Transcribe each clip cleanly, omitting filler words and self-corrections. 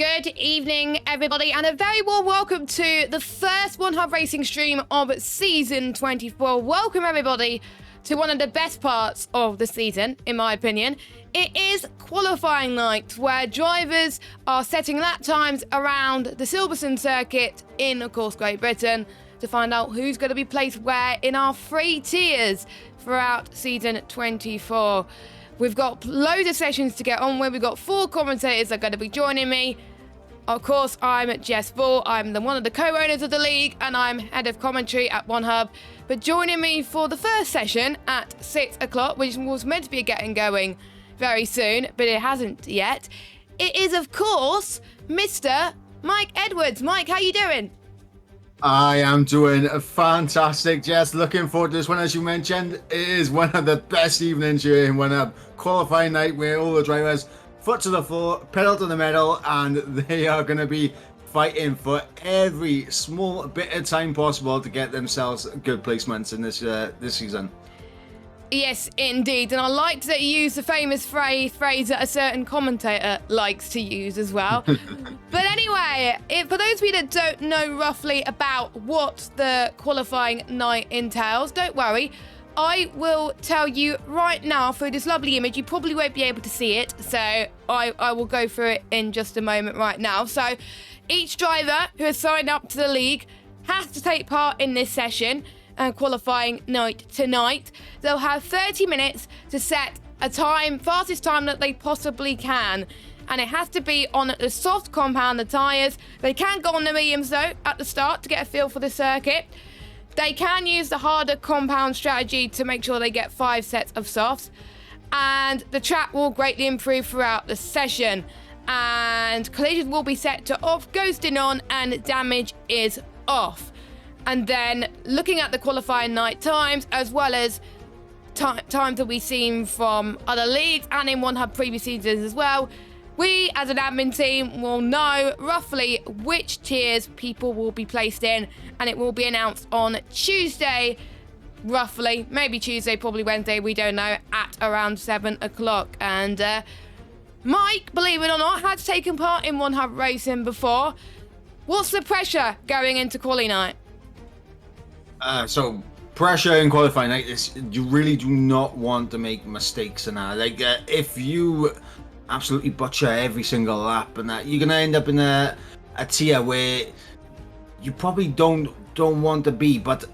Good evening, everybody, and a very warm welcome to the first One Hub Racing stream of season 24. Welcome, everybody, to one of the best parts of the season, in my opinion. It is qualifying night, where drivers are setting lap times around the Silverstone circuit in, of course, Great Britain, to find out who's going to be placed where in our three tiers throughout season 24. We've got loads of sessions to get on with. We've got 4 commentators that are going to be joining me. Of course, I'm Jess Ball. I'm one of the co-owners of the league, and I'm head of commentary at One Hub. But joining me for the first session at 6 o'clock, which was meant to be getting going very soon, but it hasn't yet, it is, of course, Mr. Mike Edwards. Mike, how you doing? I am doing fantastic, Jess. Looking forward to this one. As you mentioned, it is one of the best evenings here in One Hub. Qualifying night where all the drivers foot to the floor, pedal to the metal, and they are going to be fighting for every small bit of time possible to get themselves good placements in this season. Yes, indeed. And I liked that you used the famous phrase that a certain commentator likes to use as well. But anyway, for those of you that don't know roughly about what the qualifying night entails, don't worry. I will tell you right now through this lovely image. You probably won't be able to see it, so I will go through it in just a moment right now. So each driver who has signed up to the league has to take part in this session. Qualifying night tonight. They'll have 30 minutes to set a time, fastest time that they possibly can. And it has to be on the soft compound, the tyres. They can go on the mediums though at the start to get a feel for the circuit. They can use the harder compound strategy to make sure they get 5 sets of softs. And the track will greatly improve throughout the session. And collisions will be set to off, ghosting on, and damage is off. And then looking at the qualifying night times, as well as times that we've seen from other leagues and in One Hub previous seasons as well, we as an admin team will know roughly which tiers people will be placed in, and it will be announced on Tuesday, roughly, maybe Tuesday, probably Wednesday, we don't know, at around 7 o'clock. And Mike, believe it or not, has taken part in One Hub Racing before. What's the pressure going into quali night? So pressure in qualifying night is you really do not want to make mistakes in that. Like if you absolutely butcher every single lap and that, you're gonna end up in a tier where you probably don't want to be. But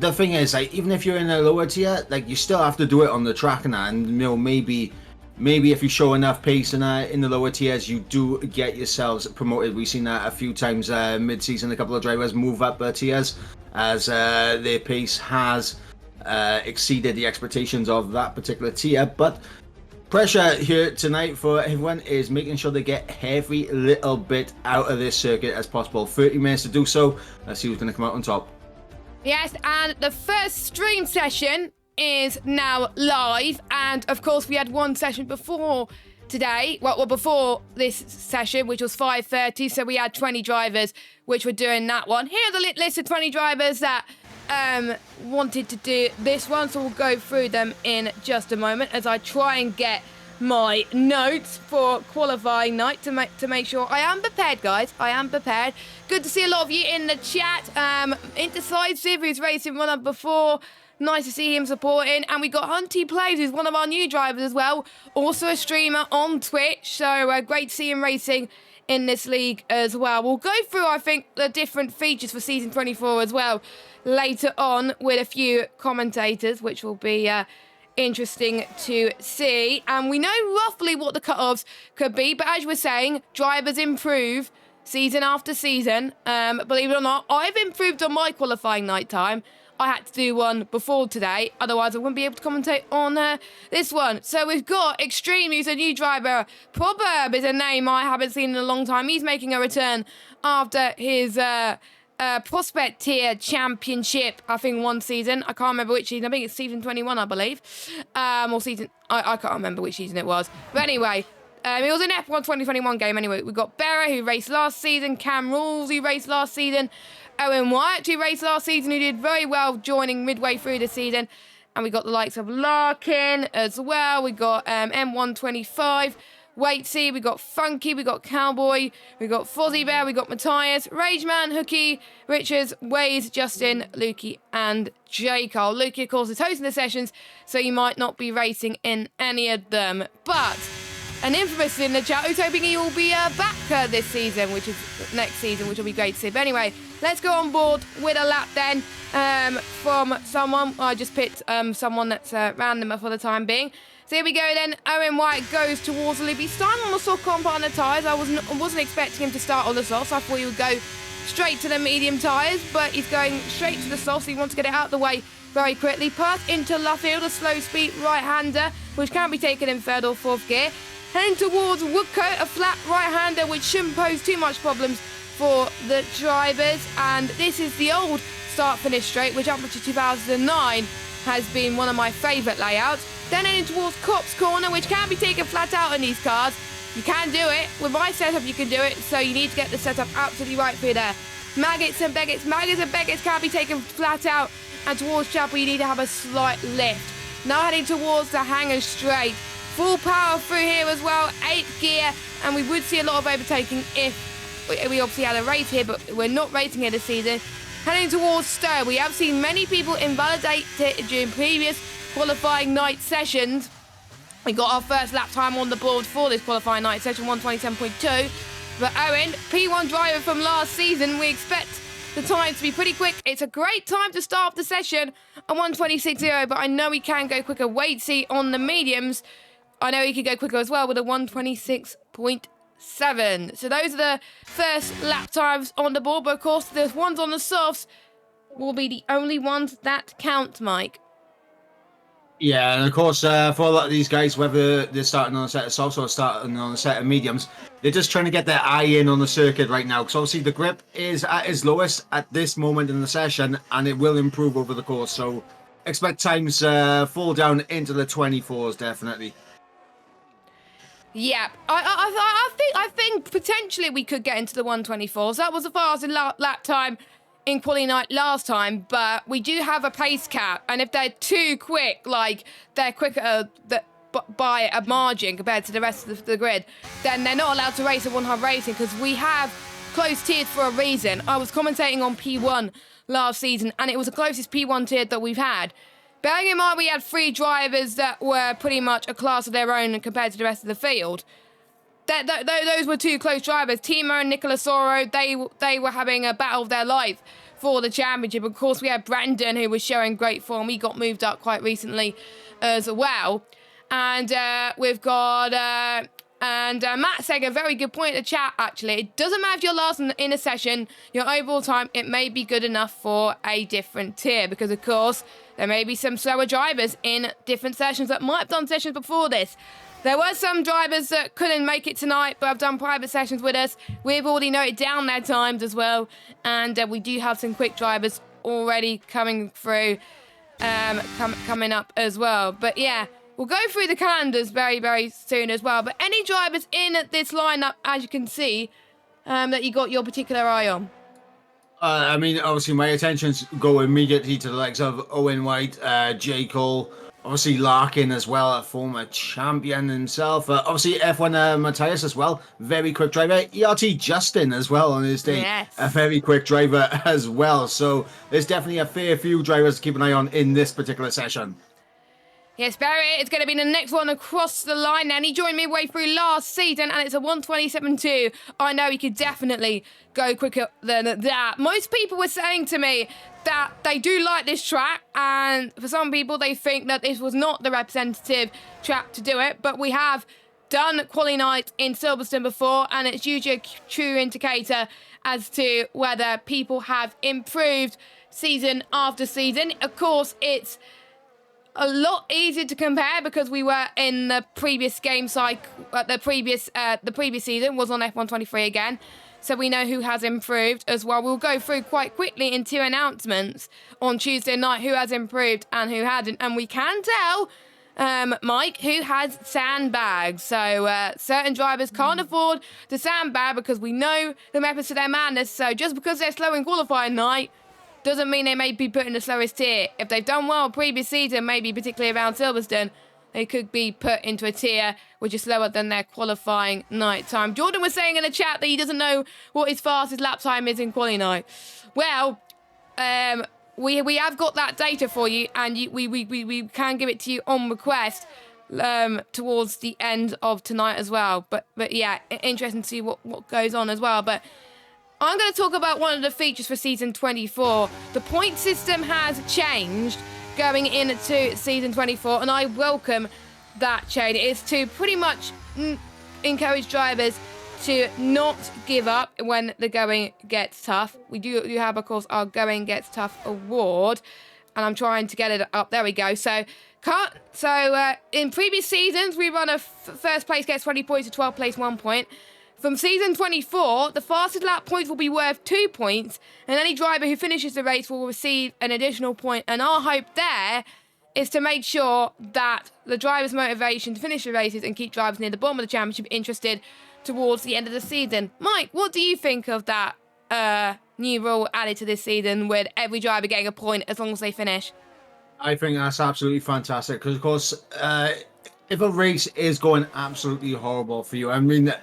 the thing is, like, even if you're in a lower tier, like, you still have to do it on the track and that. And you know, maybe if you show enough pace in the lower tiers, you do get yourselves promoted. We've seen that a few times mid-season. A couple of drivers move up tiers as their pace has exceeded the expectations of that particular tier. But pressure here tonight for everyone is making sure they get every little bit out of this circuit as possible. 30 minutes to do so. Let's see who's going to come out on top. Yes, and the first stream session is now live, and of course we had one session before today, well before this session, which was 5:30, so we had 20 drivers which were doing that one. Here's a list of 20 drivers that wanted to do this one, so we'll go through them in just a moment as I try and get my notes for qualifying night to make sure I am prepared, guys. I am prepared. Good to see a lot of you in the chat. Indecisive, who's racing One Up before. Nice to see him supporting. And we got Hunty Plays, who's one of our new drivers as well. Also a streamer on Twitch. So great to see him racing in this league as well. We'll go through, I think, the different features for season 24 as well later on with a few commentators, which will be interesting to see. And we know roughly what the cut-offs could be. But as you were saying, drivers improve season after season. Believe it or not, I've improved on my qualifying night time. I had to do one before today, otherwise I wouldn't be able to commentate on this one. So we've got Extreme, who's a new driver. Proverb is a name I haven't seen in a long time. He's making a return after his Prospect Tier Championship, I think, one season. I can't remember which season. I think it's season 21, I believe. Or season... I can't remember which season it was. But anyway... it was an F1 2021 game anyway. We've got Berra, who raced last season. Cam Rules, who raced last season. Owen Wyatt, who raced last season, who did very well joining midway through the season. And we got the likes of Larkin as well. We got M125. Waitsy, we got Funky, we got Cowboy, we got Fozzie Bear, we got Matthias, Rageman, Hookie, Richards, Waze, Justin, Lukey, and J. Cole. Lukey, of course, is hosting the sessions, so you might not be racing in any of them. But an infamous in the chat who's hoping he will be back this season, which is next season, which will be great to see. But anyway, let's go on board with a lap then from someone. I just picked someone that's random for the time being. So here we go then. Owen White goes towards the loop. He's starting on the soft compound tyres. I wasn't expecting him to start on the softs. I thought he would go straight to the medium tyres, but he's going straight to the softs. So he wants to get it out of the way very quickly. Pass into Luffield, a slow speed right-hander, which can be taken in third or fourth gear. Heading towards Woodcote, a flat right-hander, which shouldn't pose too much problems for the drivers. And this is the old start-finish straight, which up to 2009 has been one of my favourite layouts. Then heading towards Cops Corner, which can be taken flat out in these cars. You can do it. With my setup, you can do it. So you need to get the setup absolutely right for you there. Maggots and Beggots can be taken flat out. And towards Chapel, you need to have a slight lift. Now heading towards the Hangar Straight. Full power through here as well. 8th gear. And we would see a lot of overtaking if we obviously had a race here, but we're not racing here this season. Heading towards Stowe. We have seen many people invalidate it during previous qualifying night sessions. We got our first lap time on the board for this qualifying night session, 127.2. But Owen, P1 driver from last season, we expect the time to be pretty quick. It's a great time to start the session at 126.0, but I know he can go quicker. Waitsy on the mediums. I know he could go quicker as well with a 126.7. So those are the first lap times on the board, but of course the ones on the softs will be the only ones that count, Mike. Yeah, and of course, for a lot of these guys, whether they're starting on a set of softs or starting on a set of mediums, they're just trying to get their eye in on the circuit right now. Because obviously the grip is at its lowest at this moment in the session, and it will improve over the course. So expect times fall down into the 24s, definitely. Yeah, I think potentially we could get into the 124s. That was the fastest lap time in quali night last time, but we do have a pace cap, and if they're too quick, like they're quicker by a margin compared to the rest of the grid, then they're not allowed to race at 1 Hub Racing because we have close tiers for a reason. I was commentating on P1 last season, and it was the closest P1 tier that we've had. Bearing in mind we had 3 drivers that were pretty much a class of their own compared to the rest of the field. Those were 2 close drivers. Timo and Nicolas Soro, they were having a battle of their life for the championship. Of course, we had Brandon, who was showing great form. He got moved up quite recently as well. And we've got... Matt saying a very good point in the chat, actually. It doesn't matter if you're last in a session, your overall time, it may be good enough for a different tier. Because, of course, there may be some slower drivers in different sessions that might have done sessions before this. There were some drivers that couldn't make it tonight, but have done private sessions with us. We've already noted down their times as well. And we do have some quick drivers already coming through, coming up as well. But yeah, we'll go through the calendars very, very soon as well. But any drivers in this lineup, as you can see, that you got your particular eye on? I mean, obviously, my attentions go immediately to the likes of Owen White, J. Cole, obviously Larkin as well, a former champion himself. Obviously, F1 Matthias as well, very quick driver. ERT Justin as well on his day, yes. A very quick driver as well. So there's definitely a fair few drivers to keep an eye on in this particular session. Yes, Barry, it's going to be the next one across the line. And he joined midway through last season, and it's a 127.2. I know he could definitely go quicker than that. Most people were saying to me that they do like this track, and for some people, they think that this was not the representative track to do it. But we have done quali night in Silverstone before, and it's usually a true indicator as to whether people have improved season after season. Of course, it's a lot easier to compare because we were in the previous game cycle. The previous season was on F123 again, so we know who has improved as well. We'll go through quite quickly in 2 announcements on Tuesday night who has improved and who hadn't, and we can tell, Mike, who has sandbags. So certain drivers can't afford the sandbag because we know the methods to their madness. So just because they're slow in qualifying night doesn't mean they may be put in the slowest tier. If they've done well previous season, maybe particularly around Silverstone, they could be put into a tier which is slower than their qualifying night time. Jordan was saying in the chat that he doesn't know what his fastest lap time is in quali night. Well, we have got that data for you, and we can give it to you on request towards the end of tonight as well. But yeah, interesting to see what goes on as well. But I'm going to talk about one of the features for season 24. The point system has changed going into season 24, and I welcome that change. It is to pretty much encourage drivers to not give up when the going gets tough. We do have, of course, our Going Gets Tough award, and I'm trying to get it up. There we go. So in previous seasons, we run a first place gets 20 points, to 12th place 1 point. From season 24, the fastest lap points will be worth 2 points, and any driver who finishes the race will receive an additional point. And our hope there is to make sure that the driver's motivation to finish the races and keep drivers near the bottom of the championship interested towards the end of the season. Mike, what do you think of that new rule added to this season with every driver getting a point as long as they finish? I think that's absolutely fantastic because, of course, if a race is going absolutely horrible for you, I mean,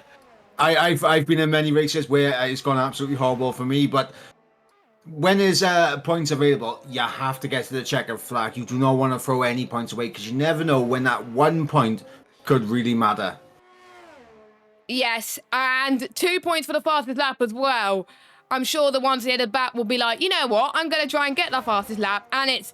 I've been in many races where it's gone absolutely horrible for me, but when there's points available, you have to get to the checkered flag. You do not want to throw any points away because you never know when that 1 point could really matter. Yes, and 2 points for the fastest lap as well. I'm sure the ones near the back will be like, you know what, I'm going to try and get the fastest lap, and it's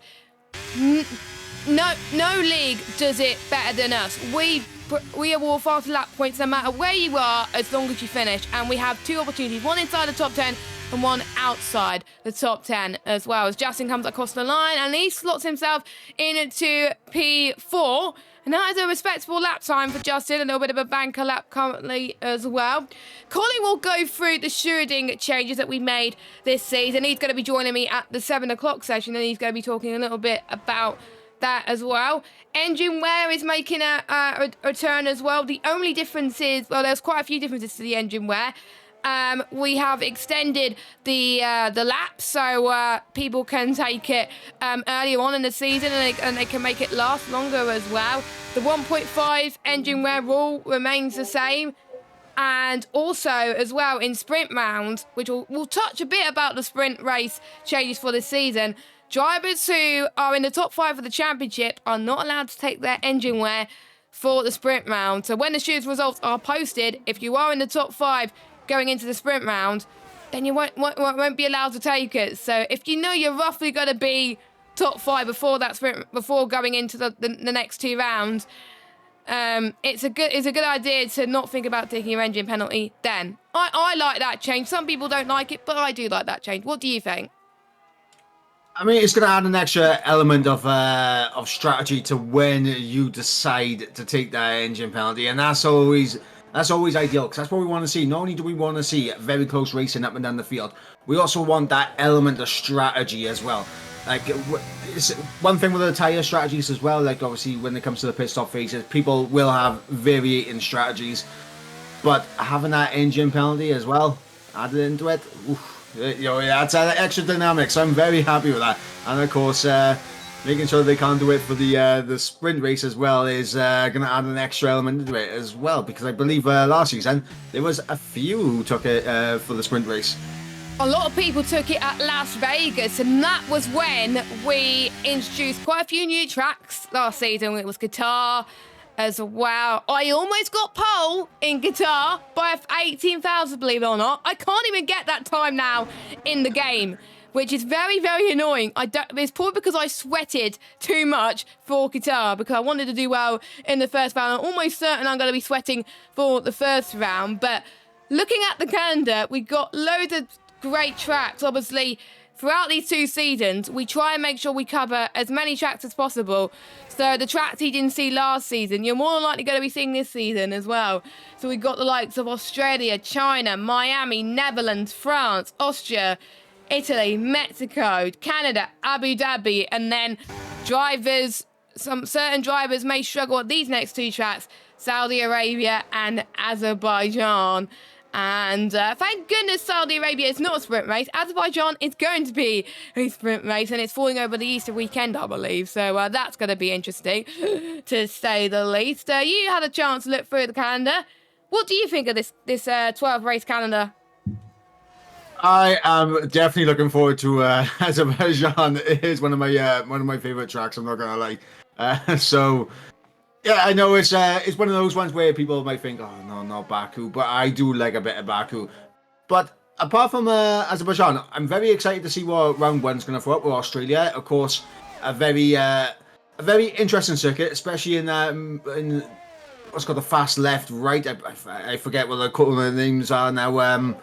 no league does it better than us. We award fastest lap points no matter where you are, as long as you finish. And we have 2 opportunities, one inside the top 10 and one outside the top 10 as well. As Justin comes across the line and he slots himself into P4. And that is a respectable lap time for Justin, a little bit of a banker lap currently as well. Colin will go through the stewarding changes that we made this season. He's going to be joining me at the 7 o'clock session, and he's going to be talking a little bit about that as well. Engine wear is making a return as well. The only difference is, well, there's quite a few differences to the engine wear. We have extended the lap, so people can take it earlier on in the season, and they can make it last longer as well. The 1.5 engine wear rule remains the same. And also, as well, in sprint rounds, which we'll touch a bit about the sprint race changes for this season, drivers who are in the top 5 of the championship are not allowed to take their engine wear for the sprint round. So when the stewards results are posted, if you are in the top 5 going into the sprint round, then you won't be allowed to take it. So if you know you're roughly going to be top 5 before that sprint, before going into the next 2 rounds, it's a good idea to not think about taking your engine penalty then. I like that change. Some people don't like it, but I do like that change. What do you think? I mean, it's going to add an extra element of strategy to when you decide to take that engine penalty, and that's always ideal because that's what we want to see. Not only do we want to see very close racing up and down the field, we also want that element of strategy as well. Like, it's one thing with the tyre strategies as well. Like, obviously, when it comes to the pit stop phases, people will have varying strategies, but having that engine penalty as well added into it, oof. That's extra dynamics. I'm very happy with that, and of course, making sure they can't do it for the sprint race as well is going to add an extra element into it as well. Because I believe last season there was a few who took it for the sprint race. A lot of people took it at Las Vegas, and that was when we introduced quite a few new tracks last season. It was Qatar as well. I almost got pole in Qatar by 18,000, believe it or not. I can't even get that time now in the game, which is very, very annoying. It's probably because I sweated too much for Qatar, because I wanted to do well in the first round. I'm almost certain I'm going to be sweating for the first round. But looking at the calendar, we got loads of great tracks. Obviously, throughout these 2 seasons, we try and make sure we cover as many tracks as possible. So the tracks you didn't see last season, you're more than likely going to be seeing this season as well. So we've got the likes of Australia, China, Miami, Netherlands, France, Austria, Italy, Mexico, Canada, Abu Dhabi, and then certain drivers may struggle at these next 2 tracks, Saudi Arabia and Azerbaijan And thank goodness Saudi Arabia is not a sprint race. Azerbaijan is going to be a sprint race, and it's falling over the Easter weekend, I believe. So that's going to be interesting, to say the least. You had a chance to look through the calendar. What do you think of this 12-race calendar? I am definitely looking forward to Azerbaijan. It is one of my favorite tracks. I'm not gonna lie. So. Yeah, I know it's one of those ones where people might think, oh no, not Baku, but I do like a bit of Baku. But apart from Azerbaijan, I'm very excited to see what round one's going to throw up with Australia. Of course, a very interesting circuit, especially in what's called the fast left right. I forget what the names are now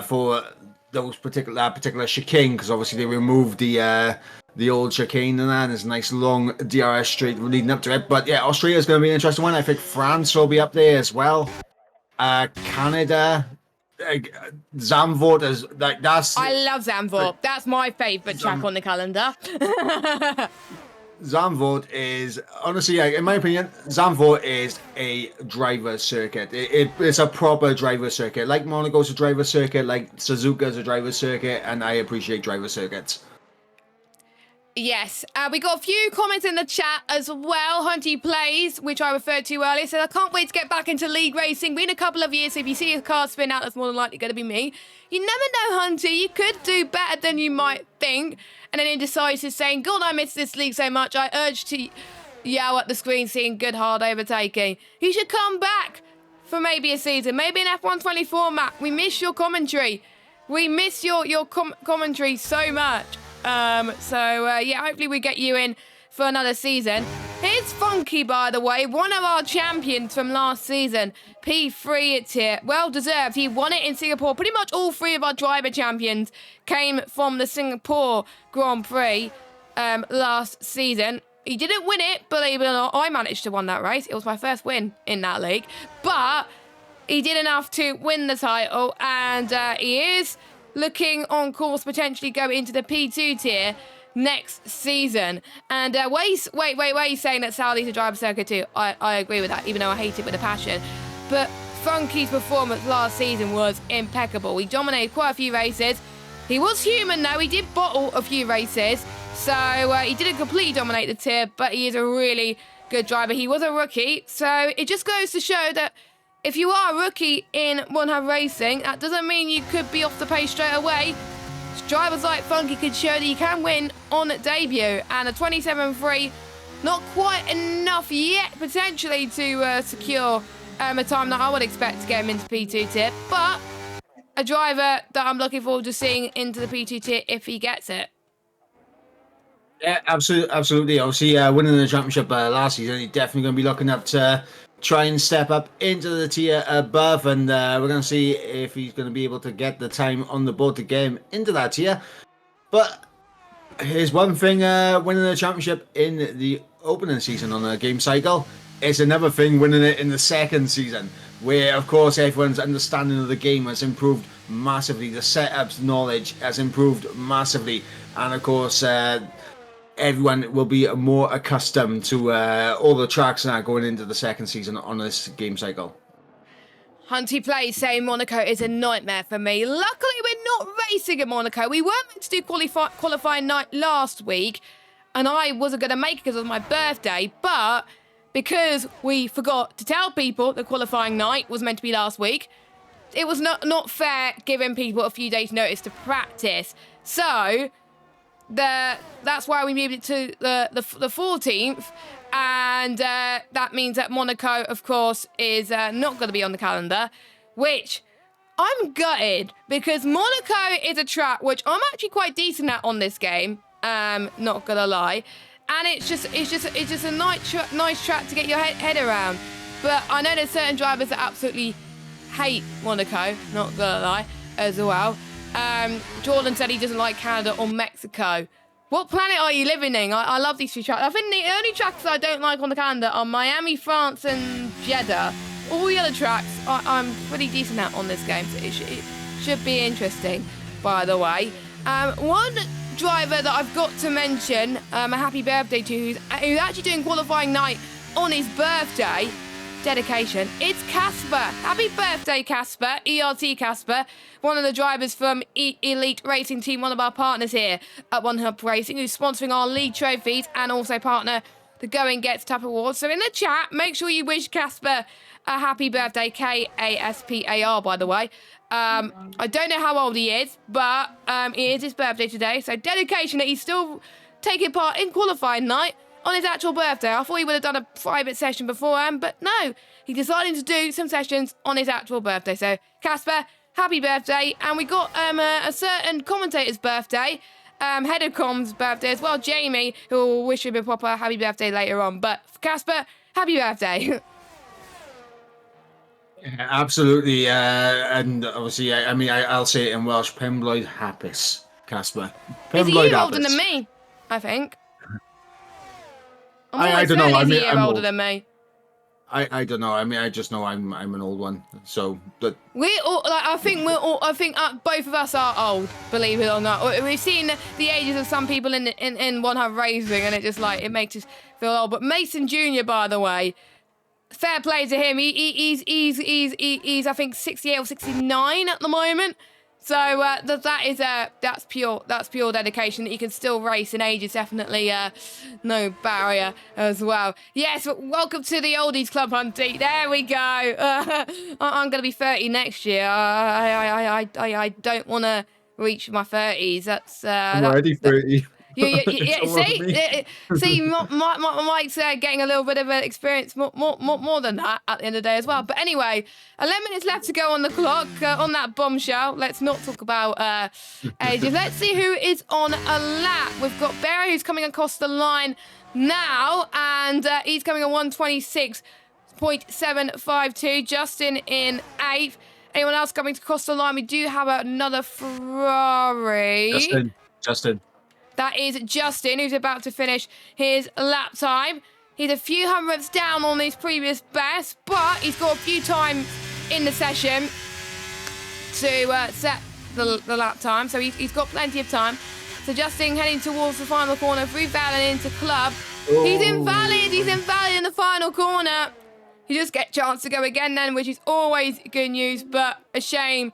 for those particular chicane, because obviously they removed the old chicane and there's a nice long DRS straight leading up to it. But yeah, Australia's going to be an interesting one. I think France will be up there as well. Canada, Zandvoort is that's. I love Zandvoort. That's my favourite track on the calendar. Zandvoort is honestly, in my opinion, Zandvoort is a driver's circuit. It's a proper driver's circuit. Like Monaco's a driver's circuit, like Suzuka's a driver's circuit, and I appreciate driver circuits. Yes, we got a few comments in the chat as well. Hunty Plays, which I referred to earlier, said, I can't wait to get back into league racing. Been a couple of years, so if you see a car spin out, that's more than likely going to be me. You never know, Hunty. You could do better than you might think. And then Indecisive saying, God, I miss this league so much. I urge to yell at the screen, seeing good hard overtaking. You should come back for maybe a season, maybe an F124 map. We miss your commentary. We miss your commentary so much. Yeah, hopefully we get you in for another season. Here's Funky, by the way, one of our champions from last season. P3 tier, well deserved. He won it in Singapore. Pretty much all three of our driver champions came from the Singapore Grand Prix last season. He didn't win it, believe it or not. I managed to win that race. It was my first win in that league. But he did enough to win the title, and he is looking on course potentially go into the P2 tier next season. And wait, saying that Saudi's a driver circuit too. I agree with that, even though I hate it with a passion. But Funky's performance last season was impeccable. He dominated quite a few races. He was human though, he did bottle a few races. So he didn't completely dominate the tier, but he is a really good driver. He was a rookie, so it just goes to show that if you are a rookie in One Hub Racing, that doesn't mean you could be off the pace straight away. Drivers like Funky could show that you can win on debut, and a 27.3, not quite enough yet potentially to secure a time that I would expect to get him into P2 tier, but a driver that I'm looking forward to seeing into the P2 tier if he gets it. Yeah, absolutely. Obviously, winning the championship last season, he's definitely going to be looking up to try and step up into the tier above, and we're going to see if he's going to be able to get the time on the board to get him into that tier. But here's one thing, winning the championship in the opening season on a game cycle, it's another thing winning it in the second season, where of course everyone's understanding of the game has improved massively, the setups knowledge has improved massively, and of course everyone will be more accustomed to all the tracks now going into the second season on this game cycle. Hunty Plays saying Monaco is a nightmare for me. Luckily, we're not racing at Monaco. We were meant to do qualifying night last week, and I wasn't going to make it because it was my birthday, but because we forgot to tell people the qualifying night was meant to be last week, it was not fair giving people a few days' notice to practice. So that's why we moved it to the 14th, and that means that Monaco, of course, is not going to be on the calendar, which I'm gutted, because Monaco is a track which I'm actually quite decent at on this game, not gonna lie, and it's just a nice track to get your head around. But I know there's certain drivers that absolutely hate Monaco, not gonna lie, as well. Jordan said he doesn't like Canada or Mexico. What planet are you living in? I love these three tracks. I think the only tracks I don't like on the calendar are Miami, France, and Jeddah. All the other tracks I'm pretty decent at on this game, so it should be interesting, by the way. One driver that I've got to mention, a happy birthday to, who's actually doing qualifying night on his birthday, dedication. It's Casper. Happy birthday, Casper. ERT Casper, one of the drivers from Elite Racing Team, one of our partners here at One Hub Racing, who's sponsoring our league trophies and also partner the Going Gets Tap Awards. So in the chat, make sure you wish Casper a happy birthday, Kaspar, by the way. I don't know how old he is, but it is his birthday today. So dedication that he's still taking part in qualifying night on his actual birthday. I thought he would have done a private session beforehand, but no. He decided to do some sessions on his actual birthday. So, Casper, happy birthday. And we got a certain commentator's birthday, Head of Com's birthday as well, Jamie, who will wish him a proper happy birthday later on. But, Casper, happy birthday. Yeah, absolutely. And obviously, I'll say it in Welsh, Pembloyd Hapus, Casper. He's a year older than me, I think. I don't know. He's a year older than me. I don't know. I just know I'm an old one. So that we all I think both of us are old. Believe it or not, we've seen the ages of some people in One Hub Racing, and it just it makes us feel old. But Mason Jr., by the way, fair play to him. He's I think 68 or 69 at the moment. So that's pure dedication. That you can still race, and age is definitely no barrier as well. Yes, welcome to the oldies club, Hunty. There we go. I'm gonna be 30 next year. I don't want to reach my 30s. I'm already 30. Yeah. See, Mike's getting a little bit of an experience more than that at the end of the day as well. But anyway, 11 minutes left to go on the clock on that bombshell. Let's not talk about ages. Let's see who is on a lap. We've got Barry, who's coming across the line now, and he's coming on 126.752. Justin in 8th. Anyone else coming across the line? We do have another Ferrari. Justin. That is Justin, who's about to finish his lap time. He's a few hundredths down on his previous best, but he's got a few times in the session to set the lap time, so he's got plenty of time. So Justin heading towards the final corner through Valley into Club. Oh. He's invalid in the final corner. He just gets a chance to go again then, which is always good news, but a shame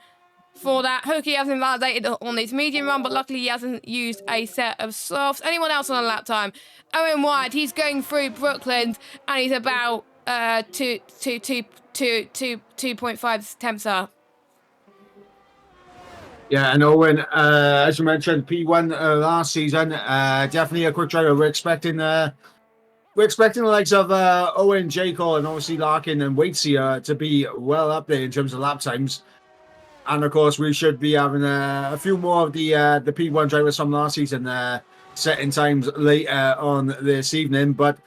for that. Hooky has invalidated on his medium run, but luckily he hasn't used a set of softs. Anyone else on a lap time? Owen White, he's going through Brooklands, and he's about 2.5 temps up. Yeah, and Owen, as you mentioned, P1 last season, definitely a quick driver. We're expecting the likes of Owen, J. Cole, and obviously Larkin and Waitsia to be well up there in terms of lap times. And of course, we should be having a few more of the P1 drivers from last season setting times later on this evening. But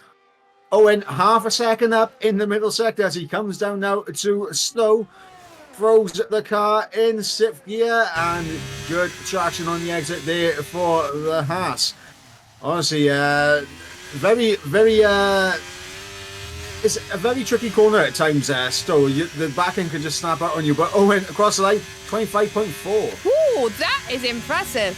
Owen, half a second up in the middle sector as he comes down now to slow, throws the car in 6th gear, and good traction on the exit there for the Haas. Honestly, very. It's a very tricky corner at times, Stowe. The back end can just snap out on you. But Owen, across the line, 25.4. Ooh, that is impressive.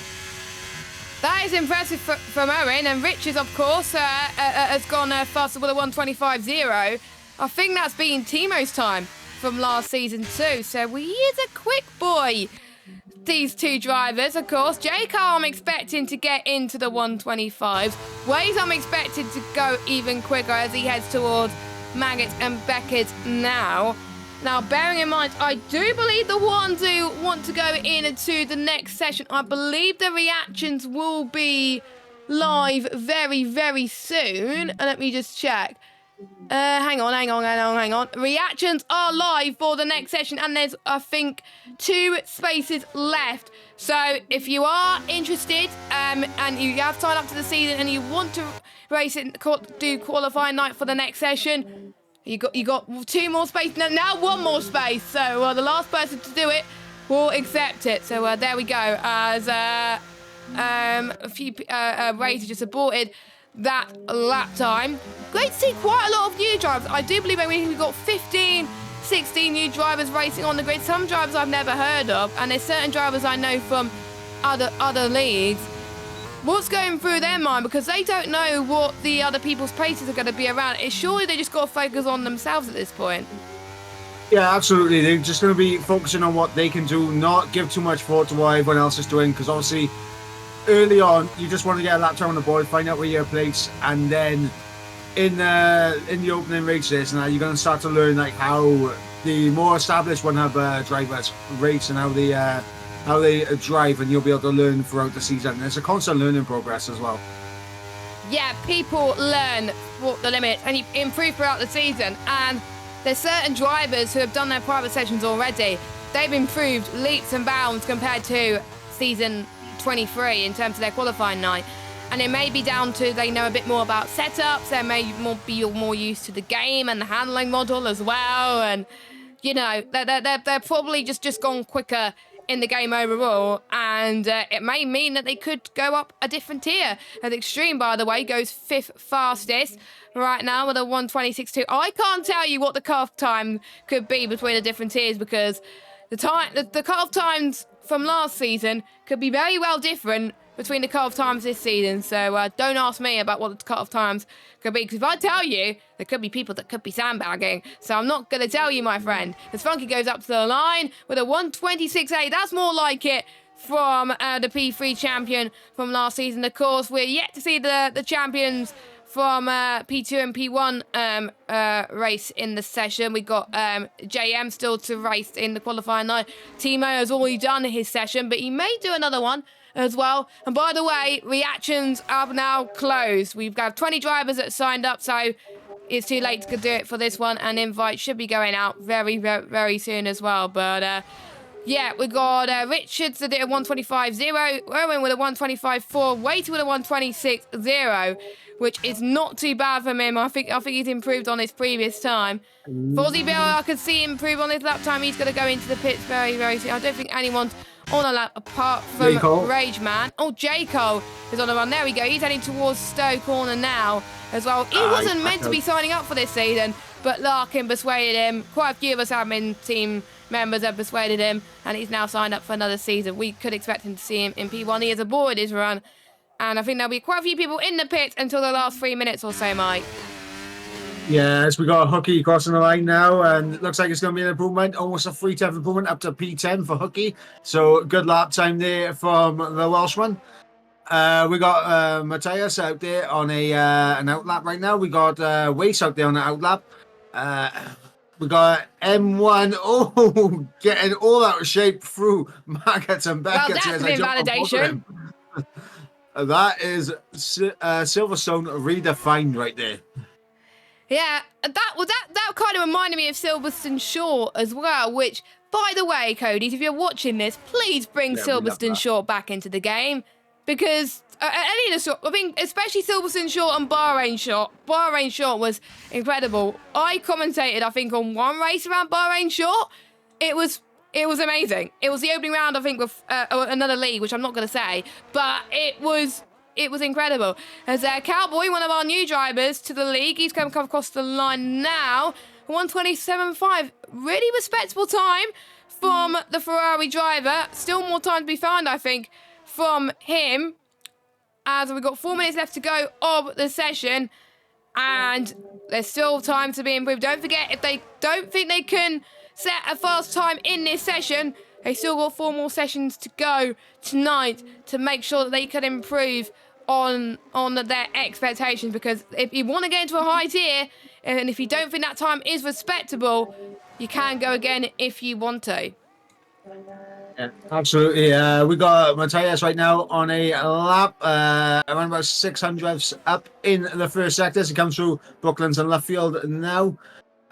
That is impressive from Owen. And Richards, of course, has gone faster with a 125.0. I think that's beating Timo's time from last season too. So he is a quick boy. These two drivers, of course. J-Car, I'm expecting to get into the 125s. Waze, I'm expected to go even quicker as he heads towards Maggott and Beckett now. Now, bearing in mind, I do believe the ones who want to go into the next session, I believe the reactions will be live very, very soon. And let me just check. Hang on. Reactions are live for the next session, and there's, I think, 2 spaces left. So if you are interested and you have signed up to the season and you want to race it, do qualifying night for the next session, you got 2 more spaces. Now 1 more space. So the last person to do it will accept it. So there we go. As a few races just aborted that lap time. Great to see quite a lot of new drivers. I do believe we've got 15, 16 new drivers racing on the grid. Some drivers I've never heard of, and there's certain drivers I know from other leagues. what's going through their mind, because they don't know what the other people's paces are going to be around. It's surely they just got to focus on themselves at this point. Yeah, absolutely. They're just going to be focusing on what they can do, not give too much thought to what everyone else is doing, because obviously early on you just want to get a lap time on the board, find out where your place, and then in the opening races now you're going to start to learn like how the more established one hub drivers race and how they drive, and you'll be able to learn throughout the season. It's a constant learning progress as well. Yeah, people learn what the limit and you improve throughout the season, and there's certain drivers who have done their private sessions already. They've improved leaps and bounds compared to season 23 in terms of their qualifying night. And it may be down to they know a bit more about setups, they may be more used to the game and the handling model as well. And, you know, they're probably just gone quicker in the game overall, and it may mean that they could go up a different tier. And Extreme, by the way, goes 5th fastest right now with a 1:26.2. I can't tell you what the cut-off time could be between the different tiers, because the cut-off times from last season could be very well different between the cut-off times this season. So don't ask me about what the cut-off times could be, because if I tell you, there could be people that could be sandbagging. So I'm not going to tell you, my friend. As Funky goes up to the line with a 1:26.8. That's more like it from the P3 champion from last season. Of course, we're yet to see the champions from P2 and P1 race in the session. We got JM still to race in the qualifying night. Timo has already done his session, but he may do another one as well. And by the way, reactions are now closed. We've got 20 drivers that signed up, so it's too late to do it for this one. And invite should be going out very, very, very soon as well. But yeah, we got Richards that did a 1:25.0, Owen with a 1:25.4, Waiter with a 1:26.0, which is not too bad from him. I think he's improved on his previous time. Fozzie Bill, I could see him improve on his lap time. He's going to go into the pits very, very soon. I don't think anyone's on a lap apart from Rage Man. Oh, J. Cole is on the run. There we go. He's heading towards Stowe Corner now as well. He wasn't meant to be signing up for this season, but Larkin persuaded him. Quite a few of us admin team members have persuaded him, and he's now signed up for another season. We could expect him to see him in P1. He has avoided his run, and I think there'll be quite a few people in the pit until the last 3 minutes or so, Mike. Yes, we got Hooky crossing the line now, and it looks like it's going to be an improvement, almost a 3/10 improvement up to P10 for Hooky. So good lap time there from the Welshman. We got Matthias out there on an outlap right now. We got Wace out there on an outlap. We got M1, getting all out of shape through Maggots and Beckett. Well, that's an invalidation. That is Silverstone redefined right there. Yeah, that kind of reminded me of Silverstone Short as well, which, by the way, Cody, if you're watching this, please bring Silverstone Short back into the game, because any of the short, I mean, especially Silverstone Short and Bahrain Short. Bahrain Short was incredible. I commentated, I think, on one race around Bahrain Short. It was amazing. It was the opening round, I think, with another league, which I'm not going to say, but it was incredible. As Cowboy, one of our new drivers to the league, he's come across the line now. 1:27.5, really respectable time from the Ferrari driver. Still more time to be found, I think, from him. As we've got 4 minutes left to go of the session, and there's still time to be improved. Don't forget, if they don't think they can set a fast time in this session, they still got 4 more sessions to go tonight to make sure that they can improve on their expectations, because if you want to get into a high tier, and if you don't think that time is respectable, you can go again if you want to. Yeah, absolutely. We got Matthias right now on a lap, around about 600 up in the first sector. He comes through Brooklands and left field now.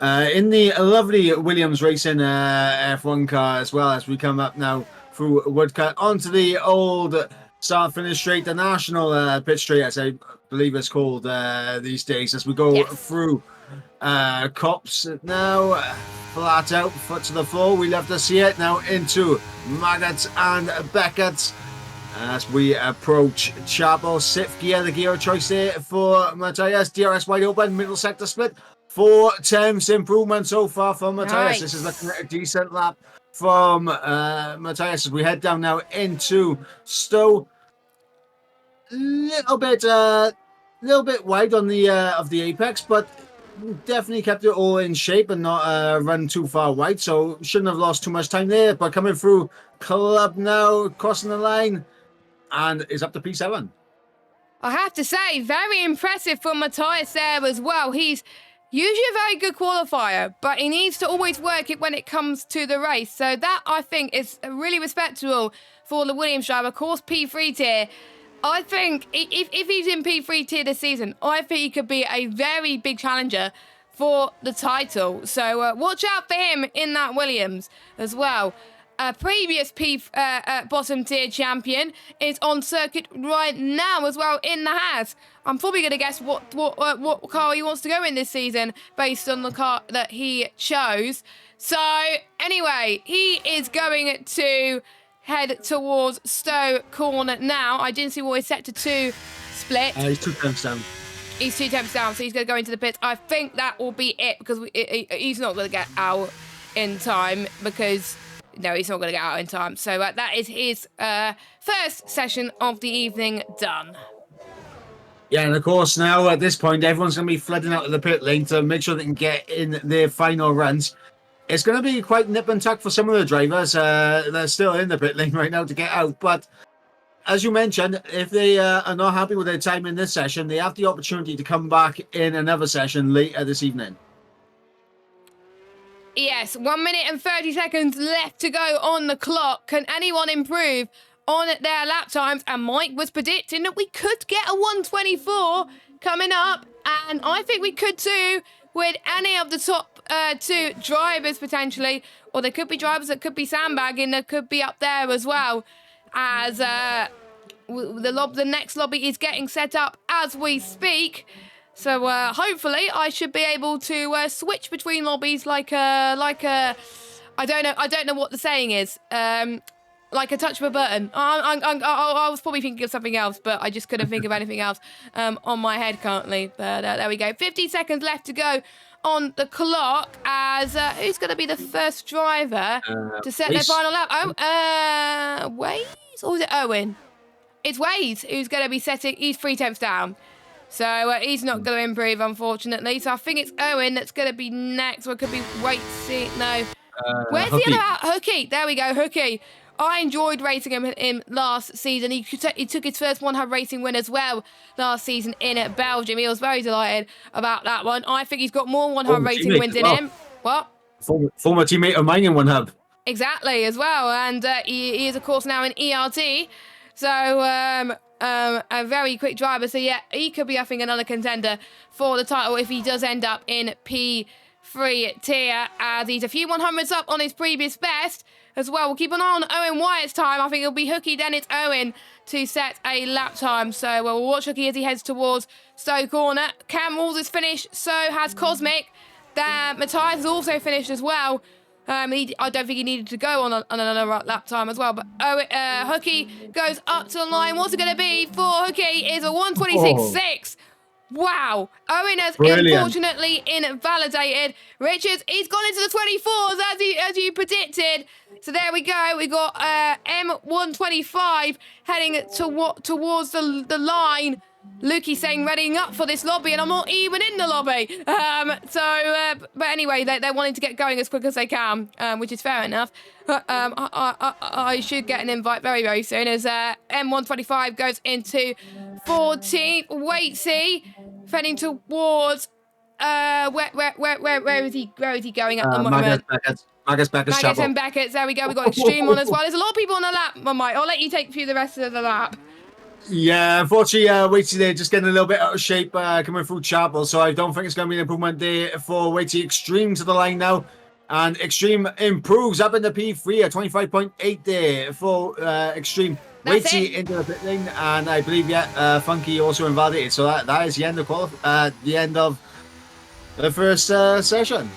In the lovely Williams Racing F1 car, as well, as we come up now through Woodcut onto the old start finish straight, the national pit straight, as I believe it's called these days, as we go through Cops now, flat out, foot to the floor. We love to see it now into Maggots and Beckett as we approach Chapel. Sixth gear, the gear of choice there for Matthias. DRS wide open, middle sector split. 4/10 improvement so far from Matthias. This is looking at a decent lap from Matthias as we head down now into Stowe. little bit wide on the of the apex, but definitely kept it all in shape and not run too far wide. So shouldn't have lost too much time there. But coming through club now, crossing the line, and is up to P7. I have to say, very impressive from Matthias there as well. He's usually a very good qualifier, but he needs to always work it when it comes to the race. So that, I think, is really respectable for the Williams driver. Of course, P3 tier. I think if he's in P3 tier this season, I think he could be a very big challenger for the title. So watch out for him in that Williams as well. A previous bottom tier champion is on circuit right now as well in the Haas. I'm probably going to guess what car he wants to go in this season based on the car that he chose. So anyway, he is going to head towards Stowe Corner now. I didn't see what he's set to 2 split. He's 2 temps down. He's 2 temps down, so he's going to go into the pits. I think that will be it because he's not going to get out in time because... No, he's not going to get out in time. So that is his first session of the evening done. Yeah, and of course now at this point, everyone's going to be flooding out of the pit lane to make sure they can get in their final runs. It's going to be quite nip and tuck for some of the drivers. They're still in the pit lane right now to get out. But as you mentioned, if they are not happy with their time in this session, they have the opportunity to come back in another session later this evening. Yes, 1 minute and 30 seconds left to go on the clock. Can anyone improve on their lap times? And Mike was predicting that we could get a 124 coming up. And I think we could too with any of the top 2 drivers potentially. Or there could be drivers that could be sandbagging that could be up there as well. As the next lobby is getting set up as we speak. So hopefully I should be able to switch between lobbies like a I don't know what the saying is. Like a touch of a button. I was probably thinking of something else, but I just couldn't think of anything else on my head currently. But there we go. 50 seconds left to go on the clock. As who's going to be the first driver to set their final lap? Oh, Waze or is it Owen? It's Waze who's going to be setting. He's 3 temps down. So he's not going to improve, unfortunately. So I think it's Owen that's going to be next. Or it could be no. Where's Hooky. the other Hooky? There we go, Hooky. I enjoyed racing him in last season. He took his first One Hub Racing win as well last season in Belgium. He was very delighted about that one. I think he's got more One Hub Racing wins in him. What? Former teammate of mine in One Hub. Exactly, as well. And he is, of course, now in ERT. So... a very quick driver, so yeah, he could be, I think, another contender for the title if he does end up in P3 tier, as he's a few 100s up on his previous best as well. We'll keep an eye on Owen Wyatt's time. I think it'll be Hooky, then it's Owen to set a lap time. So we'll watch Hooky as he heads towards Stowe Corner. Cam Walls is finished, so has Cosmic. Matthias is also finished as well. I don't think he needed to go on another lap time as well. But Hooky goes up to the line. What's it going to be for Hooky? Is a 126.6. Wow. Owen has unfortunately invalidated. Richards, he's gone into the 24s as you predicted. So there we go. We got M125 heading towards the line. Lukey saying readying up for this lobby, and I'm not even in the lobby. But anyway, they're wanting to get going as quick as they can, which is fair enough. I should get an invite very, very soon as M125 goes into 14th. Wait, see, heading towards where is he going at the moment? Magus and Beckett's. There we go. We got Extreme on as well. There's a lot of people on the lap, Mike. I'll let you take through the rest of the lap. Yeah, unfortunately, Waitty there just getting a little bit out of shape coming through Chapel, so I don't think it's going to be an improvement there for Waitty. Extreme to the line now, and Extreme improves up in the P3 at 25.8 there for Extreme. Waitty into the pit lane, and I believe, Funky also invalidated, so that is the end of the end of the first session.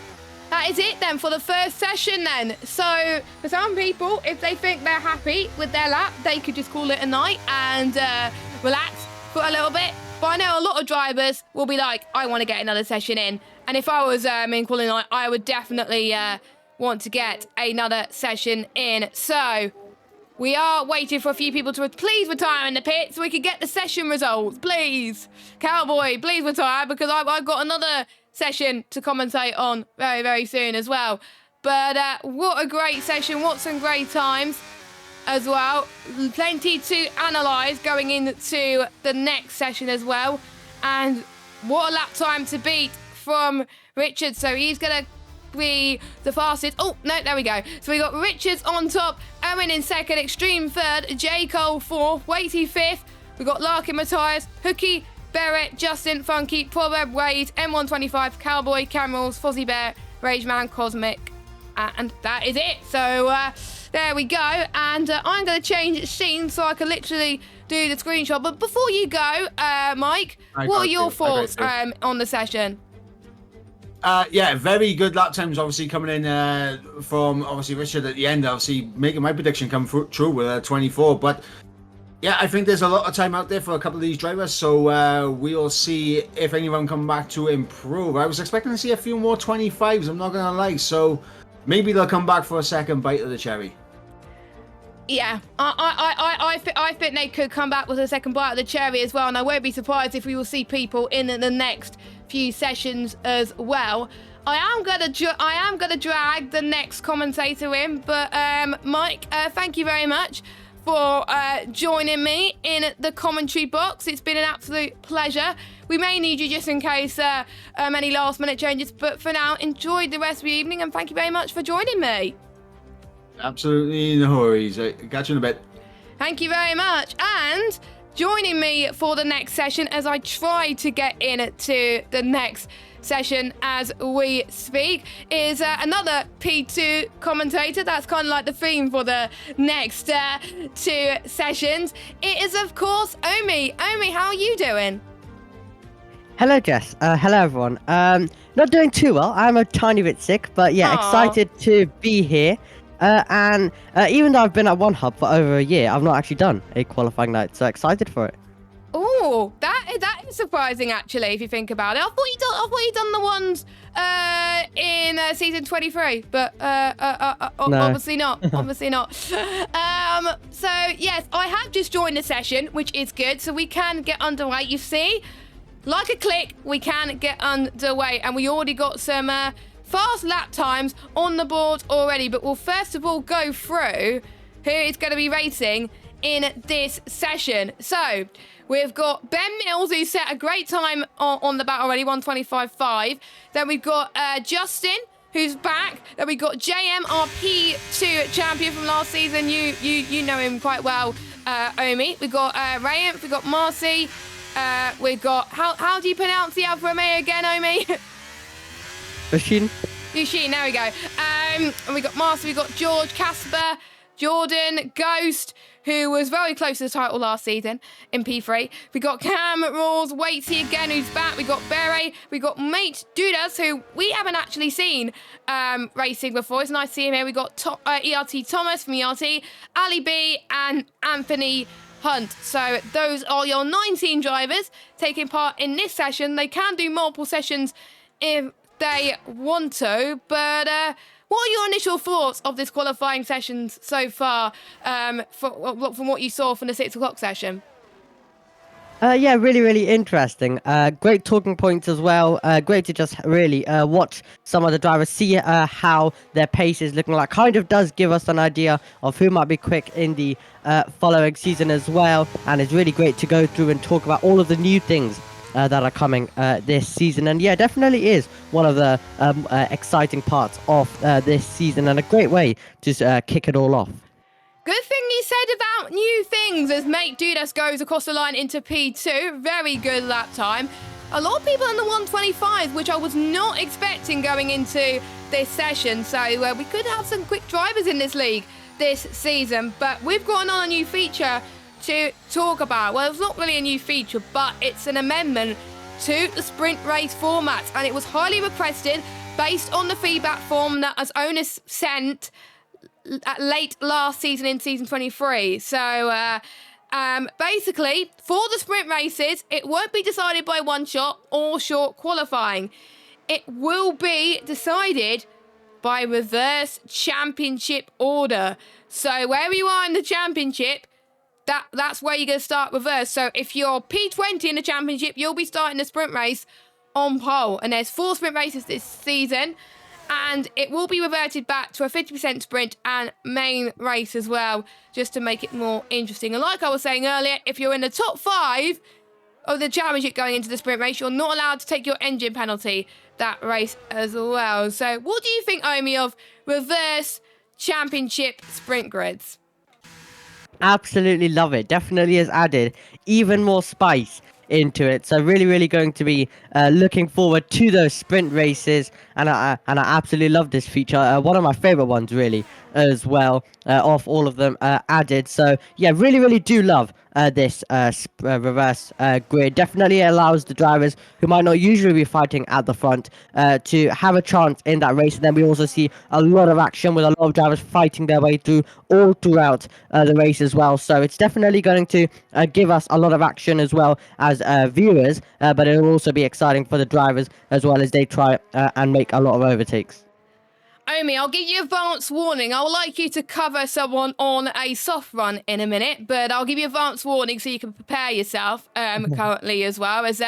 That is it then for the first session then. So for some people, if they think they're happy with their lap, they could just call it a night and relax for a little bit. But I know a lot of drivers will be like, I want to get another session in. And if I was in quality night, I would definitely want to get another session in. So we are waiting for a few people to please retire in the pit so we can get the session results. Please. Cowboy, please retire because I've got another session to commentate on very, very soon as well. But what a great session. What some great times as well. Plenty to analyse going into the next session as well. And what a lap time to beat from Richard. So he's going to be the fastest. Oh, no, there we go. So we got Richards on top, Owen in second, Extreme third, J. Cole fourth, Waity fifth. We got Larkin, Matthias, Hookie, Barrett, Justin, Funky, Proverb, Wade, M125, Cowboy, Camerals, Fozzie Bear, Rageman, Cosmic. And that is it. So there we go. And I'm going to change scene so I can literally do the screenshot. But before you go, Mike, what are your thoughts on the session? Yeah, very good lap times obviously coming in from obviously Richard at the end, obviously making my prediction come true with 24. But yeah, I think there's a lot of time out there for a couple of these drivers, so we'll see if anyone come back to improve. I was expecting to see a few more 25s, I'm not going to lie, so maybe they'll come back for a second bite of the cherry. Yeah, I think they could come back with a second bite of the cherry as well, and I won't be surprised if we will see people in the next few sessions as well. I am gonna drag the next commentator in, but Mike, thank you very much for joining me in the commentary box. It's been an absolute pleasure. We may need you just in case any last minute changes, but for now, enjoy the rest of your evening and thank you very much for joining me. Absolutely no worries. Catch you in a bit. Thank you very much. And joining me for the next session as I try to get into the next session as we speak is another P2 commentator. That's kind of like the theme for the next two sessions. It is, of course, Omi. Omi, how are you doing? Hello, Jess. Hello, everyone. Not doing too well. I'm a tiny bit sick, but yeah, excited to be here. And even though I've been at one hub for over a year, I've not actually done a qualifying night, so excited for it. Oh, that is surprising, actually, if you think about it. I thought you'd done the ones in season 23, but No. obviously not. Obviously not. So yes, I have just joined the session, which is good. So we can get underway. You see, like a click, we can get underway, and we already got some fast lap times on the board already. But we'll first of all go through who is going to be racing in this session. So we've got Ben Mills, who set a great time on the bat already, 125.5. Then we've got Justin, who's back. Then we've got JM, our P2 champion from last season. You know him quite well, Omi. We've got Rayan, we've got Marcy. We've got, how do you pronounce the Alfa Romeo again, Omi? Yushin, there we go. And we got Marcy, we got George, Casper, Jordan, Ghost, who was very close to the title last season in P3. We got Cam, Rawls, Waitsy again, who's back. We got Beret. We got Mate Dudas, who we haven't actually seen racing before. It's nice to see him here. We got ERT Thomas from ERT, Ali B, and Anthony Hunt. So those are your 19 drivers taking part in this session. They can do multiple sessions if they want to, but what are your initial thoughts of this qualifying sessions so far, from what you saw from the 6 o'clock session? Yeah, really interesting. Great talking points as well. Great to just really watch some of the drivers, see how their pace is looking like. Kind of does give us an idea of who might be quick in the following season as well. And it's really great to go through and talk about all of the new things that are coming this season. And yeah, definitely is one of the exciting parts of this season and a great way to kick it all off. Good thing you said about new things as Mate Dudas goes across the line into P2. Very good lap time. A lot of people in the 125, which I was not expecting going into this session. So we could have some quick drivers in this league this season. But we've got another new feature to talk about. Well, it's not really a new feature, but it's an amendment to the sprint race format, and it was highly requested based on the feedback form that as owners sent late last season in season 23. So basically, for the sprint races, it won't be decided by one shot or short qualifying. It will be decided by reverse championship order. So wherever you are in the championship, that's where you're going to start reverse. So if you're P20 in the championship, you'll be starting the sprint race on pole. And there's 4 sprint races this season. And it will be reverted back to a 50% sprint and main race as well, just to make it more interesting. And like I was saying earlier, if you're in the top 5 of the championship going into the sprint race, you're not allowed to take your engine penalty that race as well. So what do you think, Omi, of reverse championship sprint grids? Absolutely love it. Definitely has added even more spice into it. So really going to be looking forward to those sprint races, and I absolutely love this feature. One of my favorite ones really as well, of all of them added. So yeah, really do love this reverse grid. Definitely allows the drivers who might not usually be fighting at the front to have a chance in that race. And then we also see a lot of action with a lot of drivers fighting their way through all throughout the race as well. So it's definitely going to give us a lot of action as well as viewers, but it will also be exciting for the drivers as well as they try and make a lot of overtakes. Omi, I'll give you advance warning. I would like you to cover someone on a soft run in a minute, but I'll give you advance warning so you can prepare yourself currently as well. As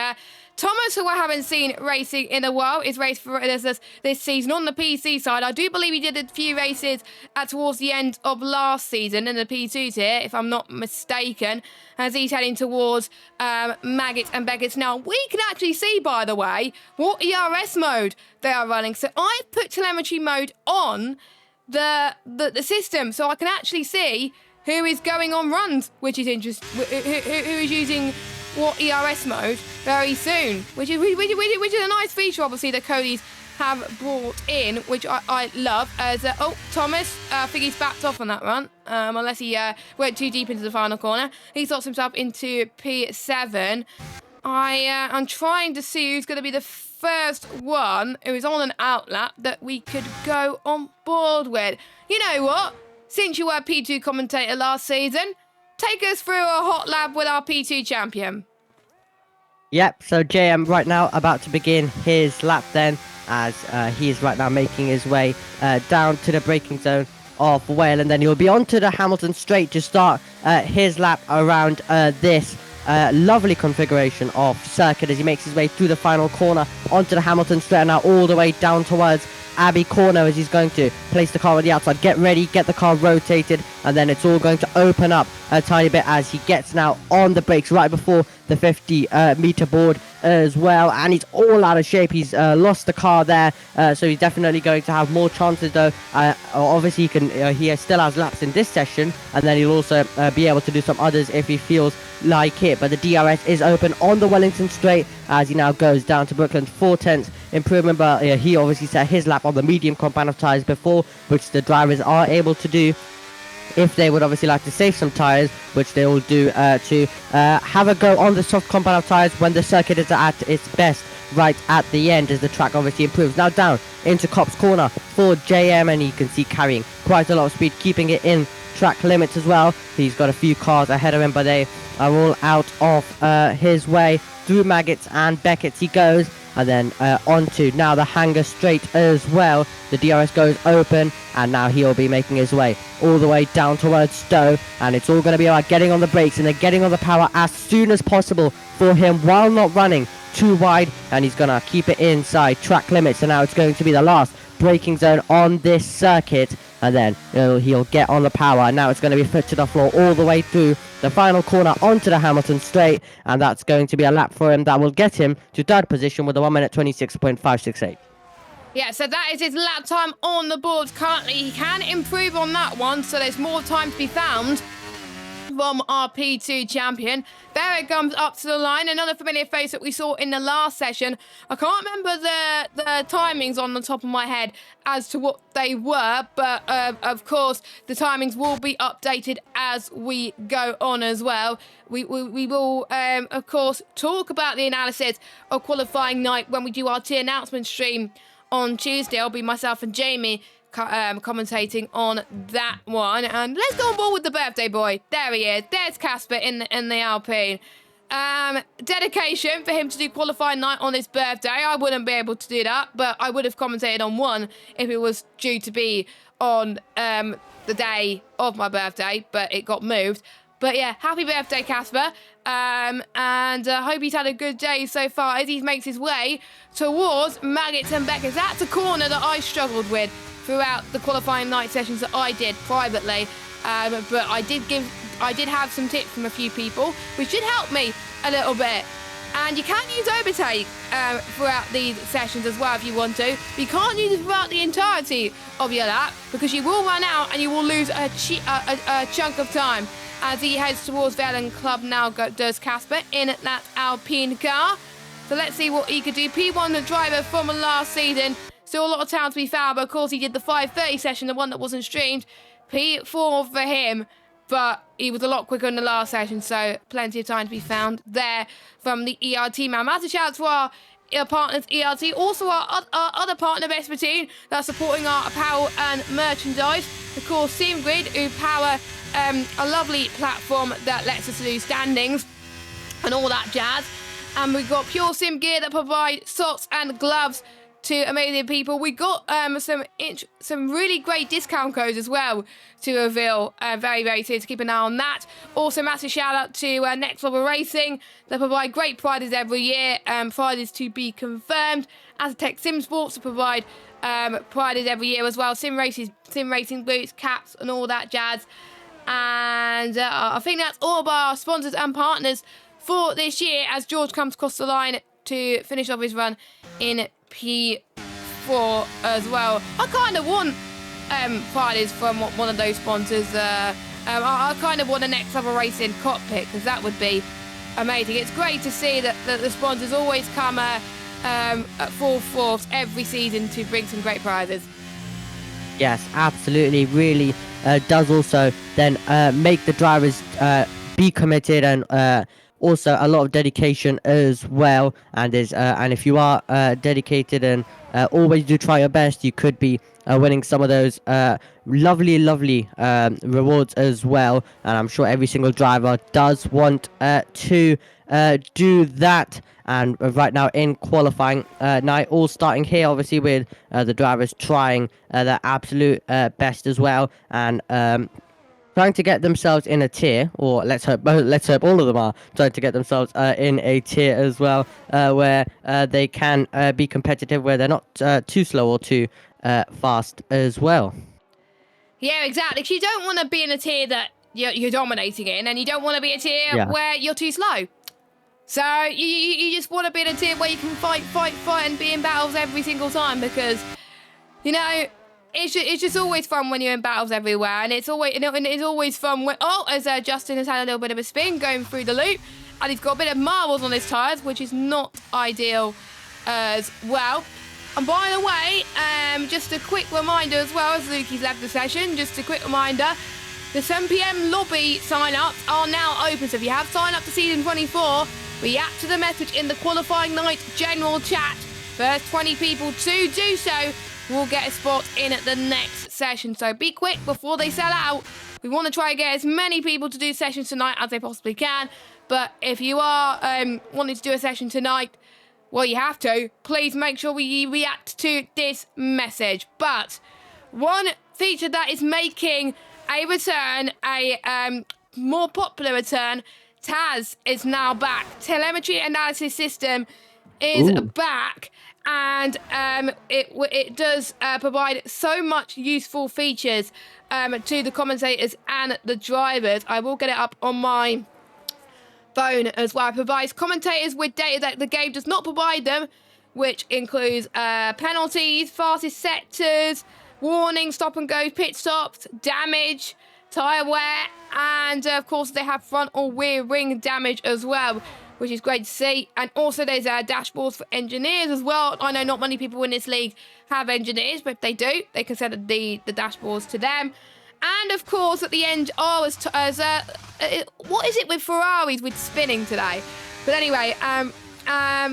Thomas, who I haven't seen racing in a while, is raced for this season on the PC side. I do believe he did a few races towards the end of last season in the P2 tier, if I'm not mistaken, as he's heading towards Maggots and Beckett's. Now, we can actually see, by the way, what ERS mode they are running. So I've put telemetry mode on the system, so I can actually see who is going on runs, which is interesting, who is using what ERS mode very soon, which is a nice feature, obviously, that Cody's have brought in, which I love. As Thomas, I think he's backed off on that run, unless he went too deep into the final corner. He slots himself into P7. I'm trying to see who's going to be the first one who is on an outlap that we could go on board with. You know what? Since you were P2 commentator last season, take us through a hot lap with our P2 champion. Yep, so JM right now about to begin his lap then, as he is right now making his way down to the braking zone of Wales, and then he'll be onto the Hamilton straight to start his lap around this lovely configuration of circuit as he makes his way through the final corner onto the Hamilton straight, and now all the way down towards Abbey Corner as he's going to place the car on the outside. Get ready, get the car rotated, and then it's all going to open up a tiny bit as he gets now on the brakes right before the 50 meter board as well, and he's all out of shape. He's lost the car there, so he's definitely going to have more chances though. Obviously he still has laps in this session, and then he'll also be able to do some others if he feels like it. But the DRS is open on the Wellington straight as he now goes down to Brooklyn. 4/10 improvement, but he obviously set his lap on the medium compound of tyres before, which the drivers are able to do if they would obviously like to save some tyres, which they will do to have a go on the soft compound of tyres when the circuit is at its best right at the end as the track obviously improves. Now down into Copse Corner for JM, and you can see carrying quite a lot of speed, keeping it in track limits as well. He's got a few cars ahead of him, but they are all out of his way. Through Maggots and Beckett's he goes, and then onto now the Hanger straight as well. The DRS goes open, and now he'll be making his way all the way down towards Stowe, and it's all going to be about getting on the brakes and then getting on the power as soon as possible for him while not running too wide, and he's going to keep it inside track limits. And now it's going to be the last braking zone on this circuit, and then he'll get on the power, and now it's going to be foot to the floor all the way through the final corner onto the Hamilton straight, and that's going to be a lap for him that will get him to third position with a 1 minute 26.568. Yeah, so that is his lap time on the board currently. He can improve on that one, so there's more time to be found from our P2 champion. There it comes up to the line. Another familiar face that we saw in the last session. I can't remember the timings on the top of my head as to what they were, but of course the timings will be updated as we go on as well. We will of course talk about the analysis of qualifying night when we do our tier announcement stream on Tuesday. It'll be myself and Jamie commentating on that one, and let's go on board with the birthday boy. There he is. There's Casper in the Alpine. dedication for him to do qualifying night on his birthday. I wouldn't be able to do that, but I would have commentated on one if it was due to be on the day of my birthday, but it got moved. But yeah, happy birthday, Casper. And hope he's had a good day so far as he makes his way towards Maggots and Beckers. That's a corner that I struggled with throughout the qualifying night sessions that I did privately. But I did have some tips from a few people, which did help me a little bit. And you can use overtake throughout these sessions as well if you want to. But you can't use it throughout the entirety of your lap because you will run out and you will lose a chunk of time. As he heads towards Velen Club now does Casper in that Alpine car. So let's see what he could do. P1, the driver from last season. Still a lot of time to be found, but of course he did the 5:30 session, the one that wasn't streamed. P4 for him, but he was a lot quicker in the last session, so plenty of time to be found there from the ERT man. Massive shout out to our partners ERT, also our other partner Vespertine that's supporting our apparel and merchandise. Of course, SimGrid, who power a lovely platform that lets us do standings and all that jazz. And we've got Pure Sim Gear that provide socks and gloves to amazing people. We got some really great discount codes as well to reveal very, very soon, so keep an eye on that. Also, massive shout out to Next Level Racing. They provide great prizes every year, prizes to be confirmed. Aztec Sim Sports to provide prizes every year as well. Sim racing boots, caps, and all that jazz. And I think that's all of our sponsors and partners for this year as George comes across the line to finish off his run in P4 as well. I kind of want prizes from one of those sponsors. I kind of want a Next Level Racing cockpit because that would be amazing. It's great to see that the sponsors always come at full force every season to bring some great prizes. Yes, absolutely. Really does also then make the drivers be committed and also a lot of dedication as well. And if you are dedicated and always do try your best, you could be winning some of those lovely rewards as well. And I'm sure every single driver does want to do that. And right now in qualifying night, all starting here obviously with the drivers trying their absolute best as well, and trying to get themselves in a tier, or let's hope all of them are trying to get themselves in a tier as well, where they can be competitive, where they're not too slow or too fast as well. Yeah, exactly. 'Cause you don't want to be in a tier that you're dominating in, and you don't want to be a tier where you're too slow. So you just want to be in a tier where you can fight, and be in battles every single time, because it's just always fun when you're in battles everywhere, and it's always fun when as Justin has had a little bit of a spin going through the loop, and he's got a bit of marbles on his tyres, which is not ideal as well. And by the way, just a quick reminder as well, as Lukey's left the session, just a quick reminder. The 7 PM lobby sign-ups are now open, so if you have signed up to Season 24, react to the message in the qualifying night general chat. First 20 people to do so will get a spot in at the next session, so be quick before they sell out. We want to try and get as many people to do sessions tonight as they possibly can, but if you are wanting to do a session tonight, well, you have to. Please make sure we react to this message. But one feature that is making a return, a more popular return, TAS is now back. Telemetry analysis system is back, and it does provide so much useful features to the commentators and the drivers. I will get it up on my phone as well. It provides commentators with data that the game does not provide them, which includes penalties, fastest sectors, warnings, stop and go, pit stops, damage, tyre wear, and of course they have front or rear ring damage as well, which is great to see. And also there's dashboards for engineers as well. I know not many people in this league have engineers, but if they do, they can send the dashboards to them. And of course at the end, what is it with Ferraris with spinning today? But anyway,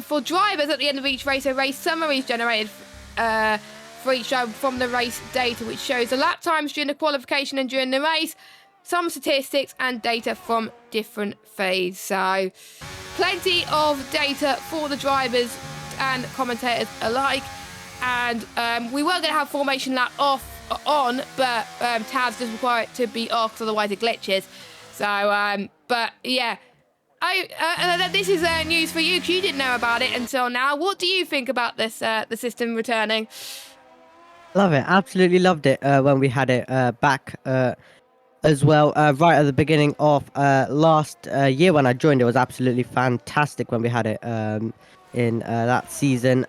for drivers at the end of each race, a race summary is generated for each driver from the race data, which shows the lap times during the qualification and during the race, some statistics and data from different feeds. So plenty of data for the drivers and commentators alike. And we were going to have formation lap on, but tabs does require it to be off, 'cause otherwise it glitches. So, but yeah. This is news for you, 'cause you didn't know about it until now. What do you think about this, the system returning? Love it. Absolutely loved it when we had it back as well. Right at the beginning of last year when I joined, it was absolutely fantastic when we had it in that season.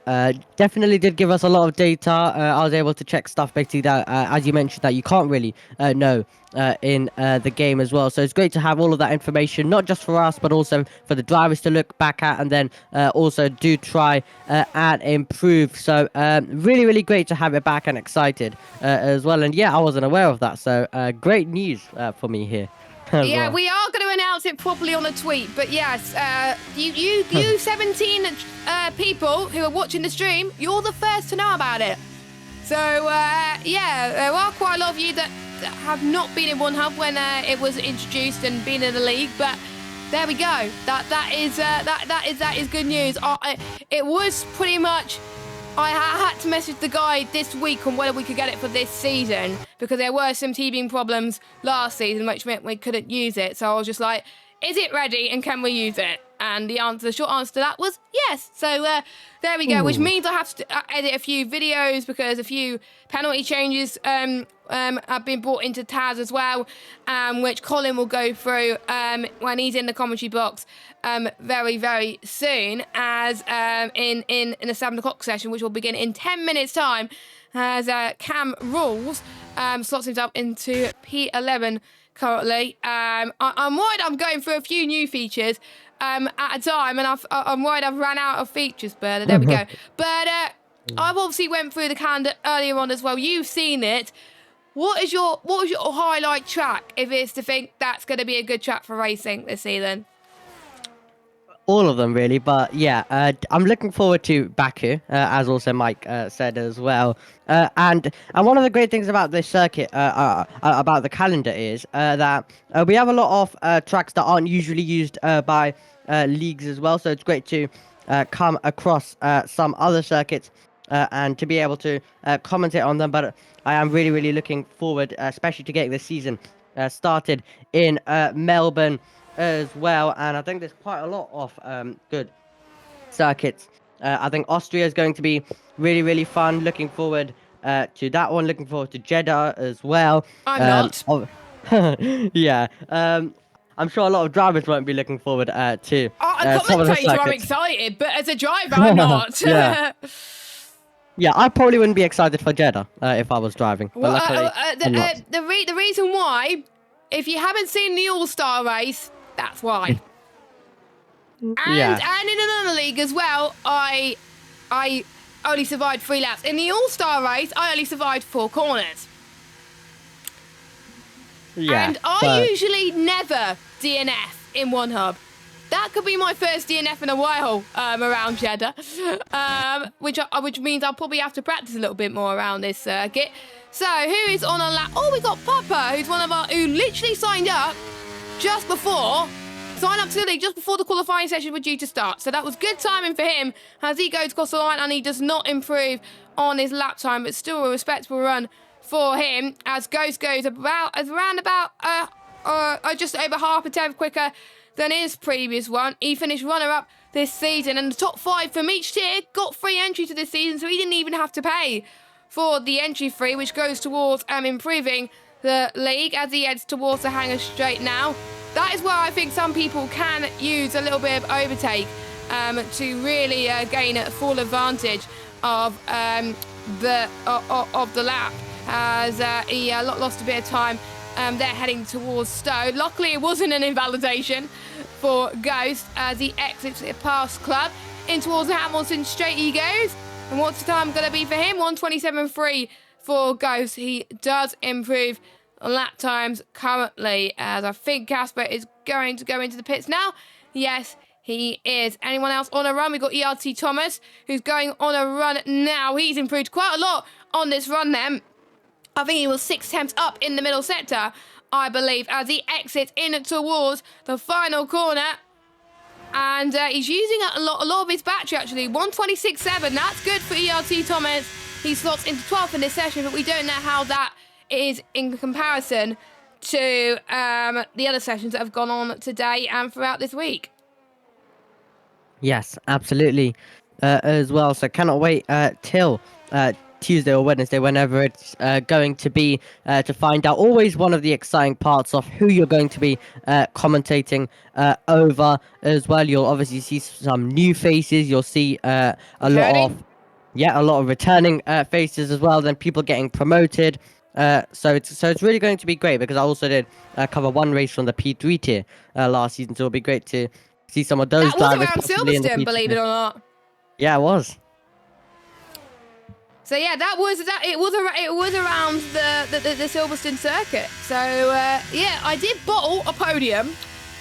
Definitely did give us a lot of data. I was able to check stuff basically that, as you mentioned, that you can't really know in the game as well. So it's great to have all of that information, not just for us, but also for the drivers to look back at, and then also do try and improve. So really, really great to have it back, and excited as well. And yeah, I wasn't aware of that. So great news for me here. Yeah, we are going to announce it properly on a tweet. But yes, you 17 people who are watching the stream, you're the first to know about it. So yeah, there are quite a lot of you that have not been in One Hub when it was introduced and been in the league. But there we go. That is good news. It was pretty much. I had to message the guy this week on whether we could get it for this season, because there were some teething problems last season, which meant we couldn't use it. So I was just like, is it ready and can we use it? And the short answer to that was yes. So there we go, which means I have to edit a few videos, because a few penalty changes have been brought into Taz as well, which Colin will go through when he's in the commentary box very, very soon, as in the 7 o'clock session, which will begin in 10 minutes' time, as Cam Rules slots himself into P11 currently. I'm worried I'm going through a few new features at a time, and I'm worried I've ran out of features, but there we go. But I've obviously went through the calendar earlier on as well. You've seen it. What was your highlight track, if it's to think that's going to be a good track for racing this season? All of them, really. But yeah, I'm looking forward to Baku, as also Mike said as well. And one of the great things about this circuit, about the calendar, is that we have a lot of tracks that aren't usually used by leagues as well. So it's great to come across some other circuits and to be able to commentate on them. But I am really, really looking forward, especially to getting this season started in Melbourne as well. And I think there's quite a lot of good circuits. I think Austria is going to be really, really fun. Looking forward to that one. Looking forward to Jeddah as well. I'm not. Yeah. I'm sure a lot of drivers won't be looking forward to some of the commentator, I'm circuits. excited, but as a driver, I'm not. Yeah. Yeah, I probably wouldn't be excited for Jeddah if I was driving. But luckily, I'm not. The reason why, if you haven't seen the All-Star race, that's why. And in another league as well, I only survived 3 laps. In the All-Star race, I only survived 4 corners. Yeah, and I usually never DNF in One Hub. That could be my first DNF in a while around Jeddah, which means I'll probably have to practice a little bit more around this circuit. So who is on a lap? Oh, we got Papa, who's who literally signed up just before the qualifying session was due to start. So that was good timing for him as he goes across the line, and he does not improve on his lap time, but still a respectable run for him, as Ghost goes around about just over half a tenth quicker than his previous one. He finished runner-up this season, and the top 5 from each tier got free entry to this season, so he didn't even have to pay for the entry fee, which goes towards improving the league as he heads towards the hangar straight now. That is where I think some people can use a little bit of overtake to really gain a full advantage of the lap, as he lost a bit of time. They're heading towards Stowe. Luckily, it wasn't an invalidation for Ghost as he exits past Club in towards the Hamilton straight he goes. And what's the time going to be for him? 1:27.3 for Ghost. He does improve lap times currently, as I think Casper is going to go into the pits now. Yes, he is. Anyone else on a run? We've got ERT Thomas, who's going on a run now. He's improved quite a lot on this run then. I think he was 6 attempts up in the middle sector I believe, as he exits in towards the final corner. And he's using a lot of his battery, actually. 126.7, that's good for ERT Thomas. He slots into 12th in this session, but we don't know how that is in comparison to the other sessions that have gone on today and throughout this week. Yes, absolutely, as well. So cannot wait till Tuesday or Wednesday, whenever it's going to be, to find out. Always one of the exciting parts of who you're going to be commentating over as well. You'll obviously see some new faces. You'll see a lot of returning faces as well. Then people getting promoted. So it's really going to be great, because I also did cover one race from the P3 tier last season. So it'll be great to see some of those That was drivers around possibly in the Silverstone, P3 believe it tier. or not. Yeah, it was. So yeah, it was around the Silverstone circuit. So yeah, I did bottle a podium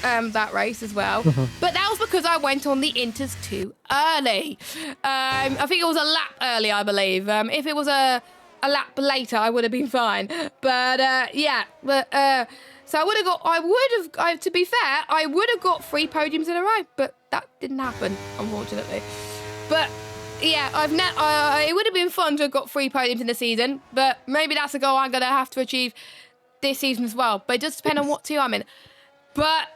that race as well, but that was because I went on the Inters too early. I think it was a lap early, I believe. If it was a lap later, I would have been fine. But so to be fair, I would have got 3 podiums in a row, but that didn't happen, unfortunately. But yeah, it would have been fun to have got 3 podiums in the season, but maybe that's a goal I'm gonna have to achieve this season as well. But it does depend on what tier I'm in. But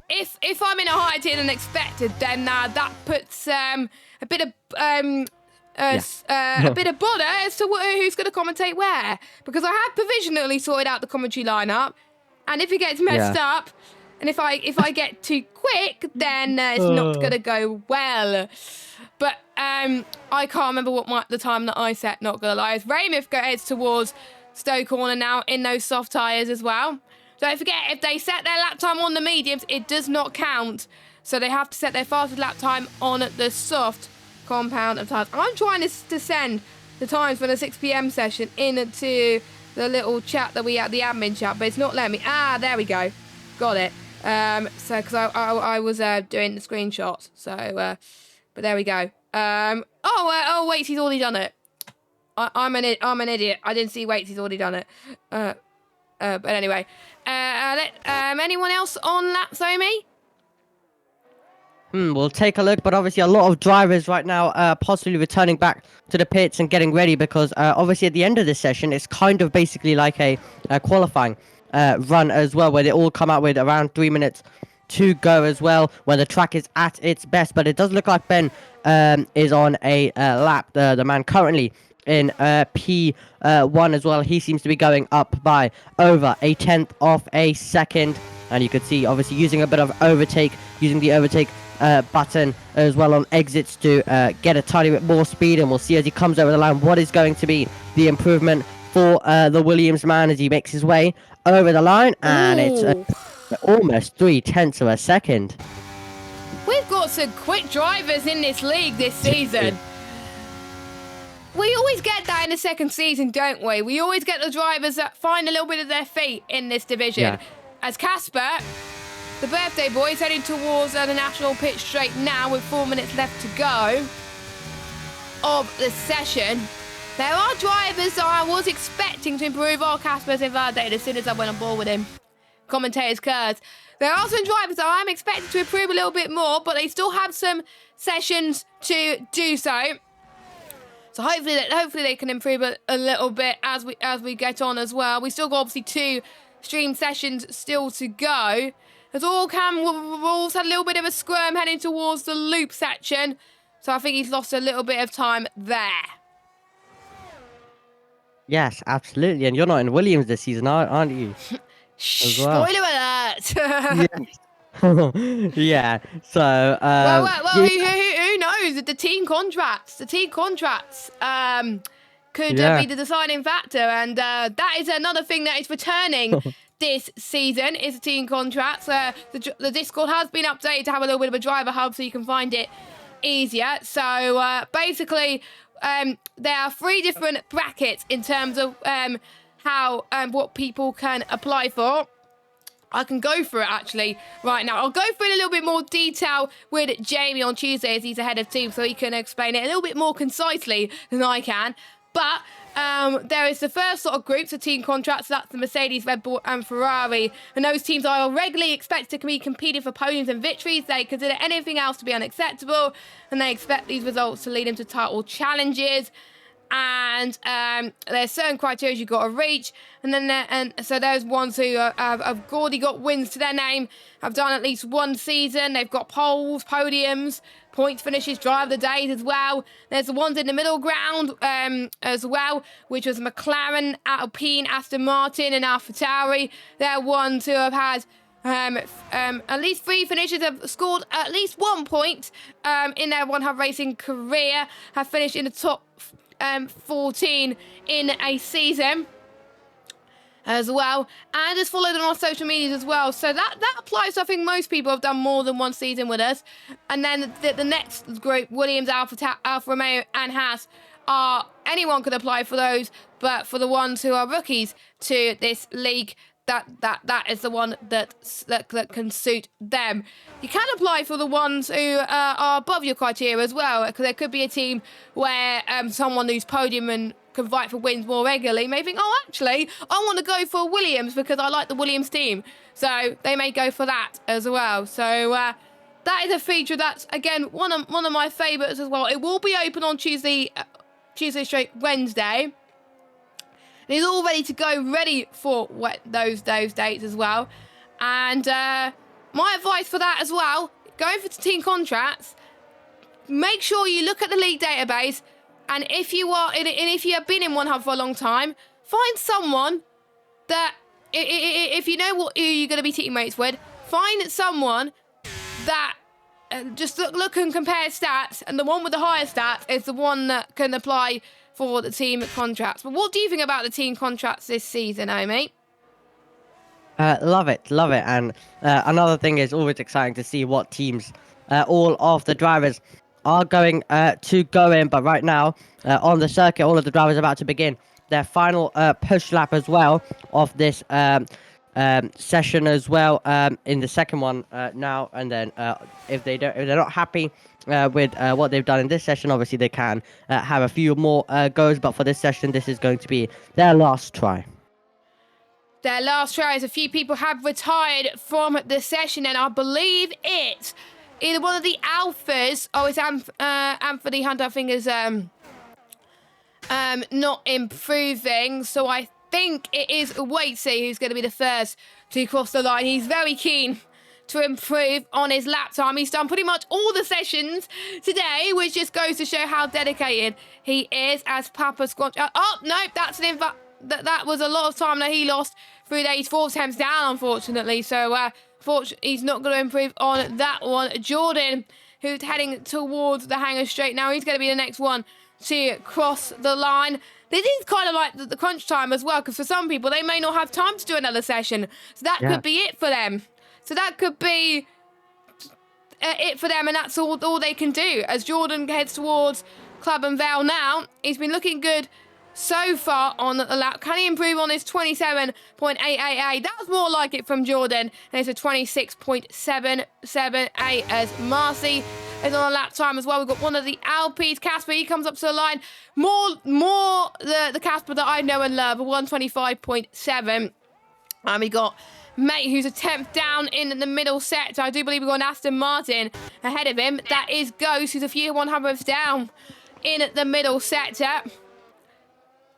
if I'm in a higher tier than expected, then that puts a bit of a bit of bother as to who's going to commentate where, because I have provisionally sorted out the commentary lineup, and if it gets messed up, and if I get too quick, then it's not going to go well. But I can't remember what the time that I set. Not gonna lie, as Raymith heads towards Stowe Corner now in those soft tyres as well. Don't forget, if they set their lap time on the mediums, it does not count. So they have to set their fastest lap time on the soft compound of tyres. I'm trying to send the times for the 6 p.m. session into the little chat that we had, the admin chat, but it's not letting me. Ah, there we go. Got it. So because I was doing the screenshots. So, but there we go. Oh wait, he's already done it. I'm an idiot. I didn't see Waits. He's already done it. But anyway, anyone else on lap, Somi? We'll take a look, but obviously a lot of drivers right now possibly returning back to the pits and getting ready, because obviously at the end of this session, it's kind of basically like a qualifying run as well, where they all come out with around 3 minutes to go as well, when the track is at its best. But it does look like Ben is on a lap, the man currently in P1 as well. He seems to be going up by over 1/10 of a second, and you could see obviously using a bit of overtake, using the overtake button as well on exits to get a tiny bit more speed. And we'll see as he comes over the line what is going to be the improvement for the Williams man as he makes his way over the line. And it's almost 0.3 of a second. We've got some quick drivers in this league this season. We always get that in the second season, don't we? We always get the drivers that find a little bit of their feet in this division. Yeah. As Casper, the birthday boy, is heading towards the national pit straight now with 4 minutes left to go of the session. There are drivers that I was expecting to improve. Casper's invalidated as soon as I went on board with him. Commentator's curse. There are some drivers that I'm expecting to improve a little bit more, but they still have some sessions to do so. So hopefully they can improve a little bit as we get on as well. We still got obviously 2 stream sessions still to go. As all Rules had a little bit of a squirm heading towards the loop section, so I think he's lost a little bit of time there. Yes, absolutely. And you're not in Williams this season, aren't you? Well. Spoiler alert! Yeah. So. Well, who knows? The team contracts could be the deciding factor, and that is another thing that is returning this season is the team contracts. The Discord has been updated to have a little bit of a driver hub, so you can find it easier. So basically, there are 3 different brackets in terms of how what people can apply for. I can go through it actually right now. I'll go through it in a little bit more detail with Jamie on Tuesday as he's the head of team, so he can explain it a little bit more concisely than I can. But There is the first sort of groups of team contracts. So that's the Mercedes, Red Bull and Ferrari. And those teams are regularly expected to be competing for podiums and victories. They consider anything else to be unacceptable. And they expect these results to lead them to title challenges. And there's certain criteria you've got to reach. And then so there's ones who have already got wins to their name, have done at least one season. They've got poles, podiums, points finishes, drive of the days as well. There's the ones in the middle ground as well, which was McLaren, Alpine, Aston Martin and AlphaTauri. They're ones who have had at least 3 finishes, have scored at least 1 point in their One Hub Racing career, have finished in the top 14 in a season as well, and has followed them on social medias as well. So that applies to, I think most people have done more than 1 season with us. And then the next group, Williams, Alfa Romeo and Haas, anyone could apply for those, but for the ones who are rookies to this league, that is the one that can suit them. You can apply for the ones who are above your criteria as well, because there could be a team where someone who's podium and can fight for wins more regularly may think, oh, actually, I want to go for Williams because I like the Williams team. So they may go for that as well. So that is a feature that's, again, one of my favourites as well. It will be open on Tuesday straight Wednesday. It's all ready to go, ready for those dates as well. And my advice for that as well, going for team contracts, make sure you look at the league database. And if you have been in One Hub for a long time, find someone that, if you know who you're going to be teammates with, find someone that just look and compare stats, and the one with the higher stats is the one that can apply for the team contracts. But what do you think about the team contracts this season, mate? Love it. And another thing is always exciting to see what teams all of the drivers are going to go in. But right now, on the circuit, all of the drivers are about to begin their final push lap as well of this session as well, in the second one now. And then if they're not happy with what they've done in this session, obviously they can have a few more goes, but for this session this is going to be their last try. Their last try, as a few people have retired from the session, and I believe it's either one of the Alphas, it's Anthony Hunter, I think, is not improving, so I think it is Waitsy who's going to be the first to cross the line. He's very keen to improve on his lap time. He's done pretty much all the sessions today, which just goes to show how dedicated he is as Papa Squanch. Oh, no, that's that was a lot of time that he lost through days 4 attempts down, unfortunately. So, he's not going to improve on that one. Jordan, who's heading towards the hangar straight now, he's going to be the next one to cross the line. This is kind of like the crunch time as well, because for some people, they may not have time to do another session. So that could be it for them. So that could be it for them, and that's all they can do. As Jordan heads towards Club and Vale now, he's been looking good so far on the lap. Can he improve on his 27.888? That's more like it from Jordan. And it's a 26.778 as Marcy is on a lap time as well. We've got one of the Alpes, Casper. He comes up to the line. More the Casper that I know and love, a 125.7. We got Mate, who's a 10th down in the middle sector. I do believe we've got an Aston Martin ahead of him. That is Ghost, who's a few 100ths down in the middle sector.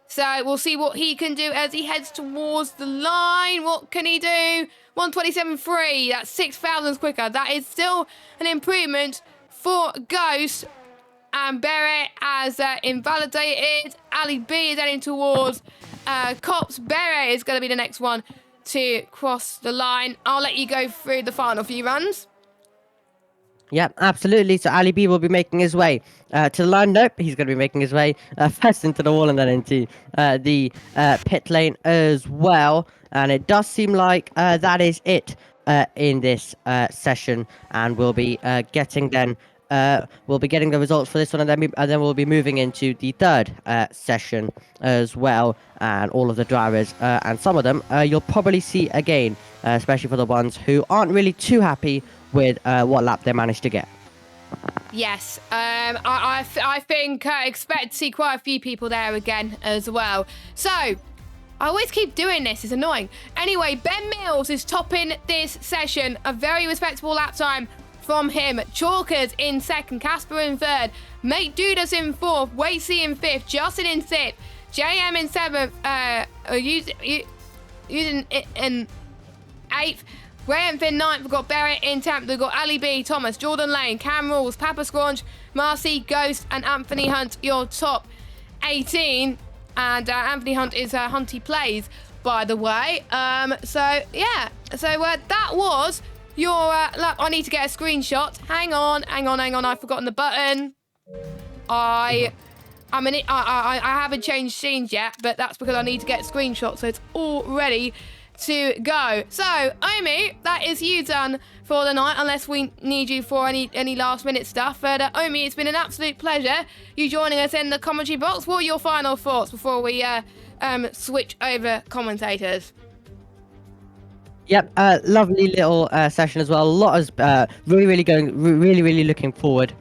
So we'll see what he can do as he heads towards the line. What can he do? 127.3. That's 6 thousandths quicker. That is still an improvement for Ghost. And Beret as invalidated. Ali B is heading towards Cops. Beret is going to be the next one to cross the line. I'll let you go through the final few runs. Yeah, absolutely. So Ali B will be making his way to the line. Nope, he's going to be making his way first into the wall and then into the pit lane as well. And it does seem like that is it in this session. And we'll be getting then we'll be getting the results for this one, and then we'll be moving into the third session as well. And all of the drivers and some of them you'll probably see again, especially for the ones who aren't really too happy with what lap they managed to get. Yes, I think expect to see quite a few people there again as well. So, I always keep doing this, it's annoying. Anyway, Ben Mills is topping this session, a very respectable lap time from him. Chalkers in second, Casper in third, Mate Dudas in fourth, Wacy in fifth, Justin in sixth, JM in seventh, using it in eighth, Graham Finn ninth, we've got Barrett in 10th, we've got Ali B, Thomas, Jordan Lane, Cam Rules, Papa Scrunch, Marcy, Ghost, and Anthony Hunt, your top 18. And Anthony Hunt is Hunty Plays, by the way. So that was your lap. I need to get a screenshot. Hang on, I've forgotten the button. I haven't changed scenes yet, but that's because I need to get a screenshot, so it's all ready to go. So, Omi, that is you done for the night, unless we need you for any last minute stuff. But Omi, it's been an absolute pleasure you joining us in the commentary box. What are your final thoughts before we switch over commentators? Yep, lovely little session as well. A lot is really looking forward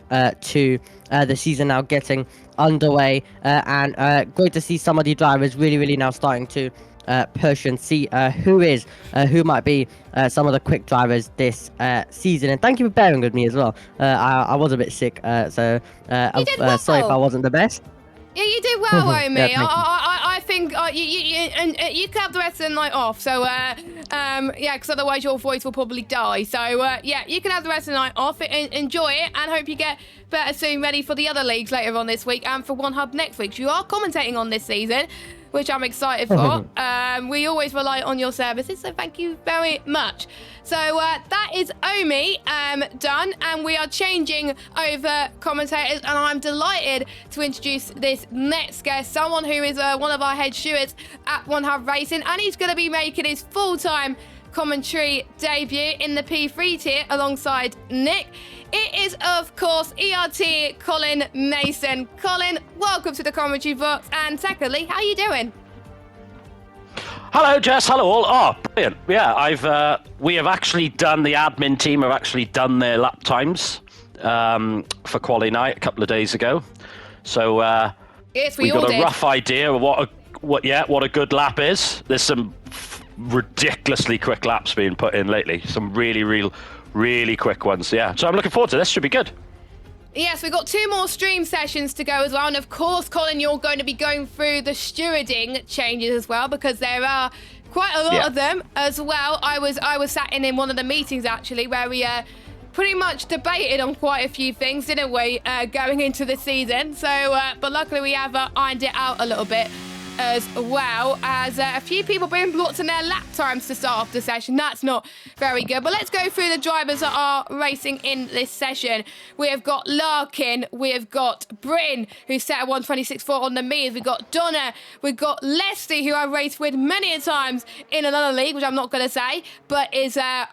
to the season now getting underway, and great to see some of the drivers really now starting to push and see who might be some of the quick drivers this season. And thank you for bearing with me as well. I was a bit sick, so I'm sorry if I wasn't the best. Yeah, you did well, Omi. Yeah, I think you can have the rest of the night off. So, because otherwise your voice will probably die. So, you can have the rest of the night off. Enjoy it, and hope you get better soon, ready for the other leagues later on this week and for One Hub next week. You are commentating on this season, which I'm excited for. We always rely on your services, so thank you very much. So that is Omi done, and we are changing over commentators, and I'm delighted to introduce this next guest, someone who is one of our head stewards at One Hub Racing, and he's going to be making his full-time commentary debut in the P3 tier alongside Nick. It is, of course, ERT Colin Mason. Colin, welcome to the commentary box. And secondly, how are you doing? Hello, Jess. Hello, all. Oh, brilliant. Yeah, we have actually done, the admin team have actually done their lap times for Quali Night a couple of days ago. So yes, we got a rough idea of what a good lap is. There's some ridiculously quick laps being put in lately. Some really quick ones, yeah. So I'm looking forward to this. Should be good. Yes, we've got 2 more stream sessions to go as well. And of course, Colin, you're going to be going through the stewarding changes as well, because there are quite a lot of them as well. I was sat in one of the meetings, actually, where we pretty much debated on quite a few things, didn't we, going into the season. So, but luckily we have ironed it out a little bit as well, as a few people being blocked in their lap times to start off the session. That's not very good. But let's go through the drivers that are racing in this session. We have got Larkin, we have got Bryn, who's set at 126.4 on the meters. We've got Donna, we've got Leslie, who I raced with many a times in another league, which I'm not going to say, but is a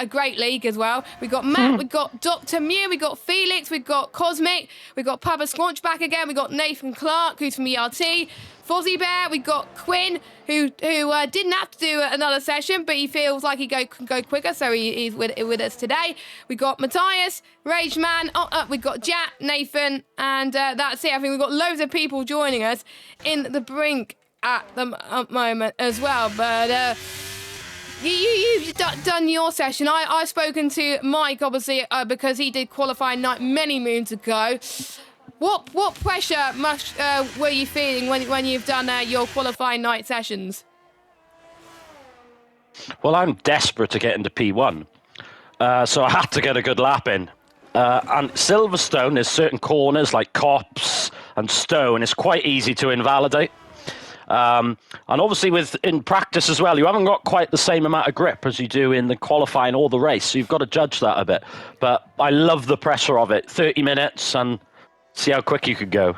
great league as well. We've got Matt, we've got Dr. Mew, we've got Felix, we've got Cosmic, we've got Papa Squanch back again, we've got Nathan Clark, who's from ERT, Fozzie Bear, we got Quinn, who didn't have to do another session, but he feels like he can go quicker, so he's with us today. We got Matthias, Rage Man, we got Jack, Nathan, and that's it. I think we've got loads of people joining us in the brink at the moment as well. But you've done your session. I've spoken to Mike, obviously, because he did qualifying night many moons ago. What pressure were you feeling when you've done your qualifying night sessions? Well, I'm desperate to get into P1, so I had to get a good lap in. And Silverstone, there's certain corners like Copse and Stone, it's quite easy to invalidate. And obviously in practice as well, you haven't got quite the same amount of grip as you do in the qualifying or the race, so you've got to judge that a bit. But I love the pressure of it, 30 minutes and see how quick you could go.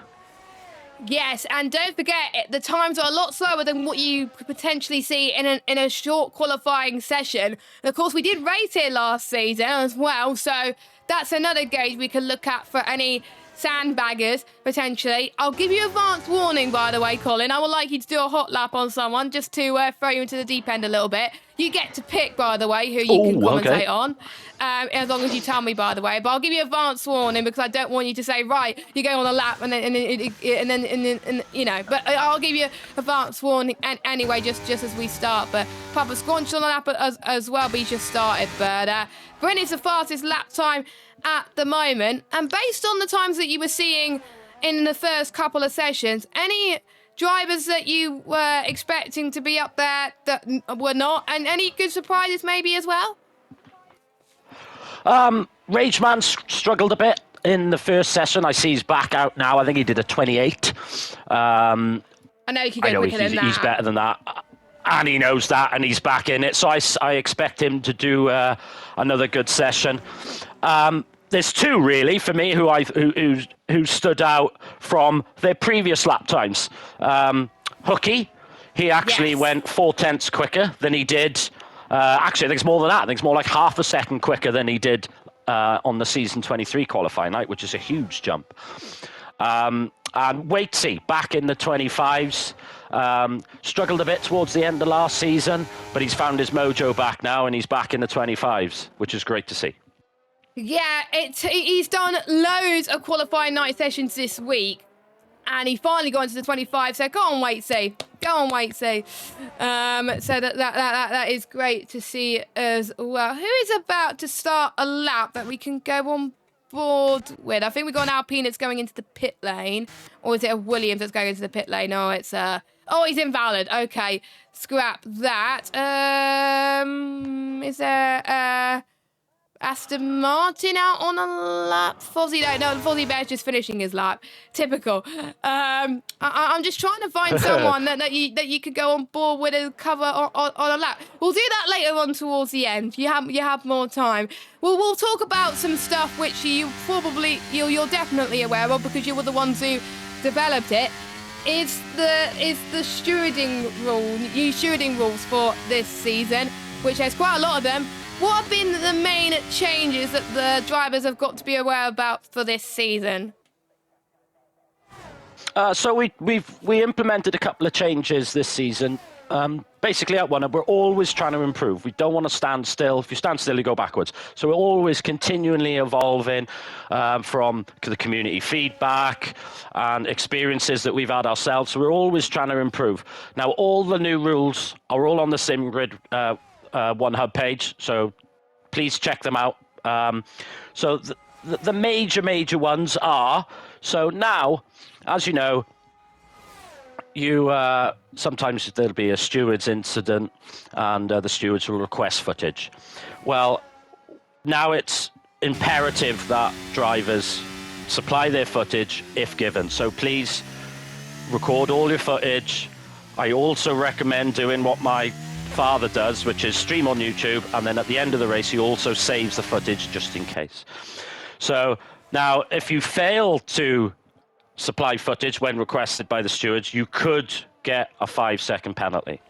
Yes, and don't forget, the times are a lot slower than what you could potentially see in a short qualifying session. And of course, we did race here last season as well, so that's another gauge we can look at for any sandbaggers potentially. I'll give you advance warning, by the way, Colin. I would like you to do a hot lap on someone just to throw you into the deep end a little bit. You get to pick, by the way, who you can commentate on, as long as you tell me, by the way. But I'll give you advance warning because I don't want you to say, right, you're going on a lap and then you know. But I'll give you advance warning anyway, just as we start. But Papa Squanch on the lap as well, but he's just started. But Brent is the fastest lap time at the moment, and based on the times that you were seeing in the first couple of sessions, any drivers that you were expecting to be up there that were not, and any good surprises maybe as well? Rageman struggled a bit in the first session. I see he's back out now. I think he did a 28. I know he could go quicker than that. He's better than that. And he knows that, and he's back in it. So I expect him to do another good session. There's two really for me who stood out from their previous lap times. Hooky, he actually went 0.4 quicker than he did. Actually, I think it's more than that. I think it's more like half a second quicker than he did on the season 23 qualifying night, which is a huge jump. And Waitsy back in the 25s. Struggled a bit towards the end of last season, but he's found his mojo back now, and he's back in the 25s, which is great to see. Yeah, he's done loads of qualifying night sessions this week, and he finally got into the 25. So go on, Waitsy. Go on, Waitsy. So that is great to see as well. Who is about to start a lap that we can go on board with? I think we've got an Alpine that's going into the pit lane, or is it a Williams that's going into the pit lane? No, it's oh, he's invalid. Okay, scrap that. Is there Aston Martin out on a lap? Fozzie, no, Fozzie Bear's just finishing his lap. Typical. I'm just trying to find someone that you could go on board with and cover on a lap. We'll do that later on towards the end. You have more time. We'll talk about some stuff which you're definitely aware of because you were the ones who developed it. Is the stewarding rule, new stewarding rules for this season, which has quite a lot of them. What have been the main changes that the drivers have got to be aware about for this season? So we implemented a couple of changes this season. Basically, at one, we're always trying to improve. We don't want to stand still. If you stand still, you go backwards. So we're always continually evolving from the community feedback and experiences that we've had ourselves. So we're always trying to improve. Now, all the new rules are all on the SimGrid One Hub page, so please check them out. So the major ones are, so now, as you know, sometimes there'll be a steward's incident and the stewards will request footage. Well, now it's imperative that drivers supply their footage if given. So please record all your footage. I also recommend doing what my father does, which is stream on YouTube, and then at the end of the race he also saves the footage just in case. So now if you fail to supply footage when requested by the stewards, you could get a 5-second penalty.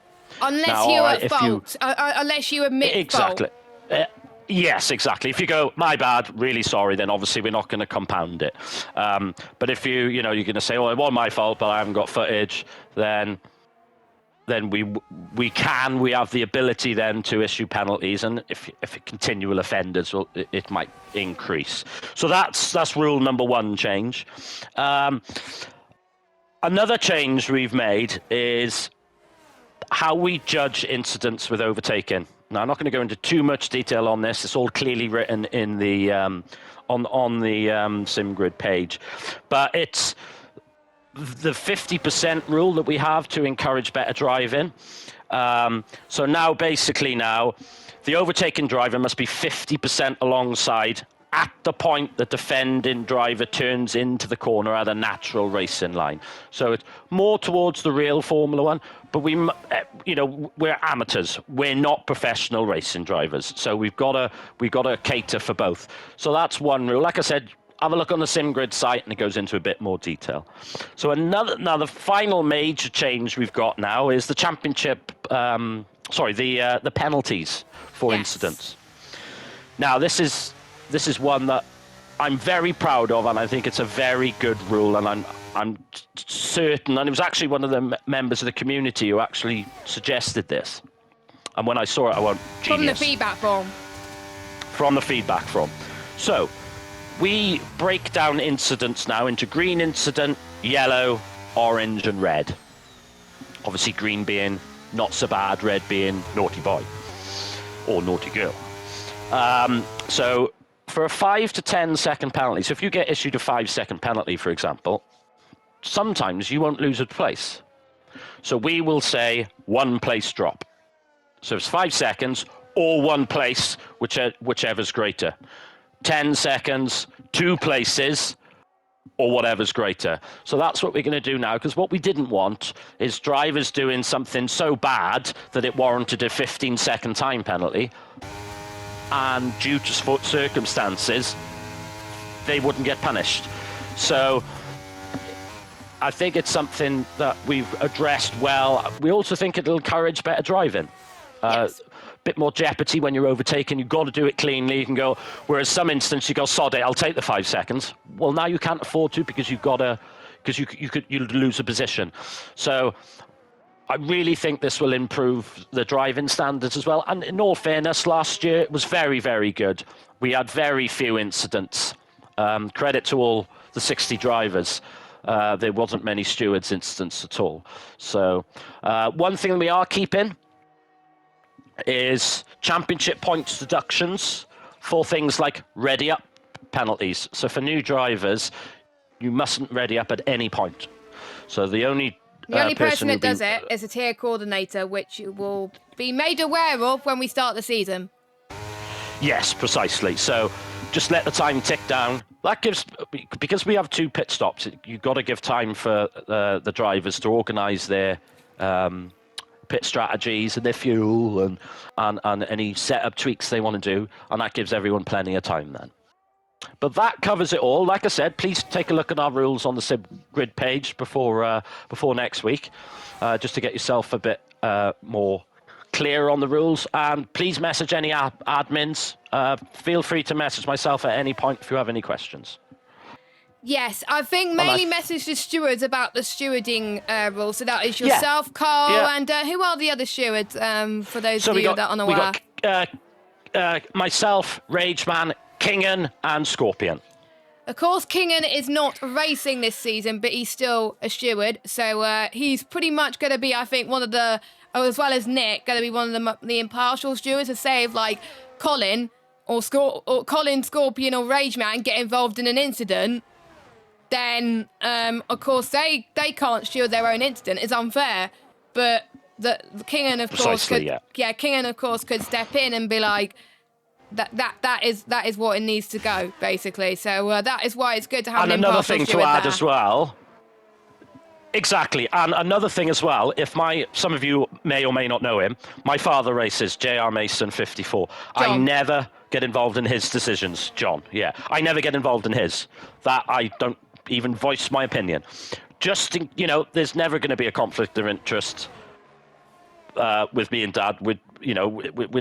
Unless you're at fault. Unless you admit exactly. fault. Yes, exactly. If you go, my bad, really sorry, then obviously we're not going to compound it. But if you're going to say, oh, it wasn't my fault, but I haven't got footage, then we have the ability then to issue penalties, and if it continual offenders, well, it might increase. So that's rule number one change. Another change we've made is how we judge incidents with overtaking. Now, I'm not going to go into too much detail on this. It's all clearly written in the on the SimGrid page, but it's the 50% rule that we have to encourage better driving. So now, basically the overtaking driver must be 50% alongside at the point the defending driver turns into the corner at a natural racing line. So it's more towards the real Formula One, but we're amateurs. We're not professional racing drivers. So we've got to cater for both. So that's one rule. Like I said, have a look on the SimGrid site and it goes into a bit more detail. So the final major change we've got now is the championship, the penalties for incidents. Now this is one that I'm very proud of, and I think it's a very good rule, and I'm certain, and it was actually one of the members of the community who actually suggested this. And when I saw it, I went, genius. From the feedback form. From the feedback form. So, we break down incidents now into green incident, yellow, orange, and red. Obviously, green being not so bad, red being naughty boy or naughty girl. So, for a 5 to 10 second penalty, so if you get issued a 5-second penalty, for example, sometimes you won't lose a place. So we will say 1 place drop. So it's 5 seconds or 1 place, whichever's greater. 10 seconds, 2 places, or whatever's greater. So that's what we're going to do now, because what we didn't want is drivers doing something so bad that it warranted a 15-second time penalty, and due to circumstances, they wouldn't get punished. So I think it's something that we've addressed well. We also think it'll encourage better driving. Yes. Bit more jeopardy when you're overtaking. You've got to do it cleanly. You can go, whereas some instance you go, sod it, I'll take the 5 seconds. Well, now you can't afford to, because you've got to, because you'll lose a position. So I really think this will improve the driving standards as well. And in all fairness, last year it was very, very good. We had very few incidents. Credit to all the 60 drivers. There wasn't many stewards incidents at all. So one thing we are keeping is championship points deductions for things like ready up penalties. So for new drivers, you mustn't ready up at any point. So the only person that does it is a tier coordinator, which you will be made aware of when we start the season. Yes, precisely. So just let the time tick down. That gives, because we have 2 pit stops, you've got to give time for the drivers to organise their pit strategies and their fuel and any setup tweaks they want to do, and that gives everyone plenty of time then. But that covers it all. Like I said, please take a look at our rules on the SibGrid page before next week, just to get yourself a bit more clear on the rules. And please message any admins. Feel free to message myself at any point if you have any questions. Yes, I think mainly message the stewards about the stewarding rules. So that is yourself, Carl, and who are the other stewards, for those of you that are unaware? We got myself, Rageman, Kingan, and Scorpion. Of course, Kingan is not racing this season, but he's still a steward. So he's pretty much going to be, I think, one of the, as well as Nick, going to be one of the impartial stewards to say if, like, Colin or Colin, Scorpion, or Rageman get involved in an incident, then, of course, they can't steward their own incident. It's unfair. But the Kingan, of course, Kingan, of course, could step in and be like, that is what it needs to go, basically. So that is why it's good to have an impartial steward. And another thing to add as well. Exactly. And another thing as well, some of you may or may not know him, my father races JR Mason 54. John. I never get involved in his decisions, John. Yeah. I never get involved in his. That I don't even voice my opinion. Just, there's never going to be a conflict of interest with me and Dad. We're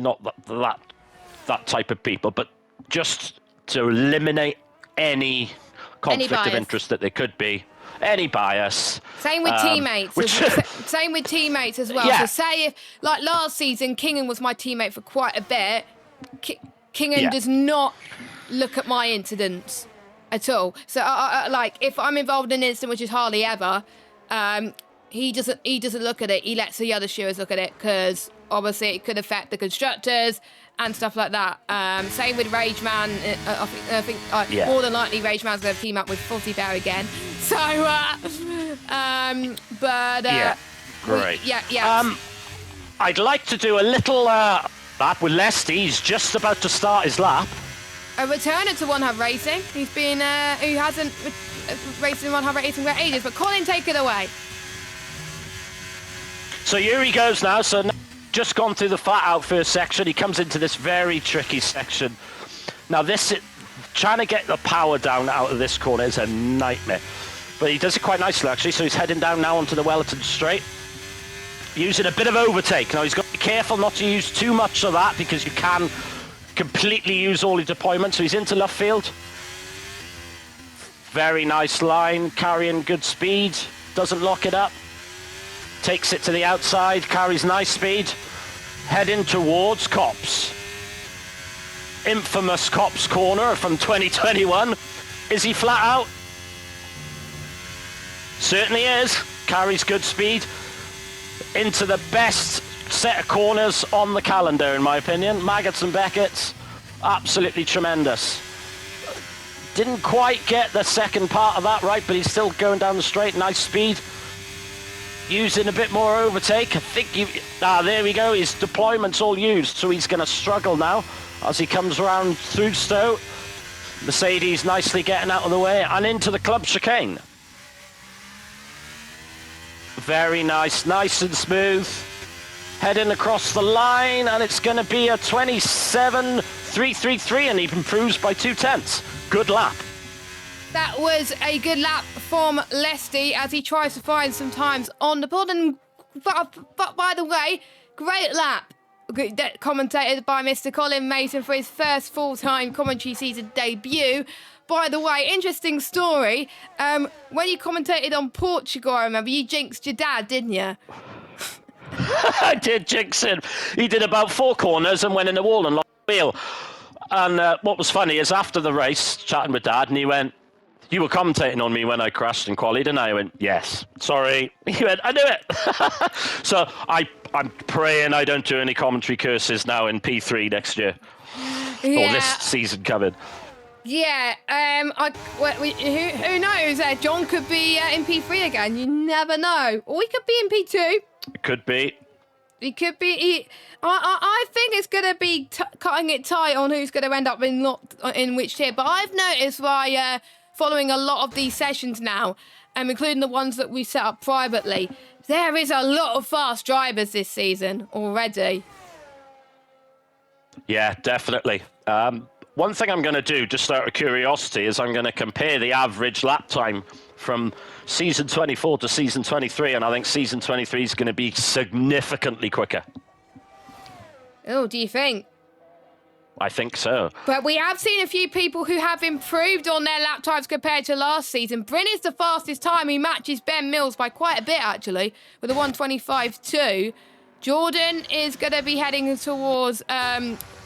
not that type of people, but just to eliminate any conflict of interest that there could be, any bias. Same with teammates. Same with teammates as well. Yeah. So say if, like last season, Kingan was my teammate for quite a bit. Kingan does not look at my incidents at all. So like if I'm involved in an incident, which is hardly ever, he doesn't look at it. He lets the other stewards look at it, because obviously it could affect the constructors and stuff like that. Same with Rageman. I think more than likely Rageman's going to team up with Fuzzy Bear again. So, great. Yeah. I'd like to do a little lap with Lesty. He's just about to start his lap. A returner to One Hub Racing. He's been who hasn't raced in One Hub Racing for ages. But Colin, take it away. So here he goes now. So now, just gone through the flat out first section. He comes into this very tricky section. Now trying to get the power down out of this corner is a nightmare. But he does it quite nicely, actually. So he's heading down now onto the Wellerton Straight, using a bit of overtake. Now he's got to be careful not to use too much of that, because you can completely use all your deployment. So he's into left field. Very nice line, carrying good speed, doesn't lock it up. Takes it to the outside, carries nice speed. Heading towards Copse. Infamous Copse corner from 2021. Is he flat out? Certainly is. Carries good speed. Into the best set of corners on the calendar, in my opinion. Maggots and Beckett's. Absolutely tremendous. Didn't quite get the second part of that right, but he's still going down the straight. Nice speed. Using a bit more overtake. I think there we go. His deployment's all used, so he's going to struggle now as he comes around through Stowe. Mercedes nicely getting out of the way and into the club chicane. Very nice, nice and smooth. Heading across the line, and it's going to be a 27.333, and he improves by 0.2. Good lap. That was a good lap from Lesty as he tries to find some times on the board. And but by the way, great lap commentated by Mr. Colin Mason for his first full-time commentary season debut. By the way, interesting story. When you commentated on Portugal, I remember you jinxed your dad, didn't you? I did jinx him. He did about 4 corners and went in the wall and lost the wheel. And what was funny is after the race, chatting with Dad, and he went, "You were commentating on me when I crashed in quali, didn't I?" I went, "Yes." "Sorry." He went, "I knew it." So I'm praying I don't do any commentary curses now in P3 next year. Yeah. Or this season coming. Yeah, who knows? John could be in P3 again. You never know. Or he could be in P2. It could be. He could be. I think it's going to be cutting it tight on who's going to end up in which tier. But I've noticed by following a lot of these sessions now, including the ones that we set up privately, there is a lot of fast drivers this season already. Yeah, definitely. One thing I'm going to do, just out of curiosity, is I'm going to compare the average lap time from season 24 to season 23, and I think season 23 is going to be significantly quicker. Oh, do you think? I think so. But we have seen a few people who have improved on their lap times compared to last season. Bryn is the fastest time. He matches Ben Mills by quite a bit, actually, with a 1:25.2. Jordan is going to be heading towards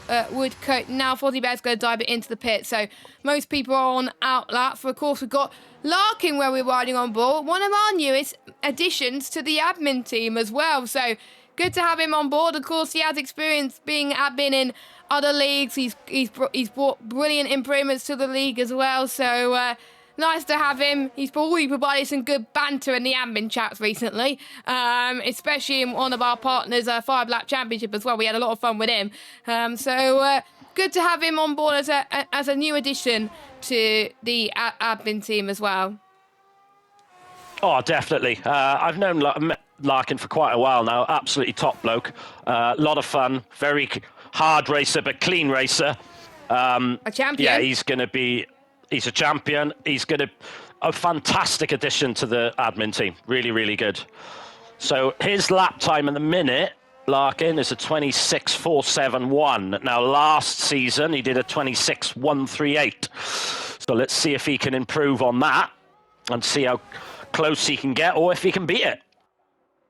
Woodcote. Now Fozzie Bear's going to dive it into the pit. So most people are on out lap. Of course, we've got Larkin where we're riding on board. One of our newest additions to the admin team as well. So good to have him on board. Of course, he has experience being admin in other leagues. He's brought brilliant improvements to the league as well. So nice to have him. He's already provided some good banter in the admin chats recently, especially in one of our partners' 5-lap championship as well. We had a lot of fun with him. So good to have him on board as a new addition to the admin team as well. Oh, definitely. I've known Larkin for quite a while now. Absolutely top bloke. A lot of fun. Very hard racer, but clean racer. A champion. Yeah, he's a champion. He's a fantastic addition to the admin team. Really, really good. So his lap time in the minute, Larkin, is a 26.471. Now, last season, he did a 26.138. So let's see if he can improve on that and see how close he can get or if he can beat it.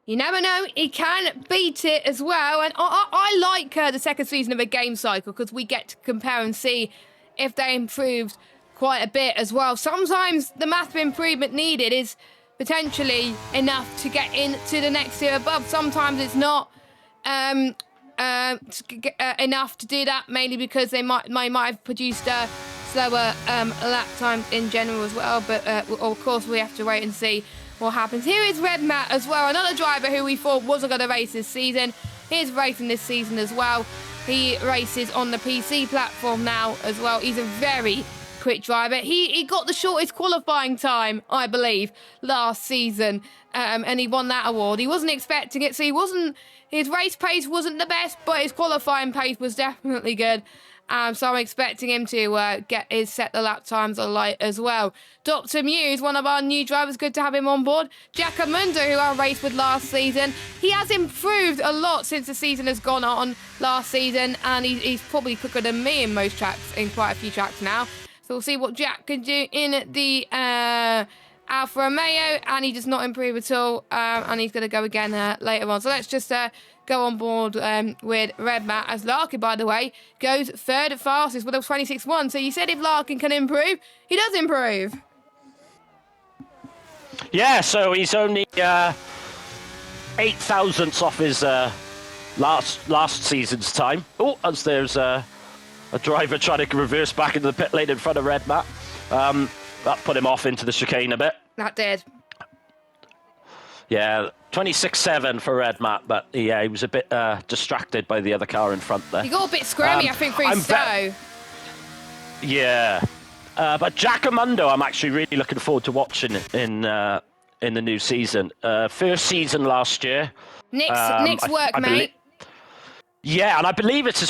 You never know, he can beat it as well. And I like the second season of a game cycle because we get to compare and see if they improved quite a bit as well. Sometimes the math of improvement needed is potentially enough to get into the next tier above. Sometimes it's not enough to do that, mainly because they might have produced slower lap times in general as well. But of course, we have to wait and see what happens. Here is Red Matt as well, another driver who we thought wasn't going to race this season. He's racing this season as well. He races on the PC platform now as well. He's a very quick driver. He got the shortest qualifying time, I believe, last season, and he won that award. He wasn't expecting it, so his race pace wasn't the best, but his qualifying pace was definitely good. So I'm expecting him to set the lap times alight as well. Dr. Muse, one of our new drivers, good to have him on board. Giacomundo, who I raced with last season, he has improved a lot since the season has gone on last season, and he's probably quicker than me in most tracks, in quite a few tracks now. So we'll see what Jack can do in the Alfa Romeo, and he does not improve at all, and he's going to go again later on. So let's just go on board with Red Matt, as Larkin, by the way, goes third fastest with a 26.1. So you said if Larkin can improve, he does improve. Yeah, so he's only 8 thousandths off his last season's time. Oh, as there's a driver trying to reverse back into the pit lane in front of Red Matt. That put him off into the chicane a bit. That did. Yeah, 26.7 for Red Matt, but yeah, he was a bit distracted by the other car in front there. He got a bit scrammy, I think, through Stowe. Yeah. But Giacomondo, I'm actually really looking forward to watching in the new season. First season last year. Nick's work, mate. Yeah, and I believe it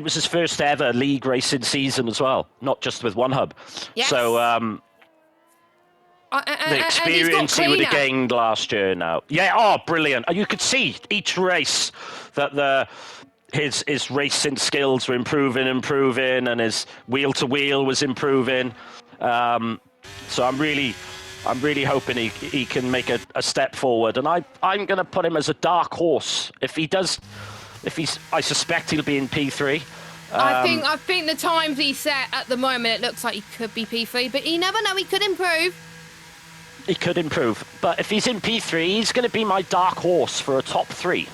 was his first ever league racing season as well, not just with one hub. Yes. So the experience he would have gained last year now. Yeah, oh, brilliant. And you could see each race that his racing skills were improving, and his wheel-to-wheel was improving. So I'm really hoping he can make a step forward. And I'm going to put him as a dark horse. I suspect he'll be in P3. I think the times he set at the moment, it looks like he could be P3, but you never know, he could improve. He could improve. But if he's in P3, he's going to be my dark horse for a top 3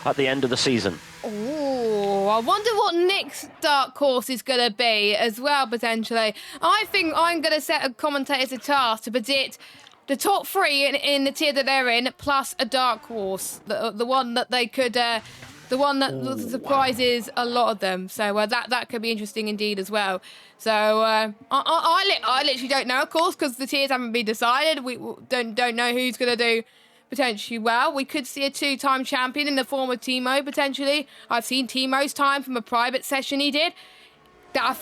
at the end of the season. Oh, I wonder what Nick's dark horse is going to be as well, potentially. I think I'm going to set a commentator's a task to predict the top 3 in the tier that they're in, plus a dark horse, the one that they could... the one that surprises a lot of them. So that could be interesting indeed as well. So I literally don't know, of course, because the tiers haven't been decided. We don't know who's going to do potentially well. We could see a 2-time champion in the form of Timo, potentially. I've seen Timo's time from a private session he did. That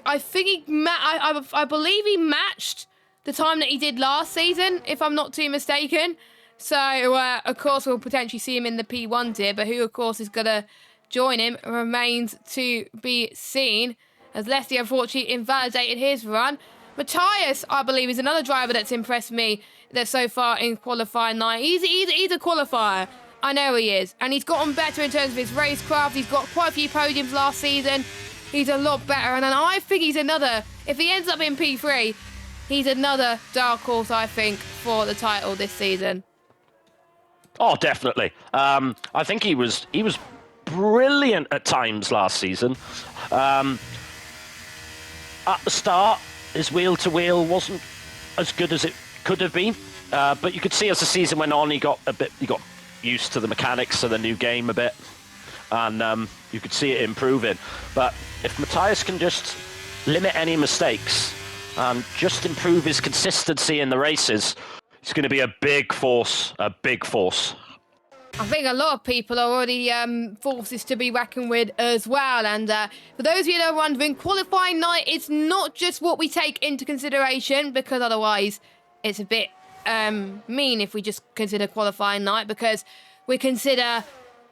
I believe he matched the time that he did last season, if I'm not too mistaken. So, of course, we'll potentially see him in the P1 tier, but who, of course, is going to join him remains to be seen, as Leslie, unfortunately, invalidated his run. Matthias, I believe, is another driver that's impressed me that so far in qualifying night. He's a qualifier. I know he is. And he's gotten better in terms of his racecraft. He's got quite a few podiums last season. He's a lot better. And I think he's another, if he ends up in P3, he's another dark horse, I think, for the title this season. Oh, definitely. I think he was brilliant at times last season. At the start, his wheel-to-wheel wasn't as good as it could have been, but you could see as the season went on, he got used to the mechanics of the new game a bit, and you could see it improving. But if Matthias can just limit any mistakes and just improve his consistency in the races, it's going to be a big force. I think a lot of people are already forces to be reckoned with as well. And for those of you that are wondering, qualifying night is not just what we take into consideration, because otherwise it's a bit mean if we just consider qualifying night, because we consider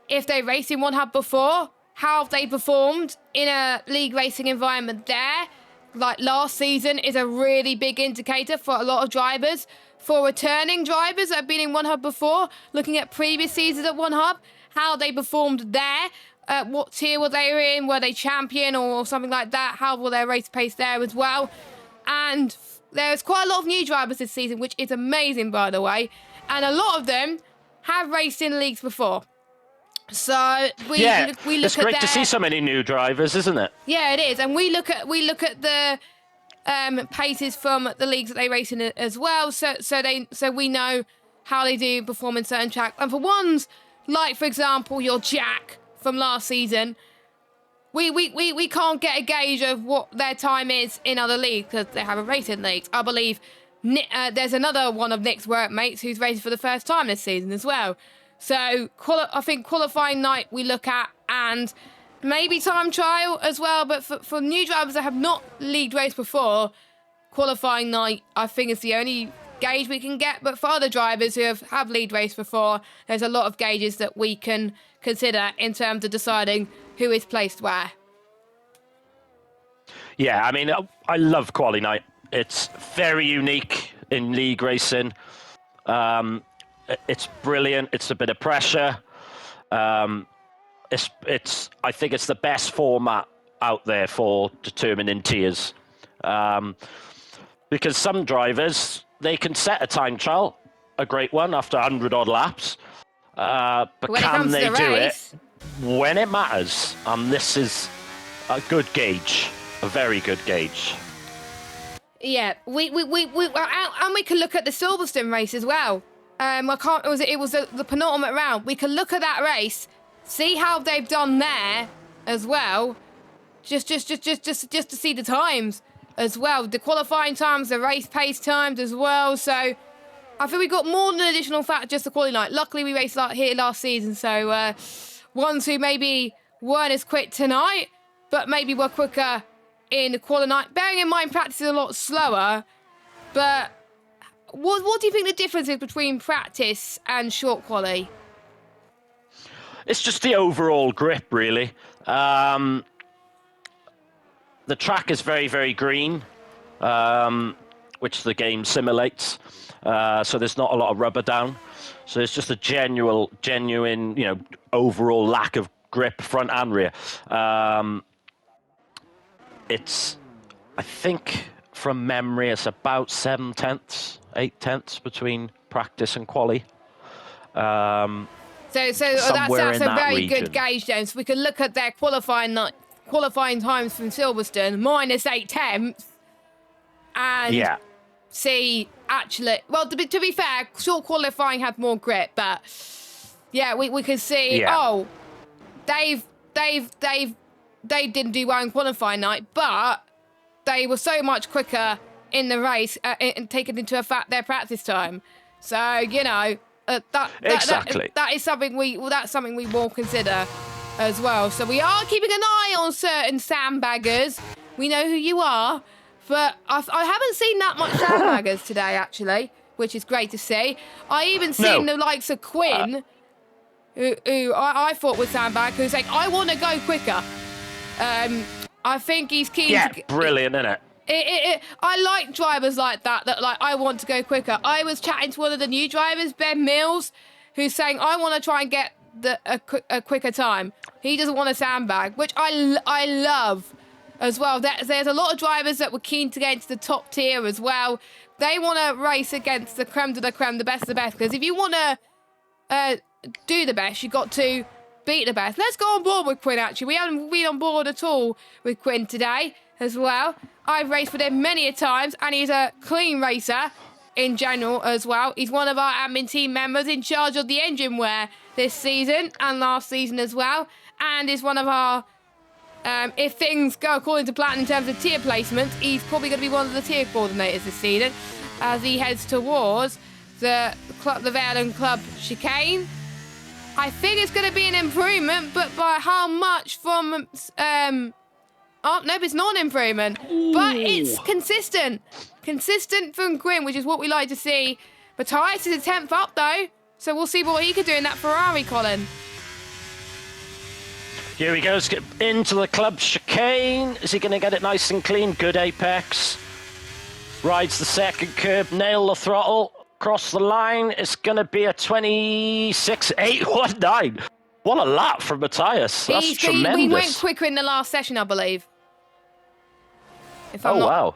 if they raced in one hub before, how have they performed in a league racing environment there. Like last season is a really big indicator for a lot of drivers. For returning drivers that have been in one hub before, looking at previous seasons at one hub, how they performed there, what tier were they in, were they champion or something like that, how will their race pace there as well. And there's quite a lot of new drivers this season, which is amazing, by the way. And a lot of them have raced in leagues before. So we look it's great to see so many new drivers, isn't it? Yeah, it is. And we look at the paces from the leagues that they race in as well, so we know how they do perform in certain tracks. And for ones like, for example, your Jack from last season, we can't get a gauge of what their time is in other leagues because they haven't raced in leagues. I believe there's another one of Nick's workmates who's racing for the first time this season as well. So I think qualifying night we look at, and maybe time trial as well, but for new drivers that have not league raced before, qualifying night I think is the only gauge we can get. But for other drivers who have league raced before, there's a lot of gauges that we can consider in terms of deciding who is placed where. Yeah, I mean, I love Quali Night. It's very unique in league racing. It's brilliant. It's a bit of pressure. I think it's the best format out there for determining tiers. Because some drivers, they can set a time trial, a great one, after 100 odd laps. But when it can comes to they the do race, it when it matters? And this is a good gauge, a very good gauge. yeah, we and we can look at the Silverstone race as well. It was the penultimate round. We can look at that race, see how they've done there as well, just to see the times as well, the qualifying times, the race pace times as well. So I think we got more than an additional factor just the quality night. Luckily, we raced here last season, so ones who maybe weren't as quick tonight, but maybe were quicker in the quality night. Bearing in mind, practice is a lot slower, but what do you think the difference is between practice and short quali? It's just the overall grip, really. The track is very, very green, which the game simulates. So there's not a lot of rubber down. So it's just a genuine, overall lack of grip, front and rear. It's, I think, from memory, it's about 8/10 between practice and quali. So that's a very good gauge then. So we can look at their qualifying times from Silverstone, minus 8/10, and see actually. Well, to be fair, short qualifying had more grip, but yeah, we can see. Yeah. Oh, they didn't do well in qualifying night, but they were so much quicker in the race, and taking into effect their practice time. So that is something we will consider as well. So we are keeping an eye on certain sandbaggers. We know who you are, but I haven't seen that much sandbaggers today actually, which is great to see. I even seen the likes of Quinn, who I thought was sandbag, who's like, I want to go quicker. I think he's keen. Yeah, brilliant, isn't it? I like drivers like that like, I want to go quicker. I was chatting to one of the new drivers, Ben Mills, who's saying, I want to try and get a quicker time. He doesn't want a sandbag, which I love as well. There's a lot of drivers that were keen to get into the top tier as well. They want to race against the creme de la creme, the best of the best. Because if you want to do the best, you've got to beat the best. Let's go on board with Quinn, actually. We haven't been on board at all with Quinn today as well. I've raced with him many a times, and he's a clean racer in general as well. He's one of our admin team members in charge of the engine wear this season and last season as well, and is one of our, if things go according to plan in terms of tier placement, he's probably going to be one of the tier coordinators this season as he heads towards the Valen Club chicane. I think it's going to be an improvement, but by how much from... Oh, no, it's not an improvement. Ooh. But it's consistent. Consistent from Quinn, which is what we like to see. Matthias is a 10th up, though. So we'll see what he could do in that Ferrari, Colin. Here he goes, get into the club chicane. Is he going to get it nice and clean? Good apex. Rides the second curb, nail the throttle. Cross the line. It's going to be a 26.819. What a lap from Matthias. That's tremendous. We went quicker in the last session, I believe. Wow.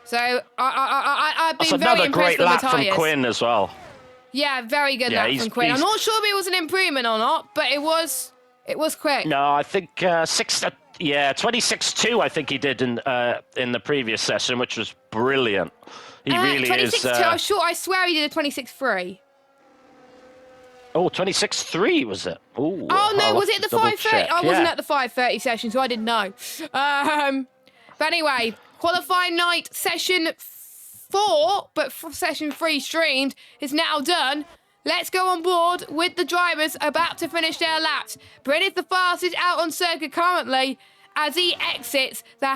So I've been very impressed with Matthias. That's another great lap from Quinn as well. Yeah, very good lap from Quinn. I'm not sure if it was an improvement or not, but it was quick. No, I think 26.2 I think he did in the previous session, which was brilliant. He really is. 26.2, I swear he did a 26.3. Oh, 26.3 was it? Ooh, oh, no, was it the 5:30? I wasn't at the 5:30 session, so I didn't know. But anyway, qualifying night session 4, but session 3 streamed, is now done. Let's go on board with the drivers about to finish their laps. Bryn is the fastest out on circuit currently as he exits the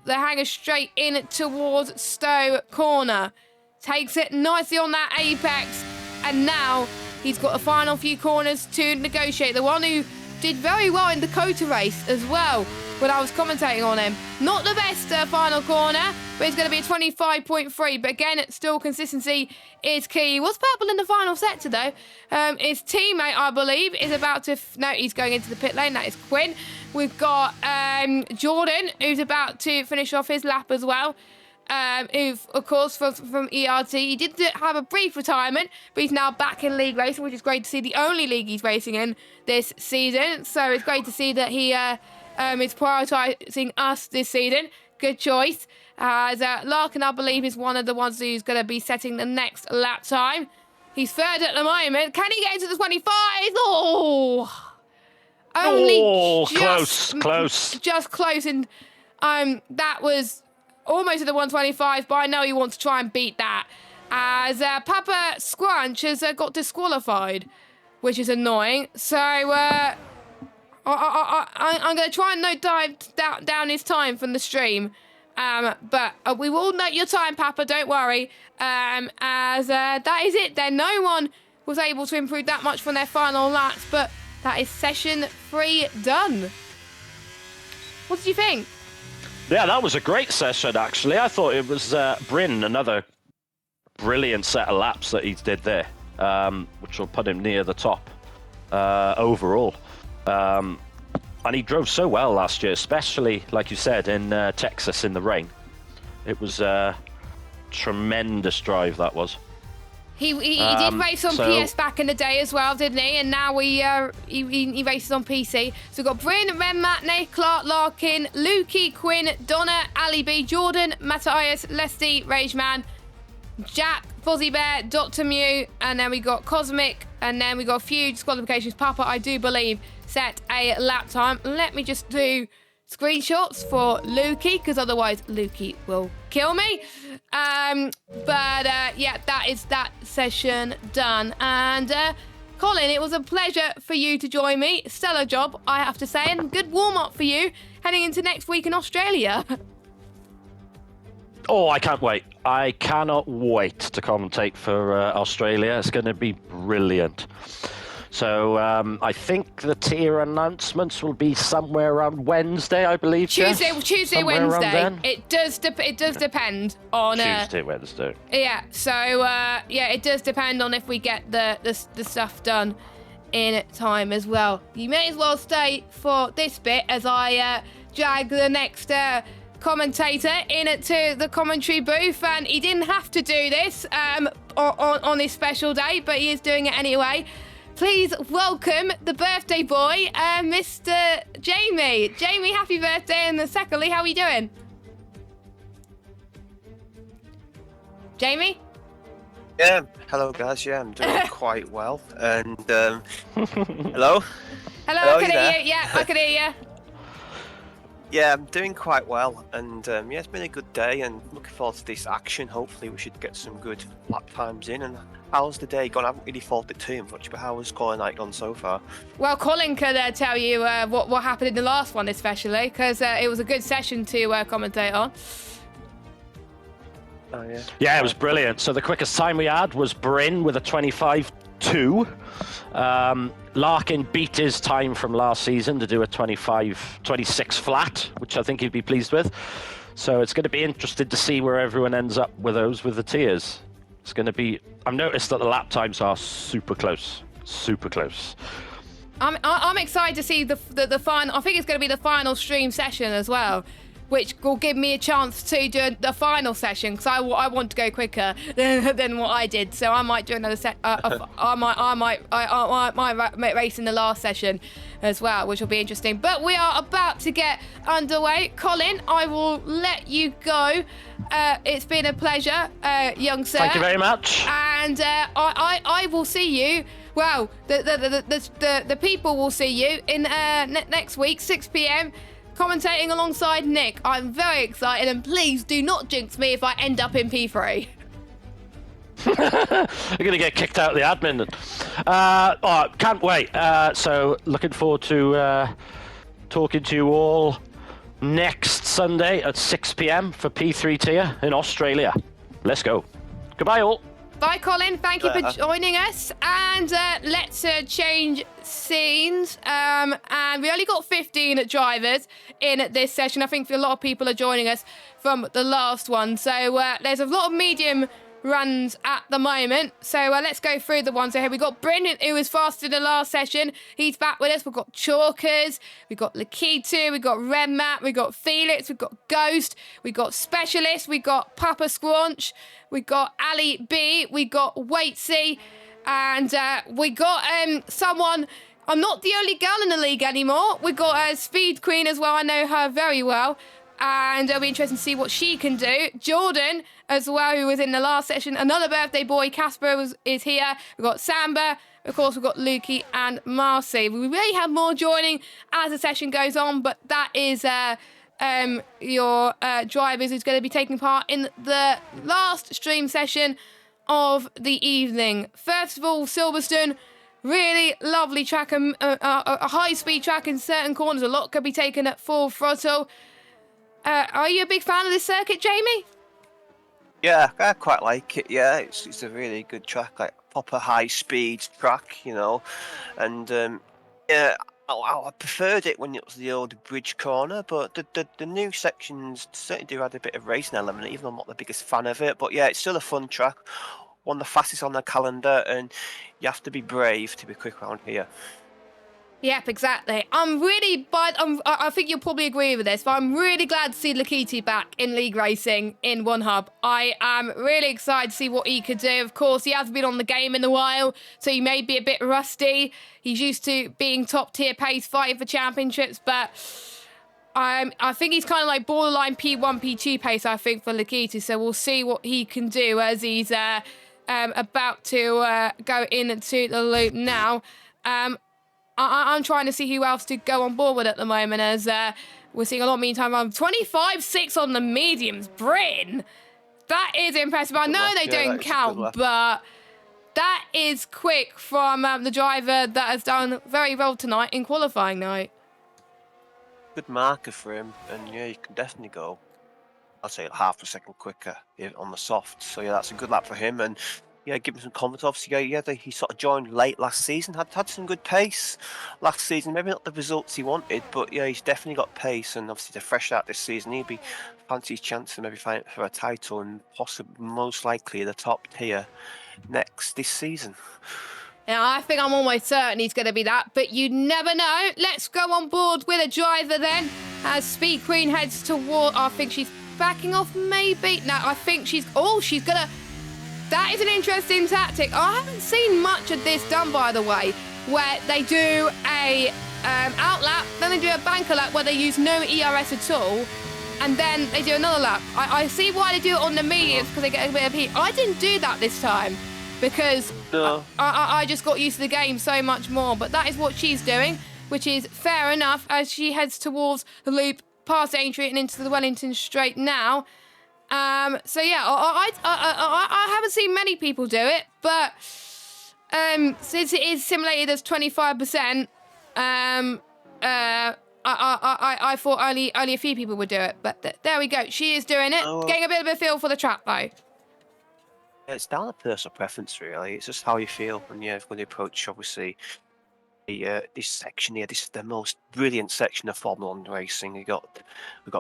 hangar straight in towards Stowe Corner. Takes it nicely on that apex, and now he's got the final few corners to negotiate. The one who did very well in the Dakota race as well. when I was commentating on him. Not the best final corner, but it's going to be a 25.3. But again, still consistency is key. He was purple in the final sector, though. His teammate, I believe, is about to... No, he's going into the pit lane. That is Quinn. We've got Jordan, who's about to finish off his lap as well. Who, of course, from ERT. He did have a brief retirement, but he's now back in league racing, which is great to see. The only league he's racing in this season. So it's great to see that he is prioritising us this season. Good choice. As Larkin, I believe, is one of the ones who's going to be setting the next lap time. He's third at the moment. Can he get into the 25? Oh! Only close. Just close. And that was... almost at the 125, but I know he wants to try and beat that. As Papa Squanch has got disqualified, which is annoying. So I'm going to try and note down his time from the stream. But we will note your time, Papa, don't worry. As that is it then. No one was able to improve that much from their final laps, but that is session 3 done. What did you think? Yeah, that was a great session, actually. I thought it was Bryn, another brilliant set of laps that he did there, which will put him near the top overall. And he drove so well last year, especially, like you said, in Texas in the rain. It was a tremendous drive, that was. He did race on PS back in the day as well, didn't he? And now he races on PC. So we've got Bryn, Ren, Matney, Clark, Larkin, Lukey, Quinn, Donna, Ali B, Jordan, Matthias, Leslie, Rageman, Jack, Fozzie Bear, Dr. Mew, and then we got Cosmic, and then we got a few disqualifications. Papa, I do believe, set a lap time. Let me just do screenshots for Lukey, because otherwise Lukey will kill me. Yeah, that is that session done. And Colin, it was a pleasure for you to join me. Stellar job, I have to say, and good warm-up for you heading into next week in Australia. Oh, I can't wait. I cannot wait to commentate for Australia. It's going to be brilliant. So I think the tier announcements will be somewhere around Wednesday, I believe. Tuesday, somewhere Wednesday. It does depend on Tuesday, Wednesday. Yeah. So it does depend on if we get the stuff done in time as well. You may as well stay for this bit as I drag the next commentator into the commentary booth, and he didn't have to do this on this special day, but he is doing it anyway. Please welcome the birthday boy, Mr. Jamie. Jamie, happy birthday, and secondly, how are you doing? Jamie? Yeah, hello guys, yeah, I'm doing quite well, and hello? Hello, I can hear you, yeah, I can hear you. Yeah, I'm doing quite well, and yeah, it's been a good day, and looking forward to this action. Hopefully we should get some good lap times in. And how's the day gone? I haven't really thought it too much, but how has Colin Night gone so far? Well, Colin could tell you what happened in the last one, especially, because it was a good session to commentate on. Oh, yeah. Yeah, it was brilliant. So the quickest time we had was Bryn with a 25.2. Larkin beat his time from last season to do a 26 flat, which I think he'd be pleased with. So it's going to be interesting to see where everyone ends up with those with the tiers. It's going to be... I've noticed that the lap times are super close. Super close. I'm excited to see the final... I think it's going to be the final stream session as well, which will give me a chance to do the final session, because I want to go quicker than what I did. So I might do another set. I might race in the last session as well, which will be interesting. But we are about to get underway. Colin, I will let you go. It's been a pleasure, young sir. Thank you very much. And I will see you. Well, the people will see you in next week, 6 p.m. commentating alongside Nick. I'm very excited, and please do not jinx me if I end up in P3. You're going to get kicked out of the admin. Can't wait. So looking forward to talking to you all next Sunday at 6 p.m. for P3 tier in Australia. Let's go. Goodbye all. Bye, Colin. Thank you for Later. joining us. And let's change scenes. And we only got 15 drivers in this session. I think a lot of people are joining us from the last one. So there's a lot of medium runs at the moment. So let's go through the ones. So here we got Bryn, who was faster in the last session. He's back with us. We've got Chalkers, we've got Lakitu, we've got Red Map, we've got Felix, we've got Ghost, we've got Specialist, we've got Papa Squanch, we've got Ali B, we got Waitsy, and we got someone. I'm not the only girl in the league anymore. We've got Speed Queen as well. I know her very well. And it'll be interesting to see what she can do. Jordan as well, who was in the last session. Another birthday boy, Casper, is here. We've got Samba. Of course, we've got Lukey and Marcy. We really have more joining as the session goes on, but that is your drivers who's going to be taking part in the last stream session of the evening. First of all, Silverstone. Really lovely track, a high-speed track in certain corners. A lot could be taken at full throttle. Are you a big fan of this circuit, Jamie? Yeah, I quite like it. Yeah, it's a really good track, like proper high speed track, you know. And yeah, I preferred it when it was the old bridge corner, but the new sections certainly do add a bit of racing element, even though I'm not the biggest fan of it. But yeah, it's still a fun track, one of the fastest on the calendar, and you have to be brave to be quick around here. Yep, exactly. I think you'll probably agree with this, but I'm really glad to see Lakiti back in league racing in One Hub. I am really excited to see what he could do. Of course, he hasn't been on the game in a while, so he may be a bit rusty. He's used to being top tier pace, fighting for championships, but I think he's kind of like borderline P1, P2 pace, I think, for Lakiti. So we'll see what he can do as he's about to go into the loop now. I'm trying to see who else to go on board with at the moment, as we're seeing a lot of meantime. 25.6 on the mediums. Bryn, that is impressive. I know they don't count, but that is quick from the driver that has done very well tonight in qualifying night. Good marker for him, and yeah, you can definitely go, I'd say, half a second quicker on the soft. So yeah, that's a good lap for him, and yeah, give him some confidence. Obviously, he sort of joined late last season, had some good pace last season. Maybe not the results he wanted, but yeah, he's definitely got pace. And obviously, to fresh out this season, he'd be fancy his chance of maybe fighting for a title and possibly, most likely, the top tier this season. Yeah, I think I'm almost certain he's going to be that, but you never know. Let's go on board with a driver then, as Speed Queen heads toward. I think she's backing off, maybe. No, I think she's going to. That is an interesting tactic. I haven't seen much of this done, by the way, where they do a out lap, then they do a banker lap where they use no ERS at all, and then they do another lap. I see why they do it on the mediums, because they get a bit of heat. I didn't do that this time because I just got used to the game so much more. But that is what she's doing, which is fair enough, as she heads towards the loop, past Aintree and into the Wellington Straight now. So yeah, I haven't seen many people do it, but since it is simulated as 25%, I thought only a few people would do it. But there we go. She is doing it, getting a bit of a feel for the track though. It's down to personal preference, really. It's just how you feel, and yeah, when you approach, obviously, this section here, this is the most brilliant section of Formula 1 racing. We've got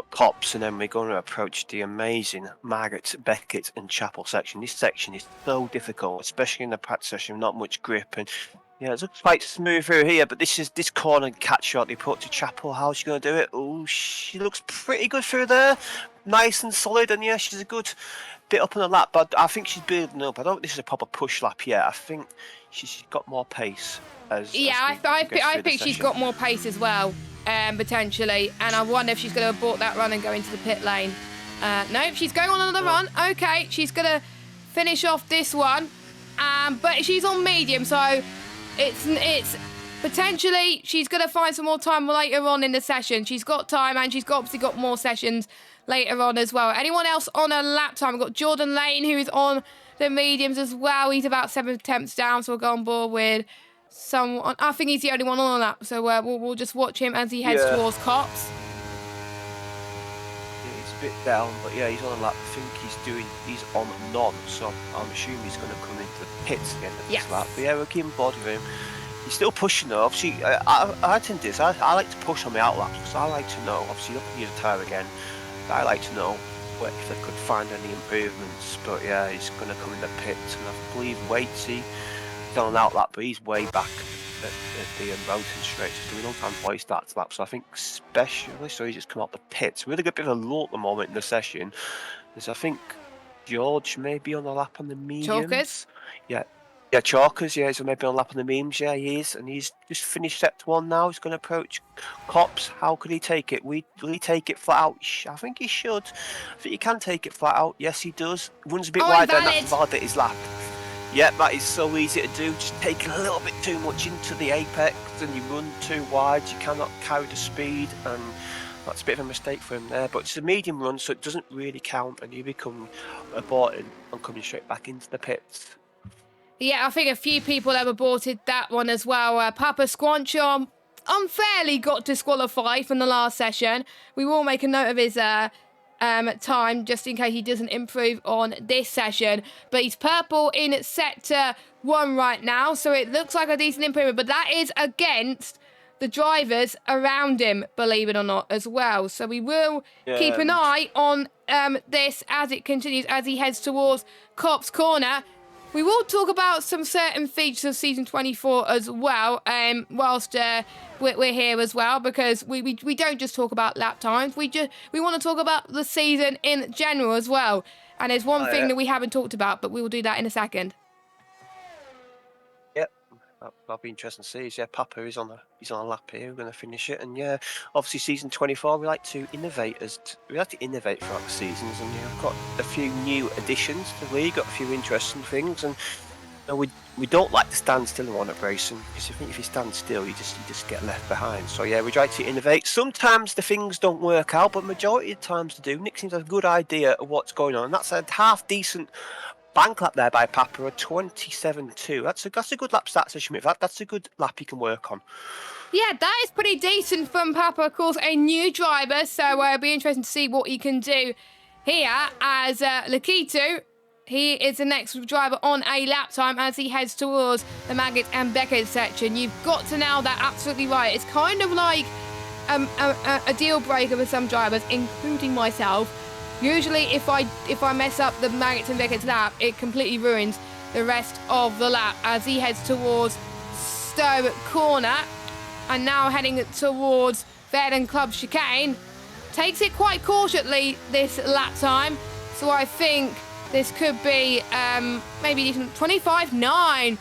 Cops, and then we're going to approach the amazing Margaret, Beckett and Chapel section. This section is so difficult, especially in the practice session, not much grip, and yeah, it looks quite smooth through here, but this corner catch shot, the approach to Chapel, how's she going to do it? Oh, she looks pretty good through there, nice and solid, and yeah, she's a good bit up on the lap, but I think she's building up. I don't think this is a proper push lap yet. I think she's got more pace. I think she's got more pace as well, potentially, and I wonder if she's going to abort that run and go into the pit lane. Nope, she's going on another run. Okay, she's going to finish off this one, but she's on medium, so it's potentially she's going to find some more time later on in the session. She's got time, and she's obviously got more sessions later on as well. Anyone else on a lap time? We've got Jordan Lane, who is on the mediums as well. He's about 7 attempts down, so we'll go on board with someone. I think he's the only one on the lap, so we'll just watch him as he heads towards Cops. It's a bit down, but yeah, he's on a lap. I think he's on none, so I'm assuming he's going to come into the pits at the end of this lap. But yeah, we're keeping board with him. He's still pushing though. Obviously, I tend to this. I like to push on my out laps because I like to know. Obviously, you're not going to use a tyre again. But I like to know if they could find any improvements. But yeah, he's going to come in the pits, and I believe Waitsy he's on an out lap, but he's way back at the mountain straight. So we don't time before he starts lap. So I think especially, so he's just come out the pits. Really good bit of a lull at the moment in the session. Because I think George may be on the lap on the mediums. Chalkers? Yeah, Chalkers, yeah, he's maybe on lap on the memes, yeah, he is, and he's just finished sector 1 now, he's going to approach Cops. How could he take it? Will he take it flat out? I think he should. I think he can take it flat out, yes he does. Runs a bit wider and that's valid his lap. Yeah, that is so easy to do, just taking a little bit too much into the apex and you run too wide, you cannot carry the speed, and that's a bit of a mistake for him there, but it's a medium run so it doesn't really count and you become aborted and coming straight back into the pits. Yeah, I think a few people have aborted that one as well. Papa Squancho unfairly got disqualified from the last session. We will make a note of his time just in case he doesn't improve on this session. But he's purple in sector 1 right now, so it looks like a decent improvement. But that is against the drivers around him, believe it or not, as well. So we will keep an eye on this as it continues, as he heads towards Cop's Corner. We will talk about some certain features of season 24 as well, whilst we're here as well, because we don't just talk about lap times. We want to talk about the season in general as well. And there's one thing that we haven't talked about, but we will do that in a second. Yep, that'll be interesting to see. Yeah, Papa is on a lap here. We're going to finish it, and yeah, obviously season 24 we like to innovate throughout the seasons, and we've got a few new additions to the league, got a few interesting things, and we don't like to stand still and want to racing, because I think if you stand still you just get left behind. So yeah, we try to innovate. Sometimes the things don't work out, but majority of the times they do. Nick seems to have a good idea of what's going on, and that's a half decent bank lap there by Papa, a 27.2. That's a good lap stats, Schmidt. That's a good lap he can work on. Yeah, that is pretty decent from Papa. Of course, a new driver, so it'll be interesting to see what he can do here as Lakitu. He is the next driver on a lap time as he heads towards the Maggot and Beckett section. You've got to nail that absolutely right. It's kind of like a deal breaker for some drivers, including myself. Usually, if I mess up the Maggots and Beckett's lap, it completely ruins the rest of the lap as he heads towards Stowe Corner and now heading towards Verdon Club Chicane. Takes it quite cautiously this lap time, so I think this could be maybe even 25.9.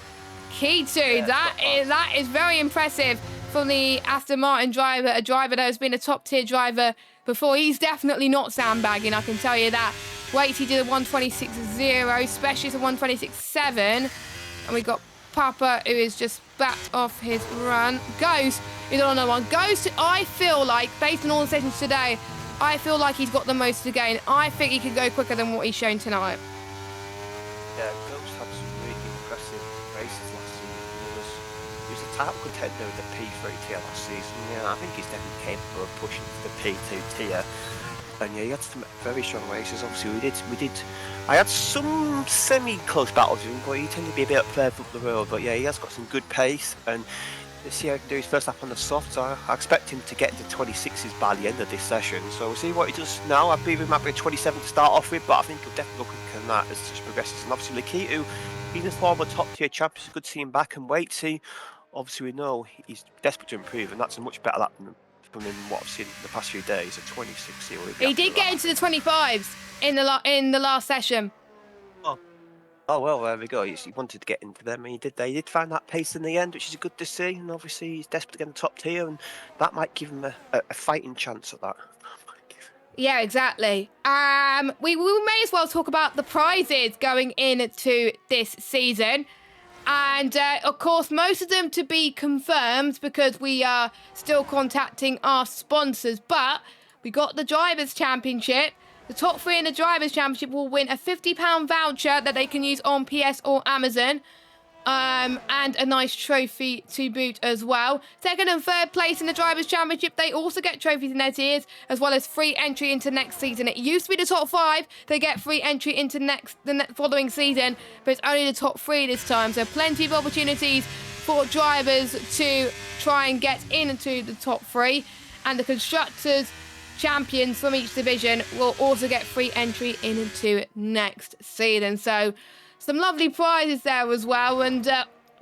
Kitu, that is very impressive from the Aston Martin driver, a driver that has been a top tier driver before. He's definitely not sandbagging, I can tell you that. Wait, he did a 126.0, Specialist a 126.7, and we got Papa, who is just backed off his run. Ghost is on another one. Ghost, I feel like, based on all the sessions today, I feel like he's got the most to gain. I think he could go quicker than what he's shown tonight. Yeah, Ghost had some really impressive races last season. He was a title contender with the P3 tier last season. Yeah, I think he's definitely capable of pushing to the P2 tier. And yeah, he had some very strong races. Obviously, we did. I had some semi-close battles with him, but he tended to be a bit further up the road. But yeah, he has got some good pace, and let's see how he can do his first lap on the soft. So I expect him to get to 26s by the end of this session. So we'll see what he does now. I believe he might be a 27 to start off with, but I think he'll definitely look quicker than that as he progresses. And obviously, Lakitu, he's a former top-tier champ. It's good to see him back. And Waitsy, obviously, we know he's desperate to improve, and that's a much better lap from him what I've seen in the past few days. A 26 here. He did get into the 25s in the last session. Oh well, there we go. He wanted to get into them, and he did. They did find that pace in the end, which is good to see. And obviously, he's desperate to get in the top tier, and that might give him a fighting chance at that. Yeah, exactly. We may as well talk about the prizes going into this season. And, of course, most of them to be confirmed because we are still contacting our sponsors. But we got the Drivers' Championship. The top 3 in the Drivers' Championship will win a £50 voucher that they can use on PS or Amazon. and a nice trophy to boot as well. Second and third place in the Drivers' Championship, they also get trophies in their tiers, as well as free entry into next season. It used to be the top 5, they get free entry into the following season, but it's only the top 3 this time, so plenty of opportunities for drivers to try and get into the top 3, and the Constructors' champions from each division will also get free entry into next season. So some lovely prizes there as well, and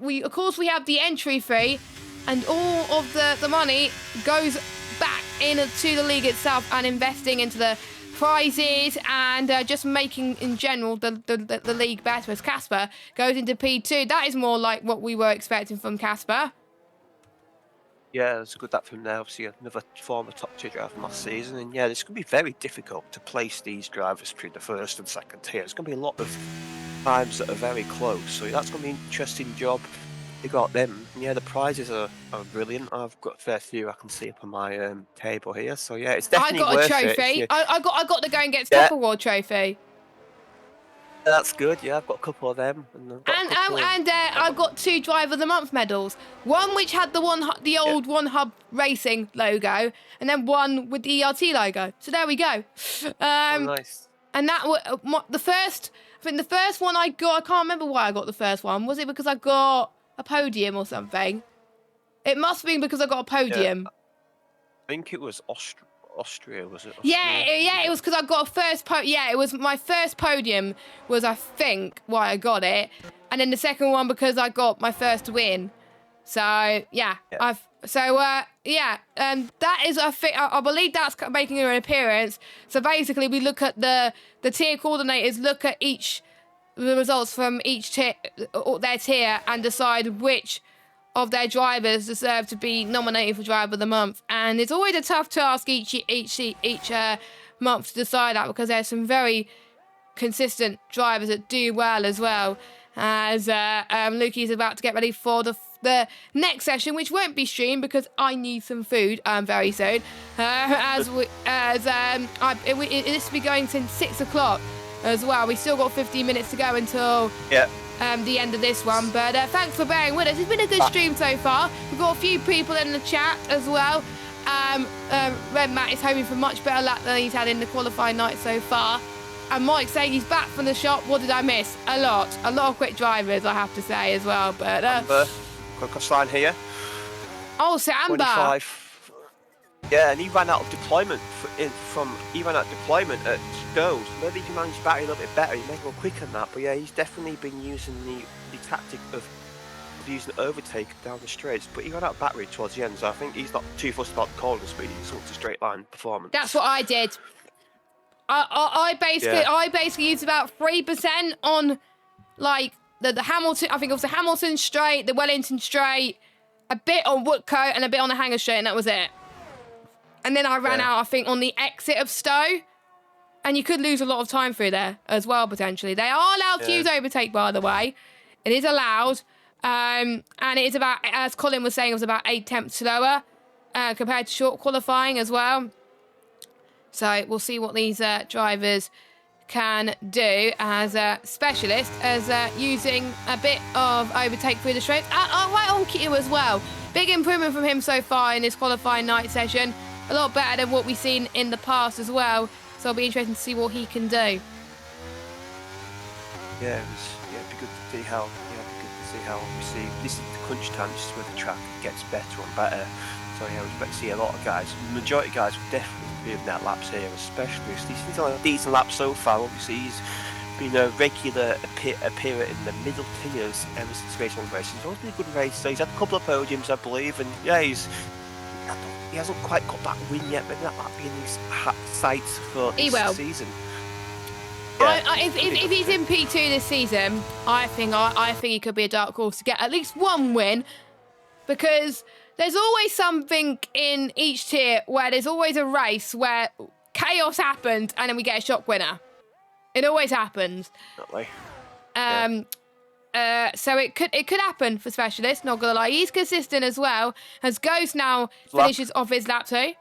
we have the entry fee, and all of the money goes back into the league itself and investing into the prizes and just making in general the league better, as Casper goes into P2. That is more like what we were expecting from Casper. Yeah, it's good that from there. Obviously, another former top 2 driver from last season, and yeah, it's going to be very difficult to place these drivers between the first and second tier. It's going to be a lot of times that are very close, so that's going to be an interesting job. You got them, and yeah, the prizes are brilliant. I've got a fair few I can see up on my table here, so yeah, it's definitely I got worth a trophy. it. I got to go and get Stock Award trophy. That's good. Yeah, I've got a couple of them, and I've got 2 Driver of the Month medals. One which had the old One Hub Racing logo, and then one with the ERT logo. So there we go. Nice. And that was the first. I think the first one I got. I can't remember why I got the first one. Was it because I got a podium or something? It must have been because I got a podium. Yeah. I think it was Austria, was it? Yeah, it was because I got a first it was my first podium was, I think, why I got it. And then the second one because I got my first win. So, that is, I believe that's making an appearance. So basically we look at the tier coordinators, look at the results from each tier, their tier, and decide which of their drivers deserve to be nominated for Driver of the Month. And it's always a tough task each month to decide that, because there's some very consistent drivers that do well as well. As Lukey's about to get ready for the next session, which won't be streamed because I need some food very soon. This will be going since 6 o'clock as well. We still got 15 minutes to go until the end of this one, but thanks for bearing with us. It's been a good stream so far. We've got a few people in the chat as well. Red Matt is hoping for much better luck than he's had in the qualifying night so far. And Mike saying he's back from the shop. What did I miss? A lot of quick drivers, I have to say as well. But quick line here. Oh, so Amber. 25. Yeah, and he ran out of deployment at Stowe. Maybe he can manage battery a little bit better. He may go quicker than that, but yeah, he's definitely been using the tactic of using overtake down the straights. But he ran out of battery towards the end, so I think he's not too fussed about the corner speed. He just wants a straight line performance. That's what I did. I basically used about 3% on like the Hamilton. I think it was the Hamilton straight, the Wellington straight, a bit on Woodcote, and a bit on the Hanger straight, and that was it. And then I ran out, I think, on the exit of Stowe. And you could lose a lot of time through there as well, potentially. They are allowed to use overtake, by the way. It is allowed. And it is about, as Colin was saying, it was about 8 tenths slower compared to short qualifying as well. So we'll see what these drivers can do as specialists, as using a bit of overtake through the straight. Right on Q as well. Big improvement from him so far in this qualifying night session. A lot better than what we've seen in the past as well. So it'll be interesting to see what he can do. Yeah, it'd be good to see how. Obviously this is the crunch time. This is where the track gets better and better. So yeah, we expect to see a lot of guys. The majority of guys will definitely be in that laps here, especially. He's on a decent lap so far. Obviously, he's been a regular appearer in the middle tiers ever since race 1 race. He's always been a good race. So he's had a couple of podiums, I believe, and yeah, he hasn't quite got that win yet, but that might be in his sights for this season. Yeah, if he's in P2 this season, I think he could be a dark horse to get at least one win, because there's always something in each tier where there's always a race where chaos happens and then we get a shock winner. It always happens. Definitely. So it could happen for Specialist, not gonna lie. He's consistent as well, as Ghost now finishes off his lap 2.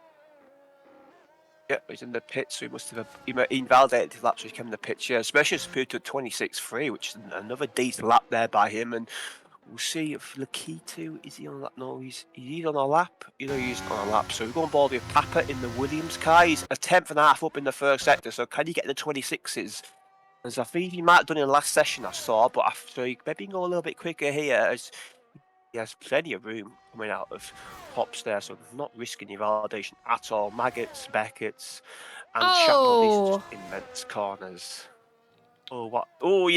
Yeah, he's in the pits, so he must have invalidated his lap, so he came in the pits. Yeah, Specialist put to 26.3, which is another decent lap there by him. And We'll see if Lakitu, is he on that? No, he's on a lap. He's on a lap. So we're going board with Papa in the Williams car. He's a 10th and a half up in the first sector. So can he get the 26s? As I think he might have done in the last session I saw, but so he maybe go a little bit quicker here, as he has plenty of room coming out of hops there, so not risking your validation at all. Maggots, Beckett's, and Chapel, these are just immense corners. Oh, what? Oh,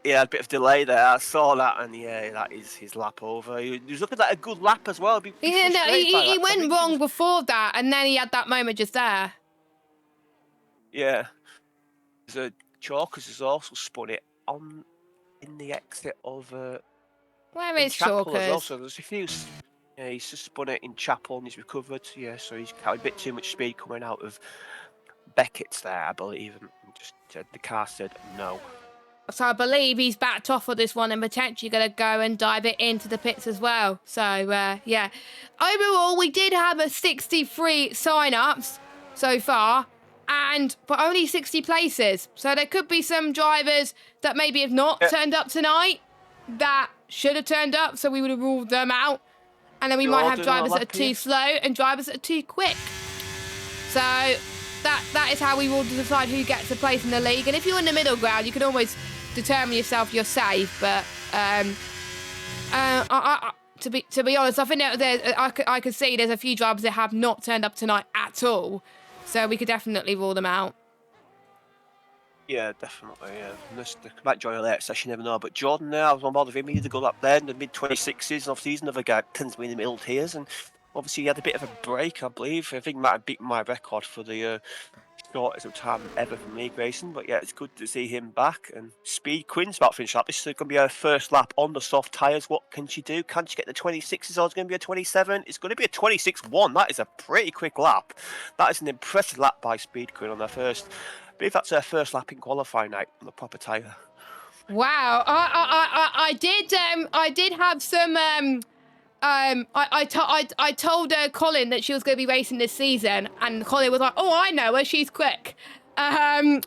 yeah, a bit of delay there. I saw that, and yeah, that is his lap over. He was looking like a good lap as well. He went wrong before that, and then he had that moment just there. Yeah. There's Chalkers has also spun it in the exit of where is Chapel Chalkers? as well. So there's a few. Yeah, he's just spun it in Chapel and he's recovered. Yeah, so he's got a bit too much speed coming out of Beckett's there, I believe. And just the car said no. So I believe he's backed off for this one and potentially going to go and dive it into the pits as well. So yeah, overall we did have 63 sign-ups so far. But only 60 places. So there could be some drivers that maybe have not turned up tonight that should have turned up, so we would have ruled them out. And then we might have drivers that are too slow and drivers that are too quick. So that is how we will decide who gets a place in the league. And if you're in the middle ground, you can always determine yourself you're safe. But to be honest, I think I could see there's a few drivers that have not turned up tonight at all. So we could definitely rule them out. Yeah, definitely, yeah. They might join a late session, you never know. But Jordan there, I was on board with him. He had to go up there in the mid-26s. And obviously, he's another guy that tends to be in the middle tiers. And obviously, he had a bit of a break, I believe. I think he might have beaten my record for the shortest of time ever for me, Grayson. But yeah, it's good to see him back. And Speed Quinn's about to finish lap. This is going to be her first lap on the soft tyres. What can she do? Can she get the 26s or is it going to be a 27? It's going to be a 26-1. That is a pretty quick lap. That is an impressive lap by Speed Quinn on her first. I believe that's her first lap in qualifying night on the proper tyre. Wow, I did have some. I told Colin that she was going to be racing this season, and Colin was like, "Oh, I know her. She's quick." She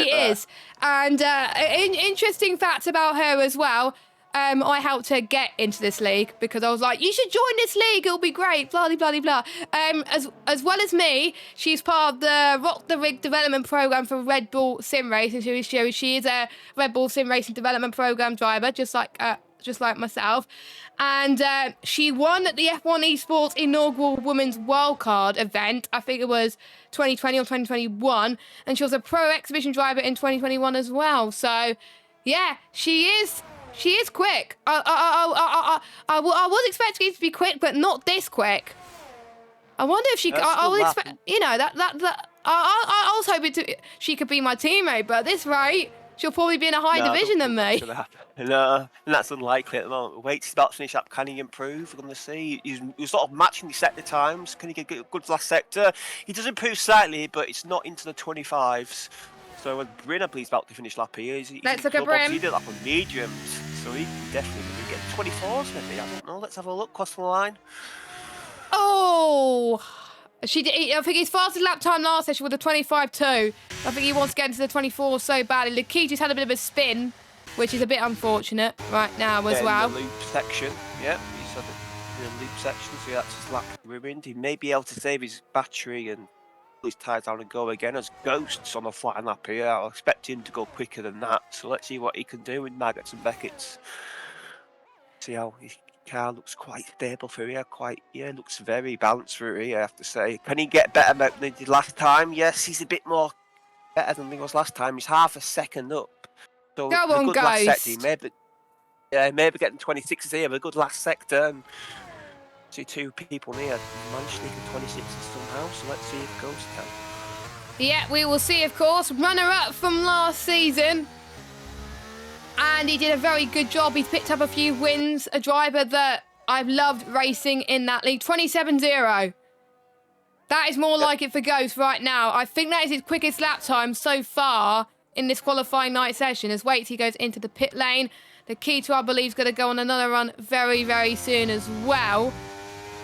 is. And interesting facts about her as well. I helped her get into this league because I was like, you should join this league, it'll be great, blah, blah, blah, blah. As well as me, she's part of the Rock the Rig development program for Red Bull Sim Racing. She is a Red Bull Sim Racing development program driver, just like myself. And she won at the F1 Esports inaugural Women's Wildcard event. I think it was 2020 or 2021. And she was a pro exhibition driver in 2021 as well. So, yeah, she is quick. I was expecting it to be quick, but not this quick. I wonder if she. I would expect. I was hoping she could be my teammate, but at this rate, she'll probably be in a higher division than me. No, and that's unlikely at the moment. Wait's about to finish up. Can he improve? We're going to see. He's sort of matching the sector times. Can he get a good last sector? He does improve slightly, but it's not into the 25s. So when Bryn, I believe, is about to finish lap here. Let's look at Bryn. He did lap on mediums, so he can definitely get 24s maybe. I don't know. Let's have a look. Cross the line. Oh, I think his fastest lap time last session was a 25.2. I think he wants to get into the 24 so badly. Lakita's had a bit of a spin, which is a bit unfortunate right now as well. In the loop section, yeah, he's had it in the loop section, so that's his lap ruined. He may be able to save his battery and his tyres down and go again as Ghosts on a flat lap here. I'll expect him to go quicker than that, so let's see what he can do with Maggots and Beckett's. See how his car looks quite stable through here, looks very balanced through here, I have to say. Can he get better than he did last time? Yes, he's a bit more better than he was last time. He's half a second up. So go on, good last sector. Maybe getting 26s here, but a good last sector. And see two people near managed to sneak a 26s somehow, so let's see if Ghost can. Yeah, we will see, of course. Runner-up from last season. And he did a very good job. He's picked up a few wins. A driver that I've loved racing in that league. 27.0. That is more like it for Ghost right now. I think that is his quickest lap time so far in this qualifying night session. As he goes into the pit lane. The Keto, I believe, is going to go on another run very, very soon as well.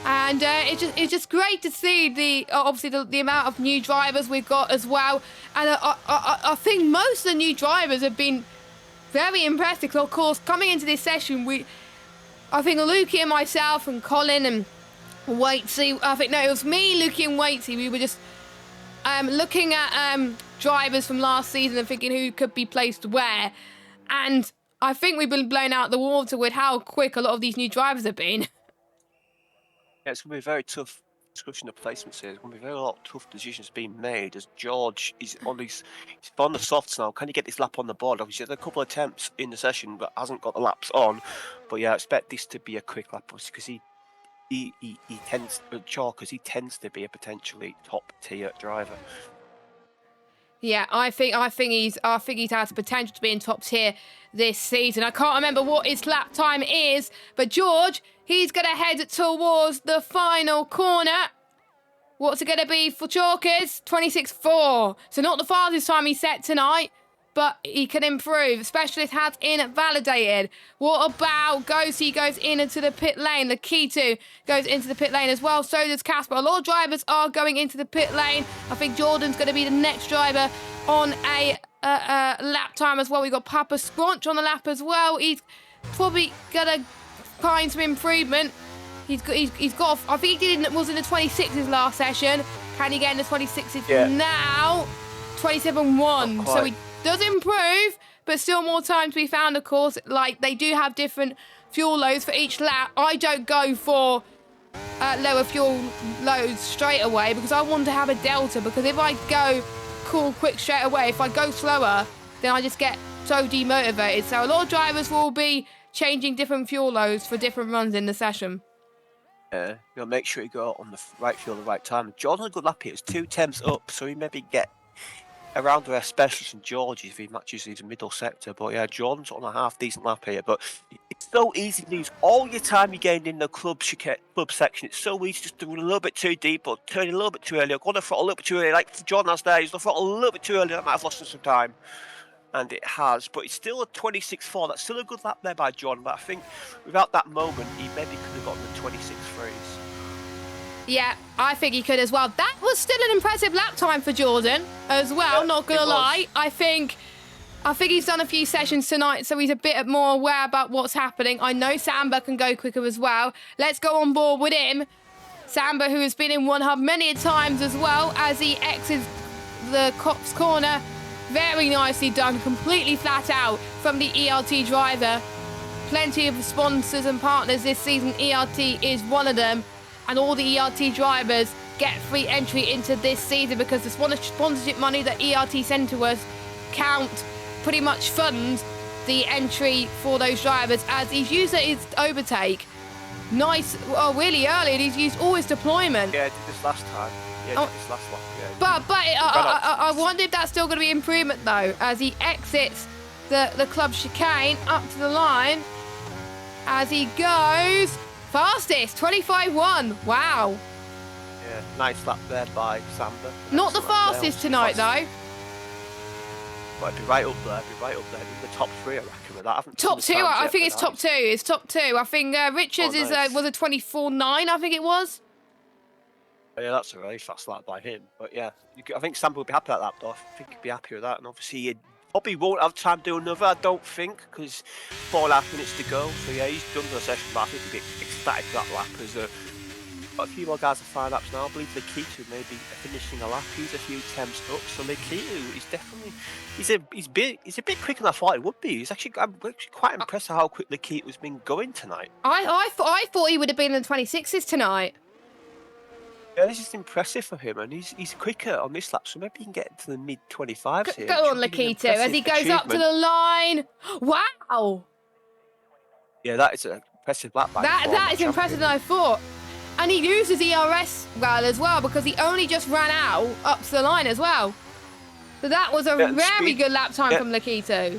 And it's just great to see the amount of new drivers we've got as well. And I think most of the new drivers have been very impressive. Of course, coming into this session, I think Lukey and myself and Colin and Waitsy, it was me, Lukey and Waitsy, we were just looking at drivers from last season and thinking who could be placed where. And I think we've been blown out the water with how quick a lot of these new drivers have been. Yeah, it's going to be a very tough discussion of placements here. There's going to be a lot of tough decisions being made as George is on he's on the softs now. Can he get this lap on the board? Obviously, there's a couple of attempts in the session, but hasn't got the laps on. But yeah, I expect this to be a quick lap, because he tends to be a potentially top tier driver. Yeah, I think he's had potential to be in top tier this season. I can't remember what his lap time is, but George, he's gonna head towards the final corner. What's it gonna be for Chalkers? 26.4. So not the fastest time he set tonight, but he can improve. Specialist has invalidated. What about Ghosty goes into the pit lane? Lakitu goes into the pit lane as well. So does Casper. A lot of drivers are going into the pit lane. I think Jordan's going to be the next driver on a lap time as well. We've got Papa Scrunch on the lap as well. He's probably going to find some improvement. He's got. I think he was in the 26s last session. Can he get in the 26s now? 27.1. So he does improve, but still more time to be found, of course. Like, they do have different fuel loads for each lap. I don't go for lower fuel loads straight away because I want to have a delta, because if I go cool quick straight away, if I go slower, then I just get so demotivated. So a lot of drivers will be changing different fuel loads for different runs in the session. Make sure you go on the right fuel at the right time. Jordan had a good lap here. It's 2 temps up, so he maybe get around the specialist and George if he matches his middle sector. But yeah, Jordan's on a half decent lap here. But it's so easy to lose all your time you gained in the club section. It's so easy just to run a little bit too deep or turn a little bit too early or go on the throttle a little bit too early. Like Jordan has there, he's on the throttle a little bit too early. That might have lost him some time. And it has, but it's still a 26.4. That's still a good lap there by Jordan. But I think without that moment, he maybe could have gotten the 26.3s. Yeah, I think he could as well. That was still an impressive lap time for Jordan as well, not gonna lie. I think he's done a few sessions tonight, so he's a bit more aware about what's happening. I know Samba can go quicker as well. Let's go on board with him. Samba, who has been in one hub many times as well, as he exits the Cops corner. Very nicely done, completely flat out from the ERT driver. Plenty of sponsors and partners this season. ERT is one of them. And all the ERT drivers get free entry into this season because the sponsorship money that ERT send to us pretty much funds the entry for those drivers, as he's used his overtake really early, and he's used all his deployment. Yeah, I did this last time. Yeah, this last one. Yeah, but I wonder if that's still going to be improvement though, as he exits the club chicane up to the line, as he goes fastest 25.1. Wow. Yeah, nice lap there by Samba. Not the fastest tonight though. But it'd be right up there. In the top 3, I reckon. With that. I haven't top 2. I think it's top 2. It's top 2. I think Richards was a 24.9. I think it was. Yeah, that's a really fast lap by him. But yeah, I think Samba would be happy with that lap, though. I think he'd be happy with that. And obviously, he probably won't have time to do another, I don't think, because 4.5 minutes to go. So yeah, he's done the session, but I think he'd be ecstatic with that lap. As got a few more guys at 5 laps now. I believe Lakitu may be finishing a lap. He's a few temps up. So Lakitu is definitely he's a bit quicker than I thought he would be. I'm actually quite impressed at how quick Lakitu's been going tonight. I thought he would have been in the 26s tonight. Yeah, this is impressive for him, and he's quicker on this lap, so maybe he can get to the mid 25s here. Go on, Lakitu, as he goes up to the line. Wow. Yeah, that is an impressive lap by that is impressive than I thought. And he uses ERS well as well, because he only just ran out up to the line as well. So that was a very good lap time from Lakitu.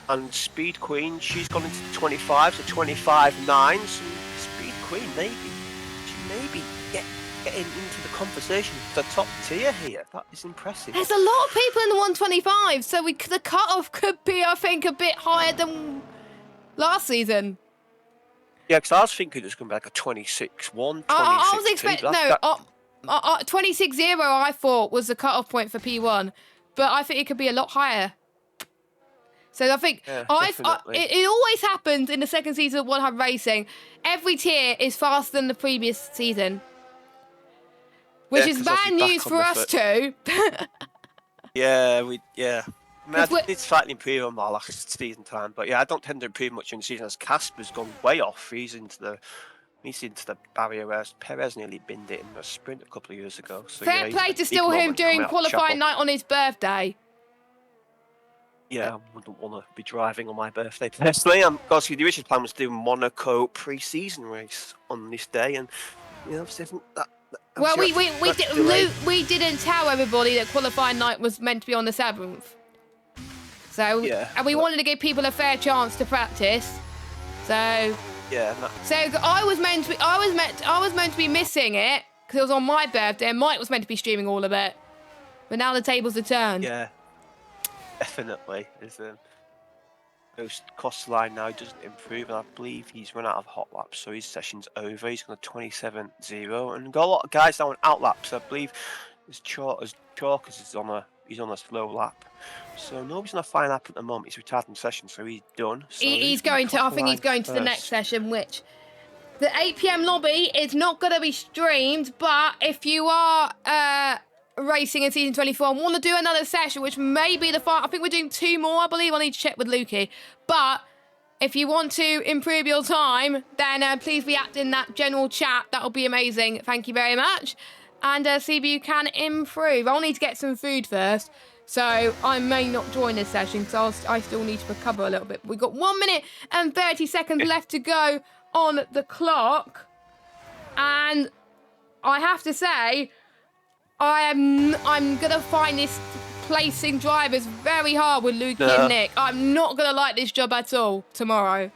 And Speed Queen, she's gone into the 25s, so 25.9. So Speed Queen, maybe getting into the conversation for the top tier here. That is impressive. There's a lot of people in the 125, so the cut-off could be, I think, a bit higher than last season. Yeah, because I was thinking it was going to be like a 26.1, 26.2. I was expecting 26.0. I thought was the cut-off point for P1, but I think it could be a lot higher. So I think definitely. it always happens in the second season of 100 Racing. Every tier is faster than the previous season, which is 'cause bad obviously news back on for the us too. Yeah, I mean, I 'Cause did slightly improve on my last season time, but yeah, I don't tend to improve much in the season as Casper's gone way off. He's into the barrier, whereas Perez nearly binned it in a sprint a couple of years ago. So Fair yeah, play to still him doing qualifying night on his birthday. Yeah, I wouldn't want to be driving on my birthday personally. Because the original plan was to do Monaco pre-season race on this day, and obviously that. Well, we delayed. didn't tell everybody that qualifying night was meant to be on the 7th. So Yeah, and we wanted to give people a fair chance to practice. So yeah. so I was meant to be missing it because it was on my birthday, and Mike was meant to be streaming all of it. But now the tables are turned. Yeah, definitely. Those cost line now doesn't improve, and I believe he's run out of hot laps, so his session's over. He's going to 27-0, and got a lot of guys now on out laps. I believe as Chalkers is on a slow lap, so nobody's on a fine lap at the moment. He's retired from session, so he's done. So He's going to. I think he's going to the next session, which the 8 p.m. lobby is not going to be streamed. But if you are racing in season 24 and want to do another session, which may be the final, I think we're doing 2 more. I believe I need to check with Lukey. But if you want to improve your time, then please react in that general chat. That'll be amazing. Thank you very much. And see if you can improve. I'll need to get some food first. So I may not join this session because I still need to recover a little bit. We've got 1 minute and 30 seconds left to go on the clock. And I have to say, I'm gonna find this placing drivers very hard with Lukey and Nick. I'm not gonna like this job at all tomorrow.